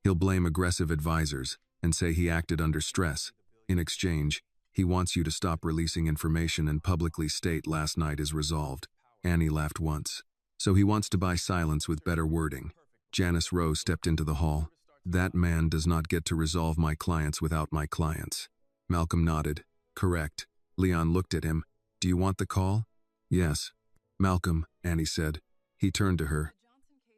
He'll blame aggressive advisors and say he acted under stress. In exchange, he wants you to stop releasing information and publicly state last night is resolved." Annie laughed once. "So he wants to buy silence with better wording." Janice Rose stepped into the hall. "That man does not get to resolve my clients without my clients." Malcolm nodded. "Correct." Leon looked at him. "Do you want the call?" "Yes." "Malcolm," Annie said. He turned to her.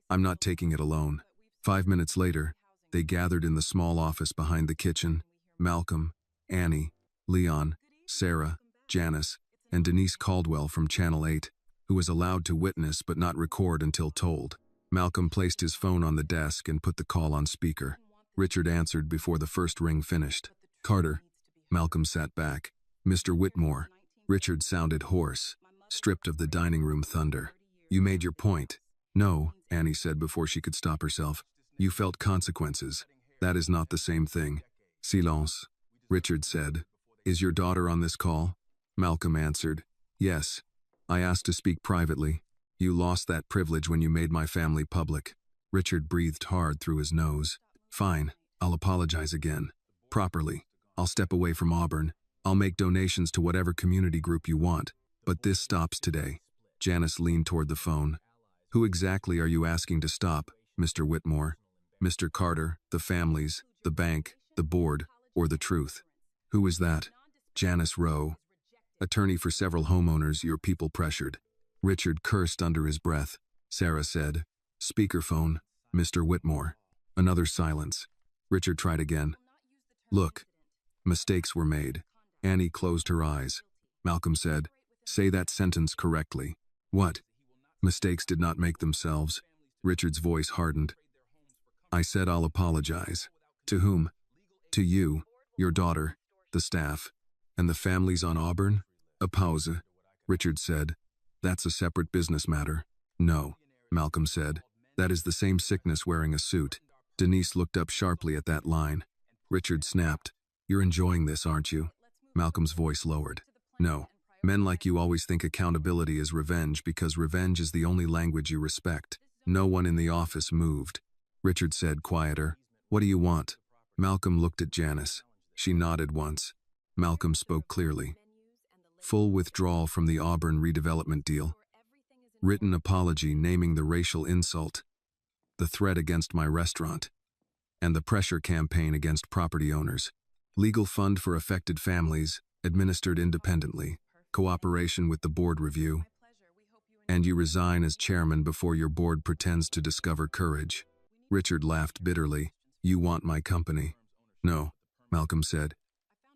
"I'm not taking it alone." 5 minutes later, they gathered in the small office behind the kitchen. Malcolm, Annie, Leon, Sarah, Janice, and Denise Caldwell from Channel 8, who was allowed to witness but not record until told. Malcolm placed his phone on the desk and put the call on speaker. Richard answered before the first ring finished. "Carter." Malcolm sat back. "Mr. Whitmore." Richard sounded hoarse, stripped of the dining room thunder. "You made your point." "No," Annie said before she could stop herself. "You felt consequences. That is not the same thing." "Silence," Richard said. "Is your daughter on this call?" Malcolm answered. "Yes. I asked to speak privately. You lost that privilege when you made my family public." Richard breathed hard through his nose. "Fine. I'll apologize again. Properly. I'll step away from Auburn. I'll make donations to whatever community group you want. But this stops today." Janice leaned toward the phone. "Who exactly are you asking to stop, Mr. Whitmore? Mr. Carter, the families, the bank, the board, or the truth?" "Who is that?" "Janice Rowe. Attorney for several homeowners your people pressured." Richard cursed under his breath. Sarah said, "Speakerphone, Mr. Whitmore." Another silence. Richard tried again. "Look, mistakes were made." Annie closed her eyes. Malcolm said, "Say that sentence correctly." "What?" "Mistakes did not make themselves." Richard's voice hardened. "I said I'll apologize." "To whom?" "To you, your daughter, the staff, and the families on Auburn." A pause. Richard said, "That's a separate business matter." "No," Malcolm said. "That is the same sickness wearing a suit." Denise looked up sharply at that line. Richard snapped, "You're enjoying this, aren't you?" Malcolm's voice lowered. "No. Men like you always think accountability is revenge because revenge is the only language you respect." No one in the office moved. Richard said, quieter, "What do you want?" Malcolm looked at Janice. She nodded once. Malcolm spoke clearly. "Full withdrawal from the Auburn redevelopment deal. Written apology naming the racial insult. The threat against my restaurant. And the pressure campaign against property owners. Legal fund for affected families, administered independently. Cooperation with the board review. And you resign as chairman before your board pretends to discover courage." Richard laughed bitterly. "You want my company." "No," Malcolm said.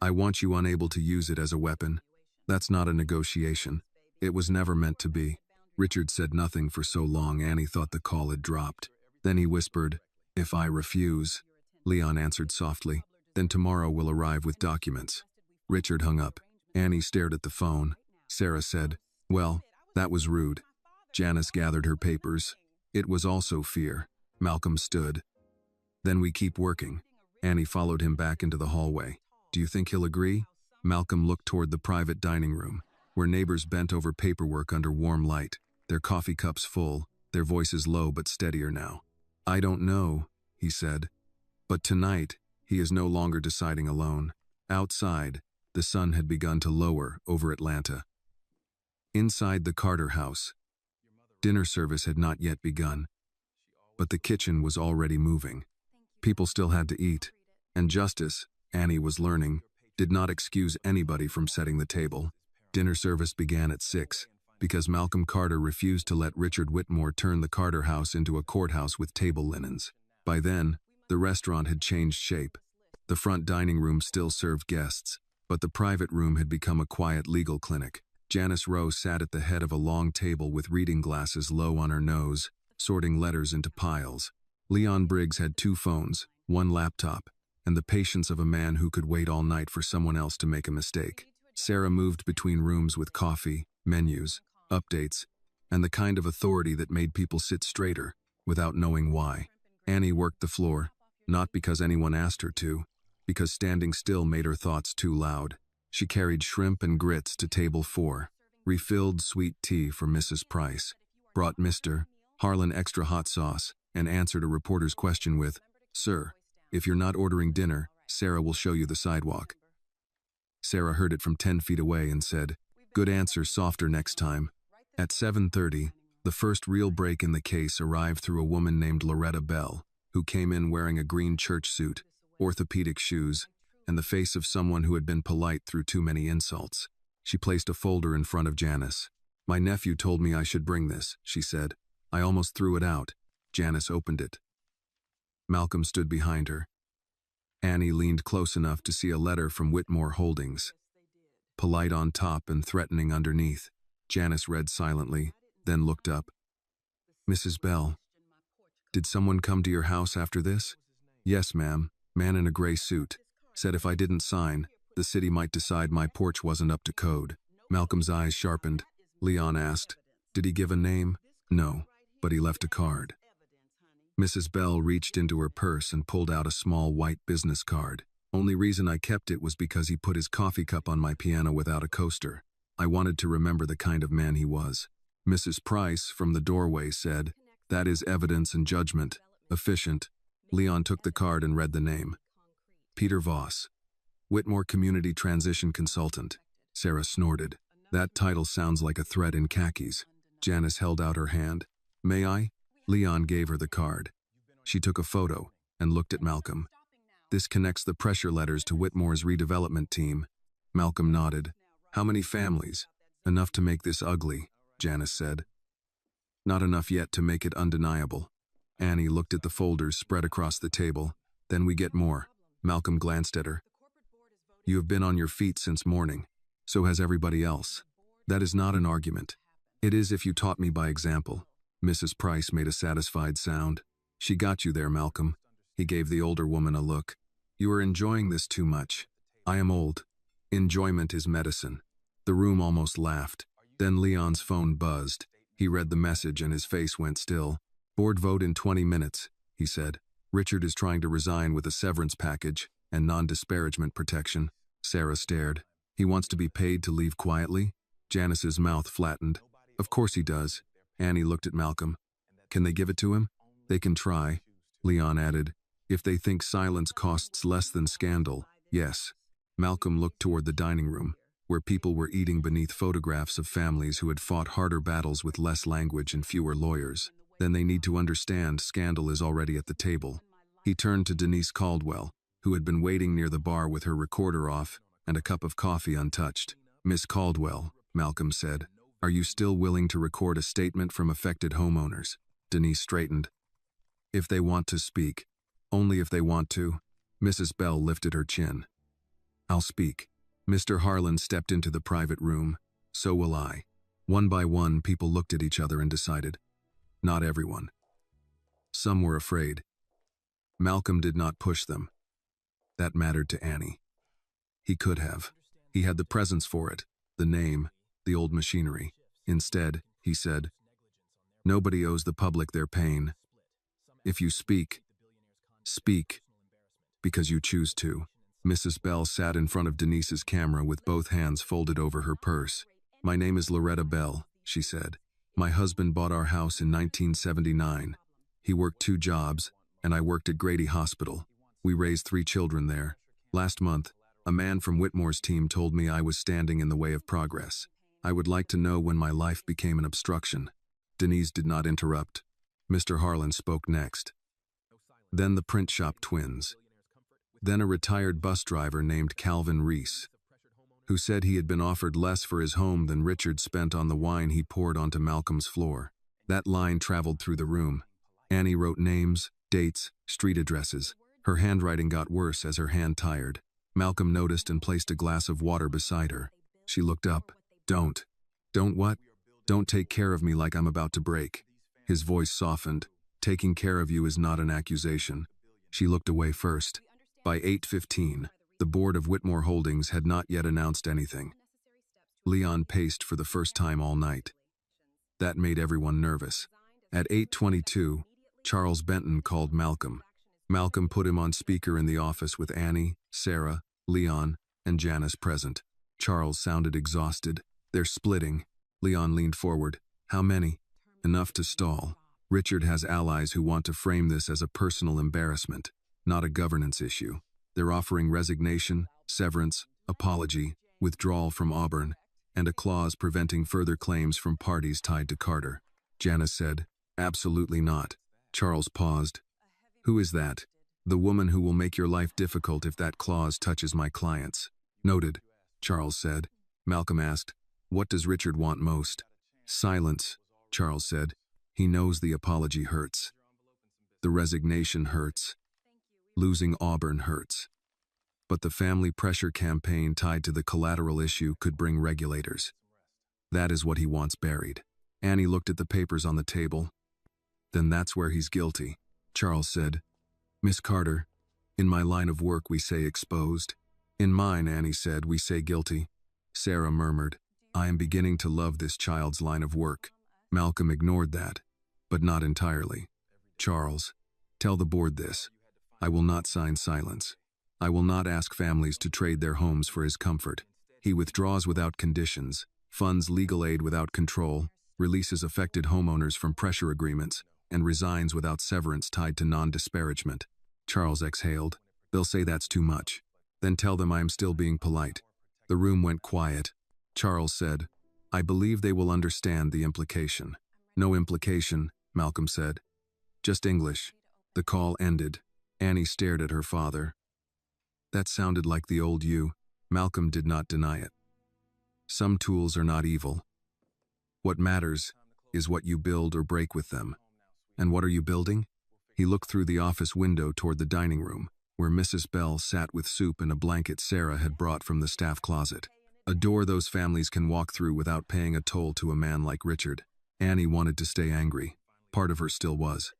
"I want you unable to use it as a weapon. That's not a negotiation. It was never meant to be." Richard said nothing for so long Annie thought the call had dropped. Then he whispered, "If I refuse." Leon answered softly, "Then tomorrow we'll arrive with documents." Richard hung up. Annie stared at the phone. Sarah said, "Well, that was rude." Janice gathered her papers. It was also fear. Malcolm stood. "Then we keep working." Annie followed him back into the hallway. "Do you think he'll agree?" Malcolm looked toward the private dining room, where neighbors bent over paperwork under warm light, their coffee cups full, their voices low but steadier now. "I don't know," he said. But tonight, he is no longer deciding alone. Outside, the sun had begun to lower over Atlanta. Inside the Carter house, dinner service had not yet begun, but the kitchen was already moving. People still had to eat, and justice, Annie was learning, did not excuse anybody from setting the table. Dinner service began at 6, because Malcolm Carter refused to let Richard Whitmore turn the Carter house into a courthouse with table linens. By then, the restaurant had changed shape. The front dining room still served guests, but the private room had become a quiet legal clinic. Janice Rowe sat at the head of a long table with reading glasses low on her nose, sorting letters into piles. Leon Briggs had 2 phones, 1 laptop, and the patience of a man who could wait all night for someone else to make a mistake. Sarah moved between rooms with coffee, menus, updates, and the kind of authority that made people sit straighter, without knowing why. Annie worked the floor, not because anyone asked her to, because standing still made her thoughts too loud. She carried shrimp and grits to table 4, refilled sweet tea for Mrs. Price, brought Mr. Harlan extra hot sauce, and answered a reporter's question with, "Sir, if you're not ordering dinner, Sarah will show you the sidewalk." Sarah heard it from 10 feet away and said, "Good answer, softer next time." At 7:30, the first real break in the case arrived through a woman named Loretta Bell, who came in wearing a green church suit, orthopedic shoes, and the face of someone who had been polite through too many insults. She placed a folder in front of Janice. "My nephew told me I should bring this," she said. "I almost threw it out." Janice opened it. Malcolm stood behind her. Annie leaned close enough to see a letter from Whitmore Holdings. Polite on top and threatening underneath. Janice read silently, then looked up. "Mrs. Bell, did someone come to your house after this?" "Yes, ma'am. Man in a gray suit. Said if I didn't sign, the city might decide my porch wasn't up to code." Malcolm's eyes sharpened. Leon asked, "Did he give a name?" "No, but he left a card." Mrs. Bell reached into her purse and pulled out a small white business card. "Only reason I kept it was because he put his coffee cup on my piano without a coaster. I wanted to remember the kind of man he was." Mrs. Price, from the doorway, said, "That is evidence and judgment. Efficient." Leon took the card and read the name. Peter Voss. Whitmore Community Transition Consultant. Sarah snorted. "That title sounds like a threat in khakis." Janice held out her hand. "May I?" Leon gave her the card. She took a photo and looked at Malcolm. "This connects the pressure letters to Whitmore's redevelopment team." Malcolm nodded. "How many families?" "Enough to make this ugly," Janice said. "Not enough yet to make it undeniable." Annie looked at the folders spread across the table. "Then we get more." Malcolm glanced at her. "You have been on your feet since morning. So has everybody else. That is not an argument. It is if you taught me by example." Mrs. Price made a satisfied sound. "She got you there, Malcolm." He gave the older woman a look. "You are enjoying this too much. I am old. Enjoyment is medicine." The room almost laughed. Then Leon's phone buzzed. He read the message and his face went still. "Board vote in 20 minutes, he said. "Richard is trying to resign with a severance package and non-disparagement protection." Sarah stared. "He wants to be paid to leave quietly?" Janice's mouth flattened. "Of course he does." Annie looked at Malcolm. "Can they give it to him?" "They can try," Leon added. "If they think silence costs less than scandal, yes." Malcolm looked toward the dining room, where people were eating beneath photographs of families who had fought harder battles with less language and fewer lawyers. "Then they need to understand scandal is already at the table." He turned to Denise Caldwell, who had been waiting near the bar with her recorder off and a cup of coffee untouched. "Miss Caldwell," Malcolm said, "are you still willing to record a statement from affected homeowners?" Denise straightened. "If they want to speak. Only if they want to." Mrs. Bell lifted her chin. "I'll speak." Mr. Harlan stepped into the private room. "So will I." One by one, people looked at each other and decided. Not everyone. Some were afraid. Malcolm did not push them. That mattered to Annie. He could have. He had the presence for it, the name, the old machinery. Instead, he said, "Nobody owes the public their pain. If you speak, speak because you choose to." Mrs. Bell sat in front of Denise's camera with both hands folded over her purse. "My name is Loretta Bell," she said. "My husband bought our house in 1979. He worked 2 jobs, and I worked at Grady Hospital. We raised 3 children there. Last month, a man from Whitmore's team told me I was standing in the way of progress. I would like to know when my life became an obstruction." Denise did not interrupt. Mr. Harlan spoke next. Then the print shop twins. Then a retired bus driver named Calvin Reese. who said he had been offered less for his home than Richard spent on the wine he poured onto Malcolm's floor. That line traveled through the room. Annie wrote names, dates, street addresses. Her handwriting got worse as her hand tired. Malcolm noticed and placed a glass of water beside her. She looked up. Don't what? Don't take care of me like I'm about to break. His voice softened. Taking care of you is not an accusation. She looked away first. By 8:15, the board of Whitmore Holdings had not yet announced anything. Leon paced for the first time all night. That made everyone nervous. At 8:22, Charles Benton called Malcolm. Malcolm put him on speaker in the office with Annie, Sarah, Leon, and Janice present. Charles sounded exhausted. They're splitting. Leon leaned forward. How many? Enough to stall. Richard has allies who want to frame this as a personal embarrassment, not a governance issue. They're offering resignation, severance, apology, withdrawal from Auburn, and a clause preventing further claims from parties tied to Carter. Janice said, absolutely not. Charles paused. Who is that? The woman who will make your life difficult if that clause touches my clients. Noted, Charles said. Malcolm asked, what does Richard want most? Silence, Charles said. He knows the apology hurts. The resignation hurts. Losing Auburn hurts. But the family pressure campaign tied to the collateral issue could bring regulators. That is what he wants buried. Annie looked at the papers on the table. Then that's where he's guilty, Charles said. Miss Carter, in my line of work we say exposed. In mine, Annie said, we say guilty. Sarah murmured, I am beginning to love this child's line of work. Malcolm ignored that, but not entirely. Charles, tell the board this. I will not sign silence. I will not ask families to trade their homes for his comfort. He withdraws without conditions, funds legal aid without control, releases affected homeowners from pressure agreements, and resigns without severance tied to non-disparagement. Charles exhaled. They'll say that's too much. Then tell them I am still being polite. The room went quiet. Charles said, I believe they will understand the implication. No implication, Malcolm said. Just English. The call ended. Annie stared at her father. That sounded like the old you. Malcolm did not deny it. Some tools are not evil. What matters is what you build or break with them. And what are you building? He looked through the office window toward the dining room, where Mrs. Bell sat with soup in a blanket Sarah had brought from the staff closet. A door those families can walk through without paying a toll to a man like Richard. Annie wanted to stay angry. Part of her still was.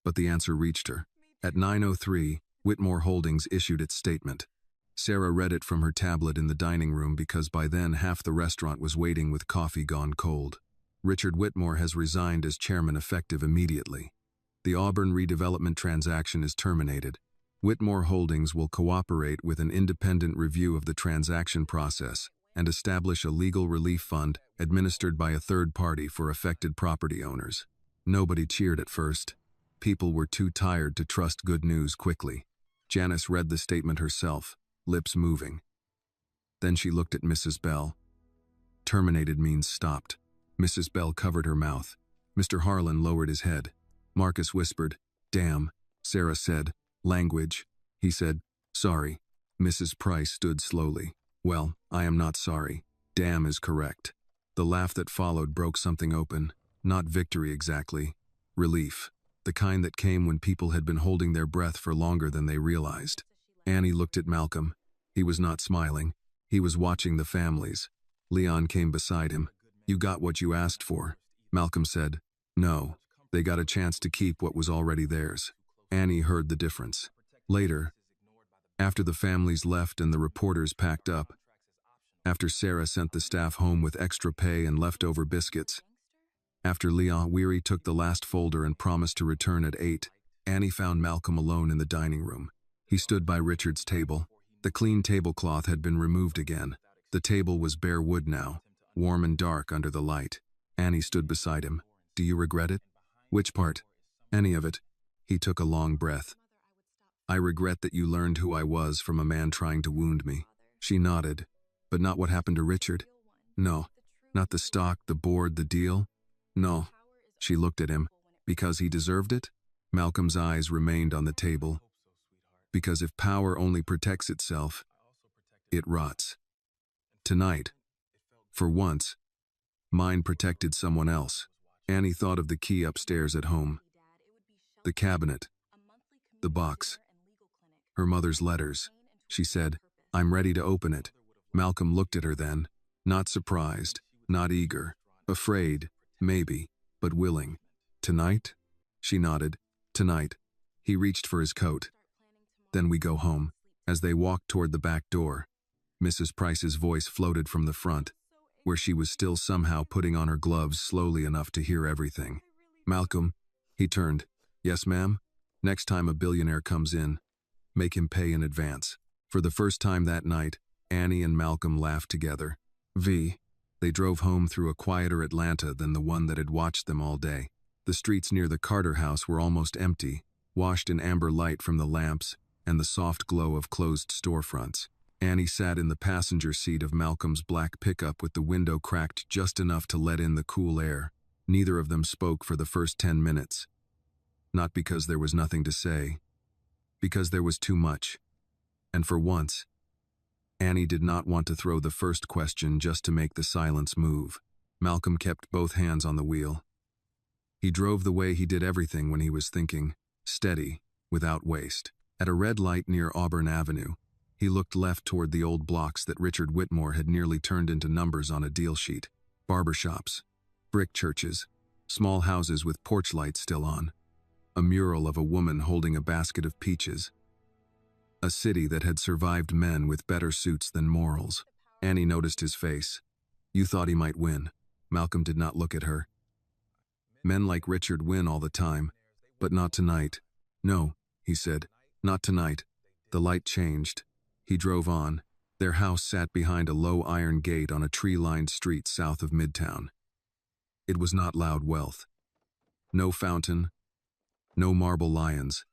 But the answer reached her. At 9:03, Whitmore Holdings issued its statement. Sarah read it from her tablet in the dining room because by then half the restaurant was waiting with coffee gone cold. Richard Whitmore has resigned as chairman effective immediately. The Auburn redevelopment transaction is terminated. Whitmore Holdings will cooperate with an independent review of the transaction process and establish a legal relief fund administered by a third party for affected property owners. Nobody cheered at first. People were too tired to trust good news quickly. Janice read the statement herself, lips moving. Then she looked at Mrs. Bell. Terminated means stopped. Mrs. Bell covered her mouth. Mr. Harlan lowered his head. Marcus whispered, damn. Sarah said, language. He said, sorry. Mrs. Price stood slowly. Well, I am not sorry. Damn is correct. The laugh that followed broke something open. Not victory exactly. Relief. The kind that came when people had been holding their breath for longer than they realized. Annie looked at Malcolm. He was not smiling. He was watching the families. Leon came beside him. You got what you asked for. Malcolm said, no. They got a chance to keep what was already theirs. Annie heard the difference. Later, after the families left and the reporters packed up, after Sarah sent the staff home with extra pay and leftover biscuits, after Leon Weary took the last folder and promised to return at 8, Annie found Malcolm alone in the dining room. He stood by Richard's table. The clean tablecloth had been removed again. The table was bare wood now, warm and dark under the light. Annie stood beside him. Do you regret it? Which part? Any of it. He took a long breath. I regret that you learned who I was from a man trying to wound me. She nodded. But not what happened to Richard? No. Not the stock, the board, the deal? No. She looked at him. Because he deserved it? Malcolm's eyes remained on the table. Because if power only protects itself, it rots. Tonight, for once, mine protected someone else. Annie thought of the key upstairs at home, the cabinet, the box, her mother's letters. She said, "I'm ready to open it." Malcolm looked at her then, not surprised, not eager, afraid, maybe, but willing. "Tonight?" She nodded. "Tonight." He reached for his coat. "Then we go home." As they walked toward the back door, Mrs. Price's voice floated from the front, where she was still somehow putting on her gloves slowly enough to hear everything. "Malcolm," he turned. "Yes, ma'am?" "Next time a billionaire comes in, make him pay in advance." For the first time that night, Annie and Malcolm laughed together. They drove home through a quieter Atlanta than the one that had watched them all day. The streets near the Carter house were almost empty, washed in amber light from the lamps and the soft glow of closed storefronts. Annie sat in the passenger seat of Malcolm's black pickup with the window cracked just enough to let in the cool air. Neither of them spoke for the first 10 minutes. Not because there was nothing to say, because there was too much. And for once, Annie did not want to throw the first question just to make the silence move. Malcolm kept both hands on the wheel. He drove the way he did everything when he was thinking, steady, without waste. At a red light near Auburn Avenue, he looked left toward the old blocks that Richard Whitmore had nearly turned into numbers on a deal sheet. Barbershops, brick churches, small houses with porch lights still on, a mural of a woman holding a basket of peaches. A city that had survived men with better suits than morals. Annie noticed his face. "You thought he might win." Malcolm did not look at her. "Men like Richard win all the time, but not tonight." "No," he said, "not tonight." The light changed. He drove on. Their house sat behind a low iron gate on a tree-lined street south of Midtown. It was not loud wealth. No fountain, no marble lions,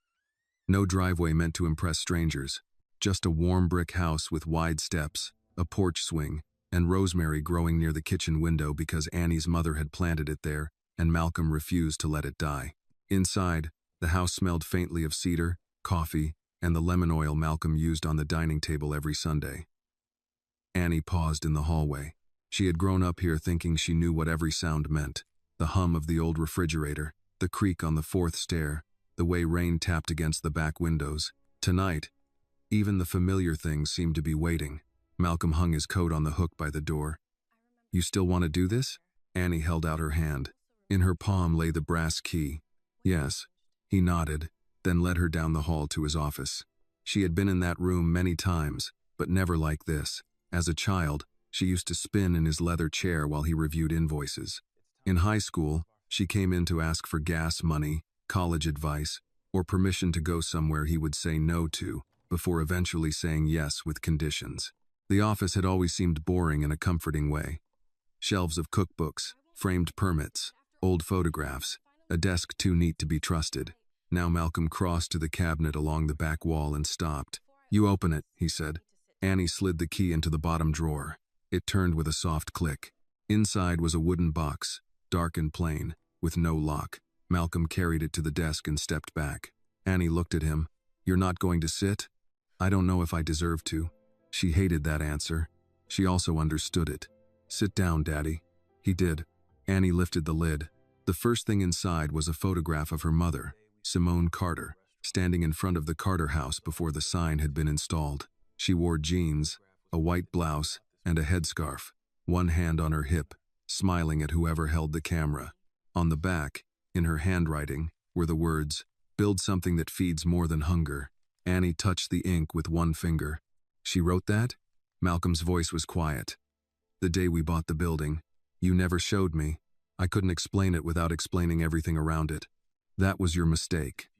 no driveway meant to impress strangers, just a warm brick house with wide steps, a porch swing, and rosemary growing near the kitchen window because Annie's mother had planted it there, and Malcolm refused to let it die. Inside, the house smelled faintly of cedar, coffee, and the lemon oil Malcolm used on the dining table every Sunday. Annie paused in the hallway. She had grown up here thinking she knew what every sound meant. The hum of the old refrigerator, the creak on the fourth stair, the way rain tapped against the back windows. Tonight, even the familiar things seemed to be waiting. Malcolm hung his coat on the hook by the door. "You still want to do this?" Annie held out her hand. In her palm lay the brass key. "Yes." He nodded, then led her down the hall to his office. She had been in that room many times, but never like this. As a child, she used to spin in his leather chair while he reviewed invoices. In high school, she came in to ask for gas money, college advice, or permission to go somewhere he would say no to, before eventually saying yes with conditions. The office had always seemed boring in a comforting way. Shelves of cookbooks, framed permits, old photographs, a desk too neat to be trusted. Now Malcolm crossed to the cabinet along the back wall and stopped. "You open it," he said. Annie slid the key into the bottom drawer. It turned with a soft click. Inside was a wooden box, dark and plain, with no lock. Malcolm carried it to the desk and stepped back. Annie looked at him. "You're not going to sit?" "I don't know if I deserve to." She hated that answer. She also understood it. "Sit down, Daddy." He did. Annie lifted the lid. The first thing inside was a photograph of her mother, Simone Carter, standing in front of the Carter house before the sign had been installed. She wore jeans, a white blouse, and a headscarf, one hand on her hip, smiling at whoever held the camera. On the back, in her handwriting, were the words, "Build something that feeds more than hunger." Annie touched the ink with one finger. "She wrote that?" Malcolm's voice was quiet. "The day we bought the building, you never showed me. I couldn't explain it without explaining everything around it. That was your mistake."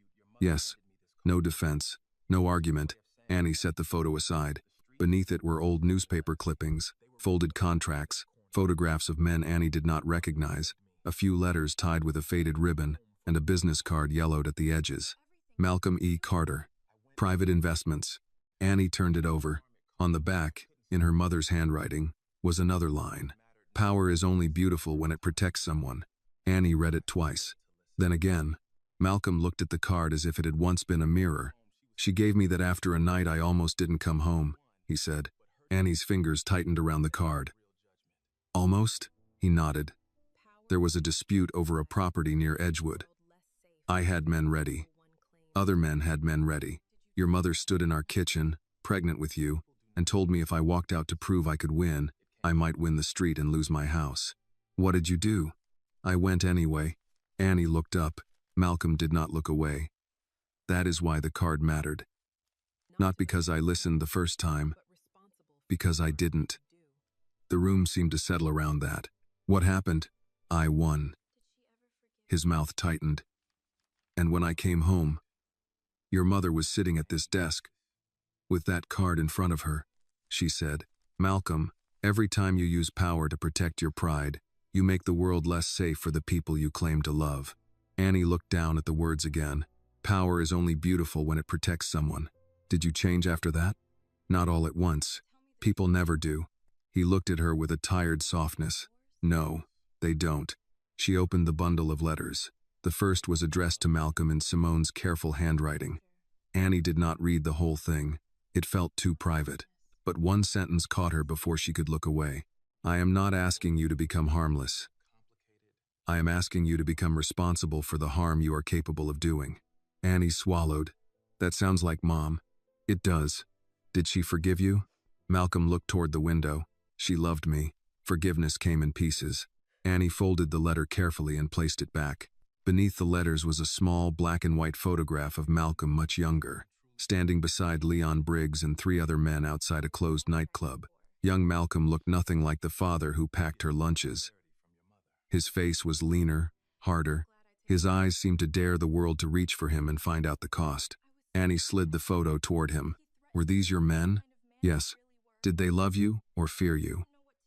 "Yes." No defense, no argument. Annie set the photo aside. Beneath it were old newspaper clippings, folded contracts, photographs of men Annie did not recognize, a few letters tied with a faded ribbon, and a business card yellowed at the edges. Malcolm E. Carter. Private Investments. Annie turned it over. On the back, in her mother's handwriting, was another line. "Power is only beautiful when it protects someone." Annie read it twice. Then again. Malcolm looked at the card as if it had once been a mirror. "She gave me that after a night I almost didn't come home," he said. Annie's fingers tightened around the card. Almost? He nodded. There was a dispute over a property near Edgewood. I had men ready. Other men had men ready. Your mother stood in our kitchen, pregnant with you, and told me if I walked out to prove I could win, I might win the street and lose my house. What did you do? I went anyway. Annie looked up. Malcolm did not look away. That is why the card mattered. Not because I listened the first time, because I didn't. The room seemed to settle around that. What happened? I won. His mouth tightened. And when I came home, your mother was sitting at this desk, with that card in front of her. She said, Malcolm, every time you use power to protect your pride, you make the world less safe for the people you claim to love. Annie looked down at the words again. Power is only beautiful when it protects someone. Did you change after that? Not all at once. People never do. He looked at her with a tired softness. No, they don't. She opened the bundle of letters. The first was addressed to Malcolm in Simone's careful handwriting. Annie did not read the whole thing. It felt too private. But one sentence caught her before she could look away. I am not asking you to become harmless. I am asking you to become responsible for the harm you are capable of doing. Annie swallowed. That sounds like Mom. It does. Did she forgive you? Malcolm looked toward the window. She loved me. Forgiveness came in pieces. Annie folded the letter carefully and placed it back. Beneath the letters was a small black and white photograph of Malcolm much younger, standing beside Leon Briggs and 3 other men outside a closed nightclub. Young Malcolm looked nothing like the father who packed her lunches. His face was leaner, harder. His eyes seemed to dare the world to reach for him and find out the cost. Annie slid the photo toward him. Were these your men? Yes. Did they love you or fear you?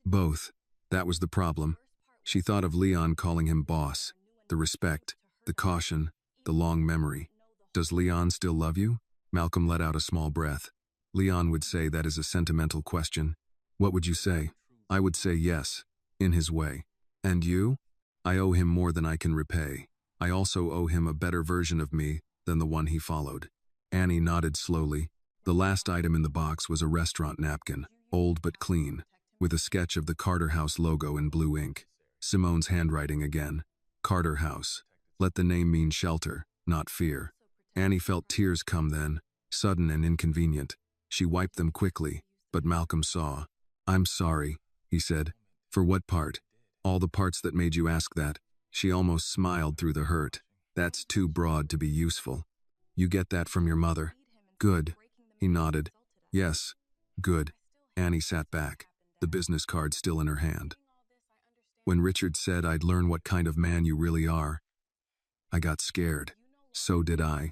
Both. That was the problem. She thought of Leon calling him boss. The respect, the caution, the long memory. Does Leon still love you? Malcolm let out a small breath. Leon would say that is a sentimental question. What would you say? I would say yes, in his way. And you? I owe him more than I can repay. I also owe him a better version of me than the one he followed. Annie nodded slowly. The last item in the box was a restaurant napkin, old but clean, with a sketch of the Carter House logo in blue ink. Simone's handwriting again. Carter House. Let the name mean shelter, not fear. Annie felt tears come then, sudden and inconvenient. She wiped them quickly, but Malcolm saw. I'm sorry, he said. For what part? All the parts that made you ask that. She almost smiled through the hurt. That's too broad to be useful. You get that from your mother? Good. He nodded. Yes, good. Annie sat back, the business card still in her hand. When Richard said I'd learn what kind of man you really are, I got scared. So did I.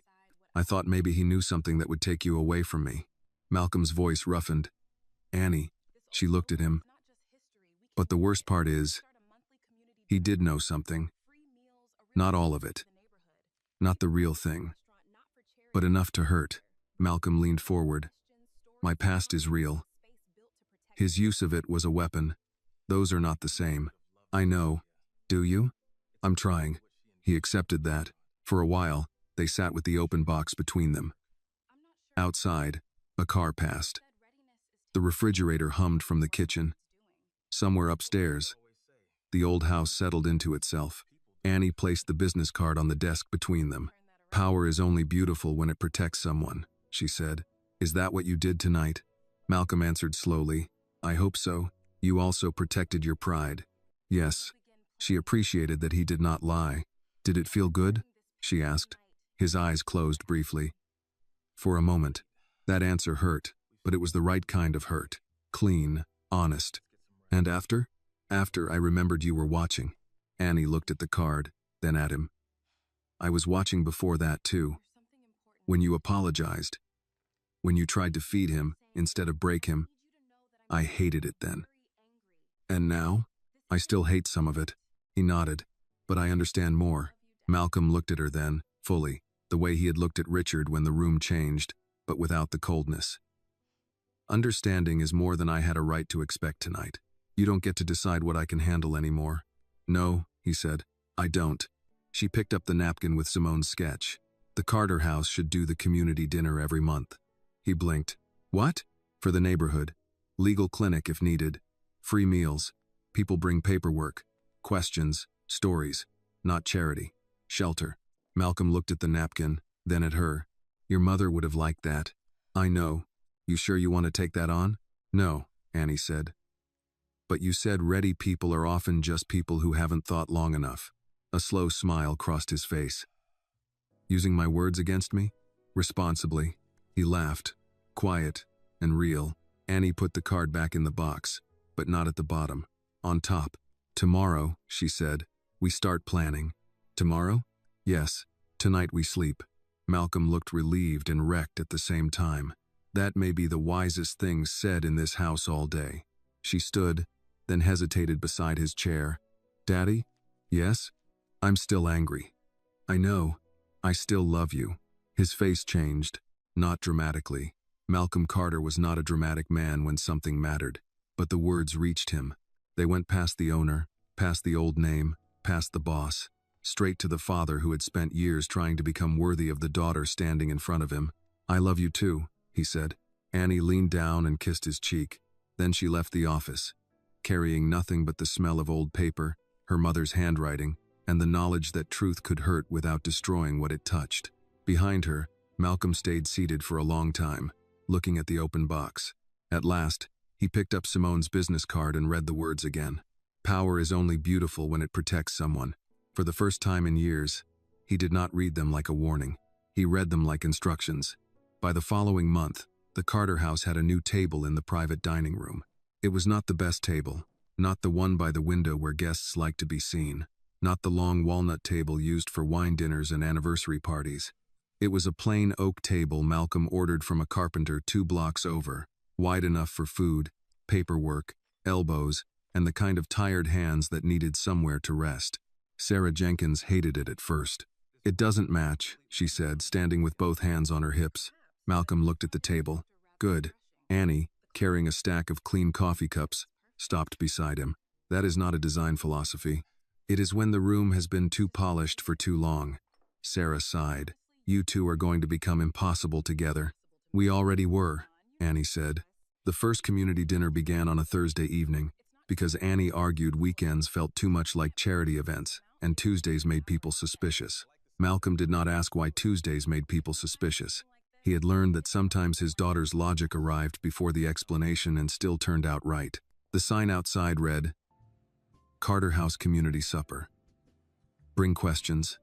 I thought maybe he knew something that would take you away from me. Malcolm's voice roughened. Annie, she looked at him. But the worst part is, he did know something. Not all of it. Not the real thing. But enough to hurt. Malcolm leaned forward. My past is real. His use of it was a weapon. Those are not the same. I know. Do you? I'm trying. He accepted that. For a while, they sat with the open box between them. Outside, a car passed. The refrigerator hummed from the kitchen. Somewhere upstairs, the old house settled into itself. Annie placed the business card on the desk between them. Power is only beautiful when it protects someone, she said. Is that what you did tonight? Malcolm answered slowly. I hope so. You also protected your pride. Yes. She appreciated that he did not lie. Did it feel good? She asked. His eyes closed briefly. For a moment. That answer hurt, but it was the right kind of hurt. Clean, honest. And after? After I remembered you were watching. Annie looked at the card, then at him. I was watching before that too. When you apologized. When you tried to feed him instead of break him. I hated it then. And now? I still hate some of it. He nodded. But I understand more. Malcolm looked at her then, fully, the way he had looked at Richard when the room changed, but without the coldness. Understanding is more than I had a right to expect tonight. You don't get to decide what I can handle anymore. No, he said. I don't. She picked up the napkin with Simone's sketch. The Carter House should do the community dinner every month. He blinked. What? For the neighborhood. Legal clinic if needed. Free meals. People bring paperwork. Questions. Stories. Not charity. Shelter. Malcolm looked at the napkin, then at her. Your mother would have liked that. I know. You sure you want to take that on? No, Annie said. But you said ready people are often just people who haven't thought long enough. A slow smile crossed his face. Using my words against me? Responsibly. He laughed. Quiet and real. Annie put the card back in the box, but not at the bottom. On top. Tomorrow, she said, we start planning. Tomorrow? Yes. Tonight we sleep. Malcolm looked relieved and wrecked at the same time. That may be the wisest thing said in this house all day. She stood, then hesitated beside his chair. Daddy? Yes? I'm still angry. I know. I still love you. His face changed, not dramatically. Malcolm Carter was not a dramatic man when something mattered, but the words reached him. They went past the owner, past the old name, past the boss, straight to the father who had spent years trying to become worthy of the daughter standing in front of him. I love you too, he said. Annie leaned down and kissed his cheek. Then she left the office, carrying nothing but the smell of old paper, her mother's handwriting, and the knowledge that truth could hurt without destroying what it touched. Behind her, Malcolm stayed seated for a long time, looking at the open box. At last, he picked up Simone's business card and read the words again. Power is only beautiful when it protects someone. For the first time in years, he did not read them like a warning. He read them like instructions. By the following month, the Carter house had a new table in the private dining room. It was not the best table, not the one by the window where guests like to be seen, not the long walnut table used for wine dinners and anniversary parties. It was a plain oak table Malcolm ordered from a carpenter 2 blocks over, wide enough for food, paperwork, elbows, and the kind of tired hands that needed somewhere to rest. Sarah Jenkins hated it at first. It doesn't match, she said, standing with both hands on her hips. Malcolm looked at the table. Good. Annie, carrying a stack of clean coffee cups, stopped beside him. That is not a design philosophy. It is when the room has been too polished for too long. Sarah sighed. You two are going to become impossible together. We already were, Annie said. The first community dinner began on a Thursday evening, because Annie argued weekends felt too much like charity events, and Tuesdays made people suspicious. Malcolm did not ask why Tuesdays made people suspicious. He had learned that sometimes his daughter's logic arrived before the explanation and still turned out right. The sign outside read, Carter House Community Supper. Bring questions.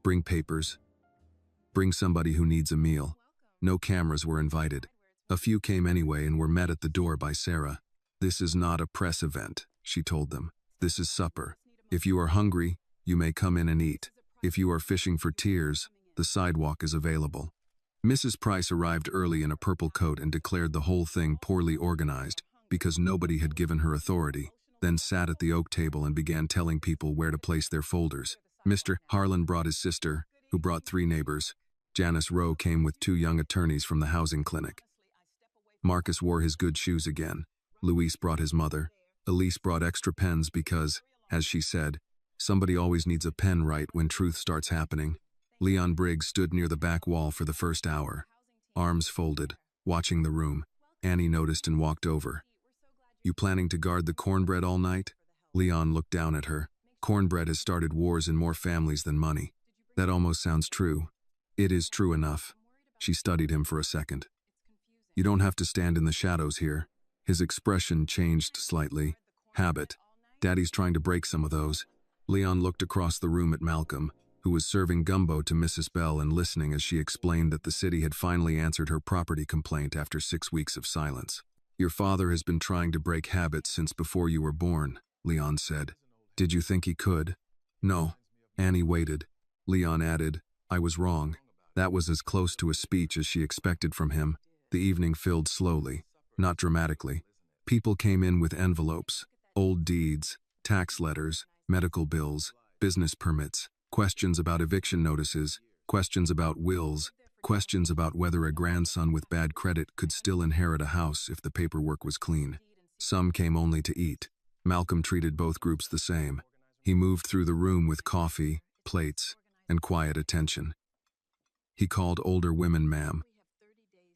Bring papers. Bring somebody who needs a meal. No cameras were invited. A few came anyway and were met at the door by Sarah. This is not a press event, she told them. This is supper. If you are hungry, you may come in and eat. If you are fishing for tears, the sidewalk is available. Mrs. Price arrived early in a purple coat and declared the whole thing poorly organized because nobody had given her authority, then sat at the oak table and began telling people where to place their folders. Mr. Harlan brought his sister, who brought 3 neighbors. Janice Rowe came with 2 young attorneys from the housing clinic. Marcus wore his good shoes again. Luis brought his mother. Elise brought extra pens because, as she said, somebody always needs a pen right when truth starts happening. Leon Briggs stood near the back wall for the first hour, arms folded, watching the room. Annie noticed and walked over. You planning to guard the cornbread all night? Leon looked down at her. Cornbread has started wars in more families than money. That almost sounds true. It is true enough. She studied him for a second. You don't have to stand in the shadows here. His expression changed slightly. Habit. Daddy's trying to break some of those. Leon looked across the room at Malcolm, who was serving gumbo to Mrs. Bell and listening as she explained that the city had finally answered her property complaint after 6 weeks of silence. Your father has been trying to break habits since before you were born, Leon said. Did you think he could? No. Annie waited. Leon added, I was wrong. That was as close to a speech as she expected from him. The evening filled slowly, not dramatically. People came in with envelopes, old deeds, tax letters, medical bills, business permits, questions about eviction notices, questions about wills, questions about whether a grandson with bad credit could still inherit a house if the paperwork was clean. Some came only to eat. Malcolm treated both groups the same. He moved through the room with coffee, plates, and quiet attention. He called older women ma'am.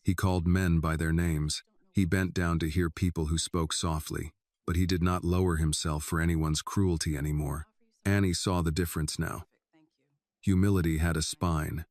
He called men by their names. He bent down to hear people who spoke softly, but he did not lower himself for anyone's cruelty anymore. Annie saw the difference now. Humility had a spine.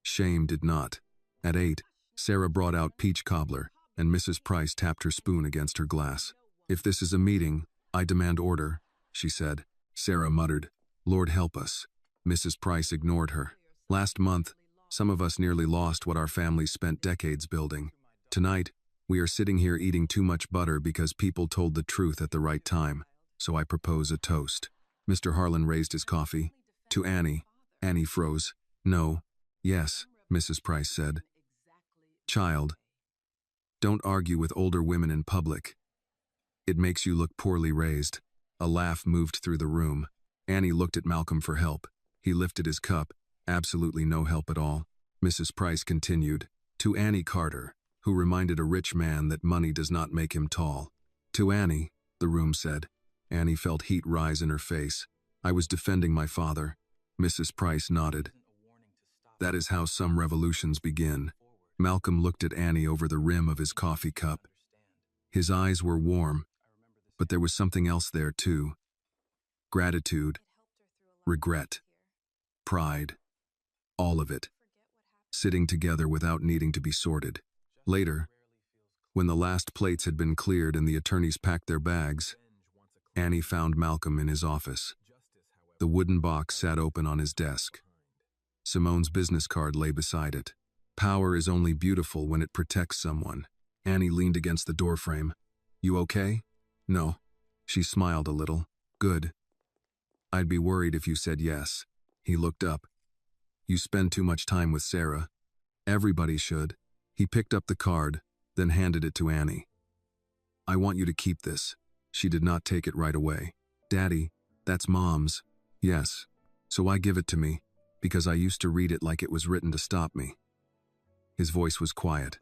Shame did not. At 8, Sarah brought out peach cobbler, and Mrs. Price tapped her spoon against her glass. "If this is a meeting, I demand order," she said. Sarah muttered, "Lord help us." Mrs. Price ignored her. "Last month, some of us nearly lost what our families spent decades building. Tonight, we are sitting here eating too much butter because people told the truth at the right time, so I propose a toast." Mr. Harlan raised his coffee. "To Annie." Annie froze. "No. Yes," Mrs. Price said. "Child, don't argue with older women in public. It makes you look poorly raised." A laugh moved through the room. Annie looked at Malcolm for help. He lifted his cup. Absolutely no help at all. Mrs. Price continued, "To Annie Carter, who reminded a rich man that money does not make him tall." "To Annie," the room said. Annie felt heat rise in her face. "I was defending my father." Mrs. Price nodded. "That is how some revolutions begin." Malcolm looked at Annie over the rim of his coffee cup. His eyes were warm, but there was something else there too. Gratitude, regret, pride, all of it, sitting together without needing to be sorted. Later, when the last plates had been cleared and the attorneys packed their bags, Annie found Malcolm in his office. The wooden box sat open on his desk. Simone's business card lay beside it. "Power is only beautiful when it protects someone." Annie leaned against the doorframe. "You okay?" "No." She smiled a little. "Good. I'd be worried if you said yes." He looked up. "You spend too much time with Sarah." "Everybody should." He picked up the card, then handed it to Annie. "I want you to keep this." She did not take it right away. "Daddy, that's Mom's." "Yes. So why give it to me?" "Because I used to read it like it was written to stop me." His voice was quiet.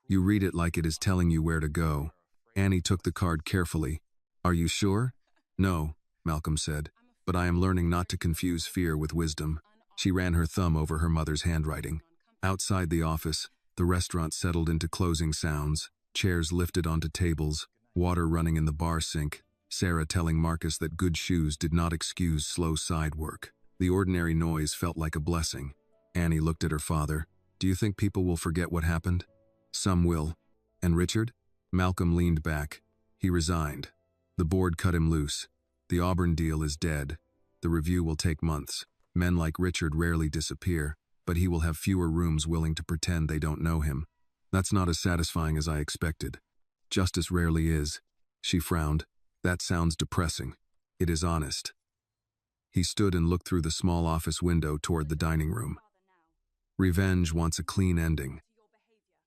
"You read it like it is telling you where to go." Annie took the card carefully. "Are you sure?" "No," Malcolm said, "but I am learning not to confuse fear with wisdom." She ran her thumb over her mother's handwriting. Outside the office, the restaurant settled into closing sounds, chairs lifted onto tables, water running in the bar sink, Sarah telling Marcus that good shoes did not excuse slow side work. The ordinary noise felt like a blessing. Annie looked at her father. "Do you think people will forget what happened?" "Some will." "And Richard?" Malcolm leaned back. He resigned. The board cut him loose. The Auburn deal is dead. The review will take months. Men like Richard rarely disappear, but he will have fewer rooms willing to pretend they don't know him. That's not as satisfying as I expected. Justice rarely is. She frowned. That sounds depressing. It is honest. He stood and looked through the small office window toward the dining room. Revenge wants a clean ending.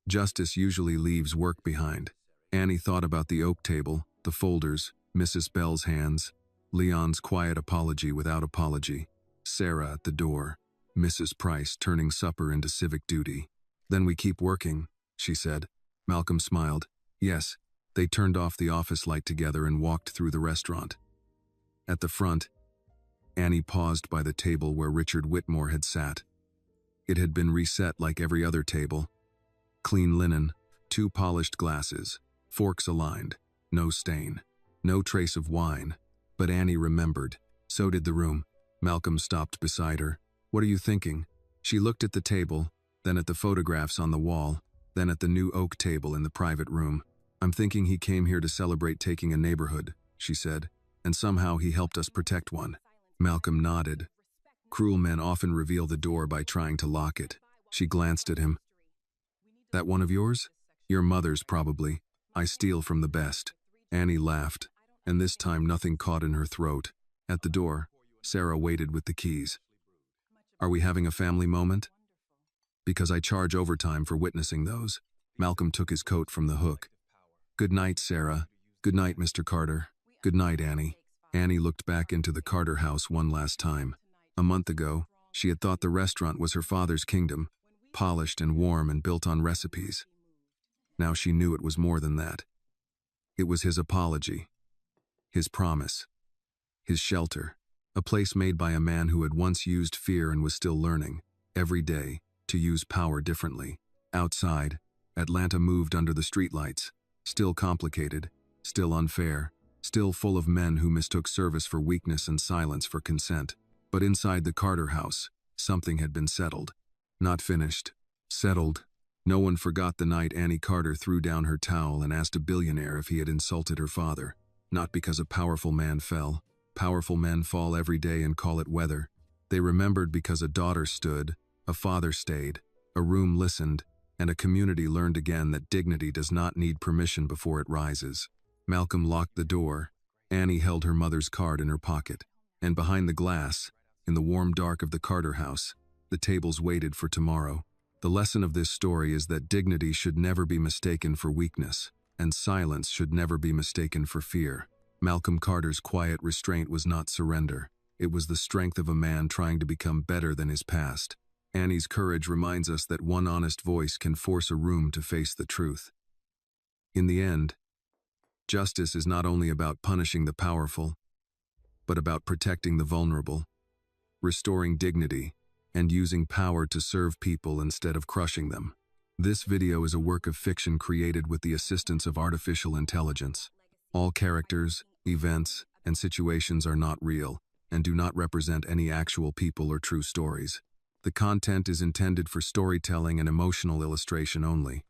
Justice usually leaves work behind. Annie thought about the oak table, the folders, Mrs. Bell's hands, Leon's quiet apology without apology, Sarah at the door, Mrs. Price turning supper into civic duty. "Then we keep working," she said. Malcolm smiled. "Yes." They turned off the office light together and walked through the restaurant. At the front, Annie paused by the table where Richard Whitmore had sat. It had been reset like every other table. Clean linen, 2 polished glasses, forks aligned, no stain, no trace of wine. But Annie remembered. So did the room. Malcolm stopped beside her. "What are you thinking?" She looked at the table, then at the photographs on the wall, then at the new oak table in the private room. "I'm thinking he came here to celebrate taking a neighborhood," she said, "and somehow he helped us protect one." Malcolm nodded. "Cruel men often reveal the door by trying to lock it." She glanced at him. "That one of yours?" "Your mother's, probably. I steal from the best." Annie laughed, and this time nothing caught in her throat. At the door, Sarah waited with the keys. "Are we having a family moment?" "Because I charge overtime for witnessing those." Malcolm took his coat from the hook. "Good night, Sarah." "Good night, Mr. Carter." "Good night, Annie." Annie looked back into the Carter house one last time. A month ago, she had thought the restaurant was her father's kingdom, polished and warm and built on recipes. Now she knew it was more than that. It was his apology, his promise, his shelter, a place made by a man who had once used fear and was still learning, every day, to use power differently. Outside, Atlanta moved under the streetlights, still complicated, still unfair, still full of men who mistook service for weakness and silence for consent. But inside the Carter house, something had been settled. Not finished. Settled. No one forgot the night Annie Carter threw down her towel and asked a billionaire if he had insulted her father. Not because a powerful man fell. Powerful men fall every day and call it weather. They remembered because a daughter stood, a father stayed, a room listened, and a community learned again that dignity does not need permission before it rises. Malcolm locked the door. Annie held her mother's card in her pocket. And behind the glass, in the warm dark of the Carter house, the tables waited for tomorrow. The lesson of this story is that dignity should never be mistaken for weakness, and silence should never be mistaken for fear. Malcolm Carter's quiet restraint was not surrender. It was the strength of a man trying to become better than his past. Annie's courage reminds us that one honest voice can force a room to face the truth. In the end, justice is not only about punishing the powerful, but about protecting the vulnerable, restoring dignity, and using power to serve people instead of crushing them. This video is a work of fiction created with the assistance of artificial intelligence. All characters, events, and situations are not real and do not represent any actual people or true stories. The content is intended for storytelling and emotional illustration only.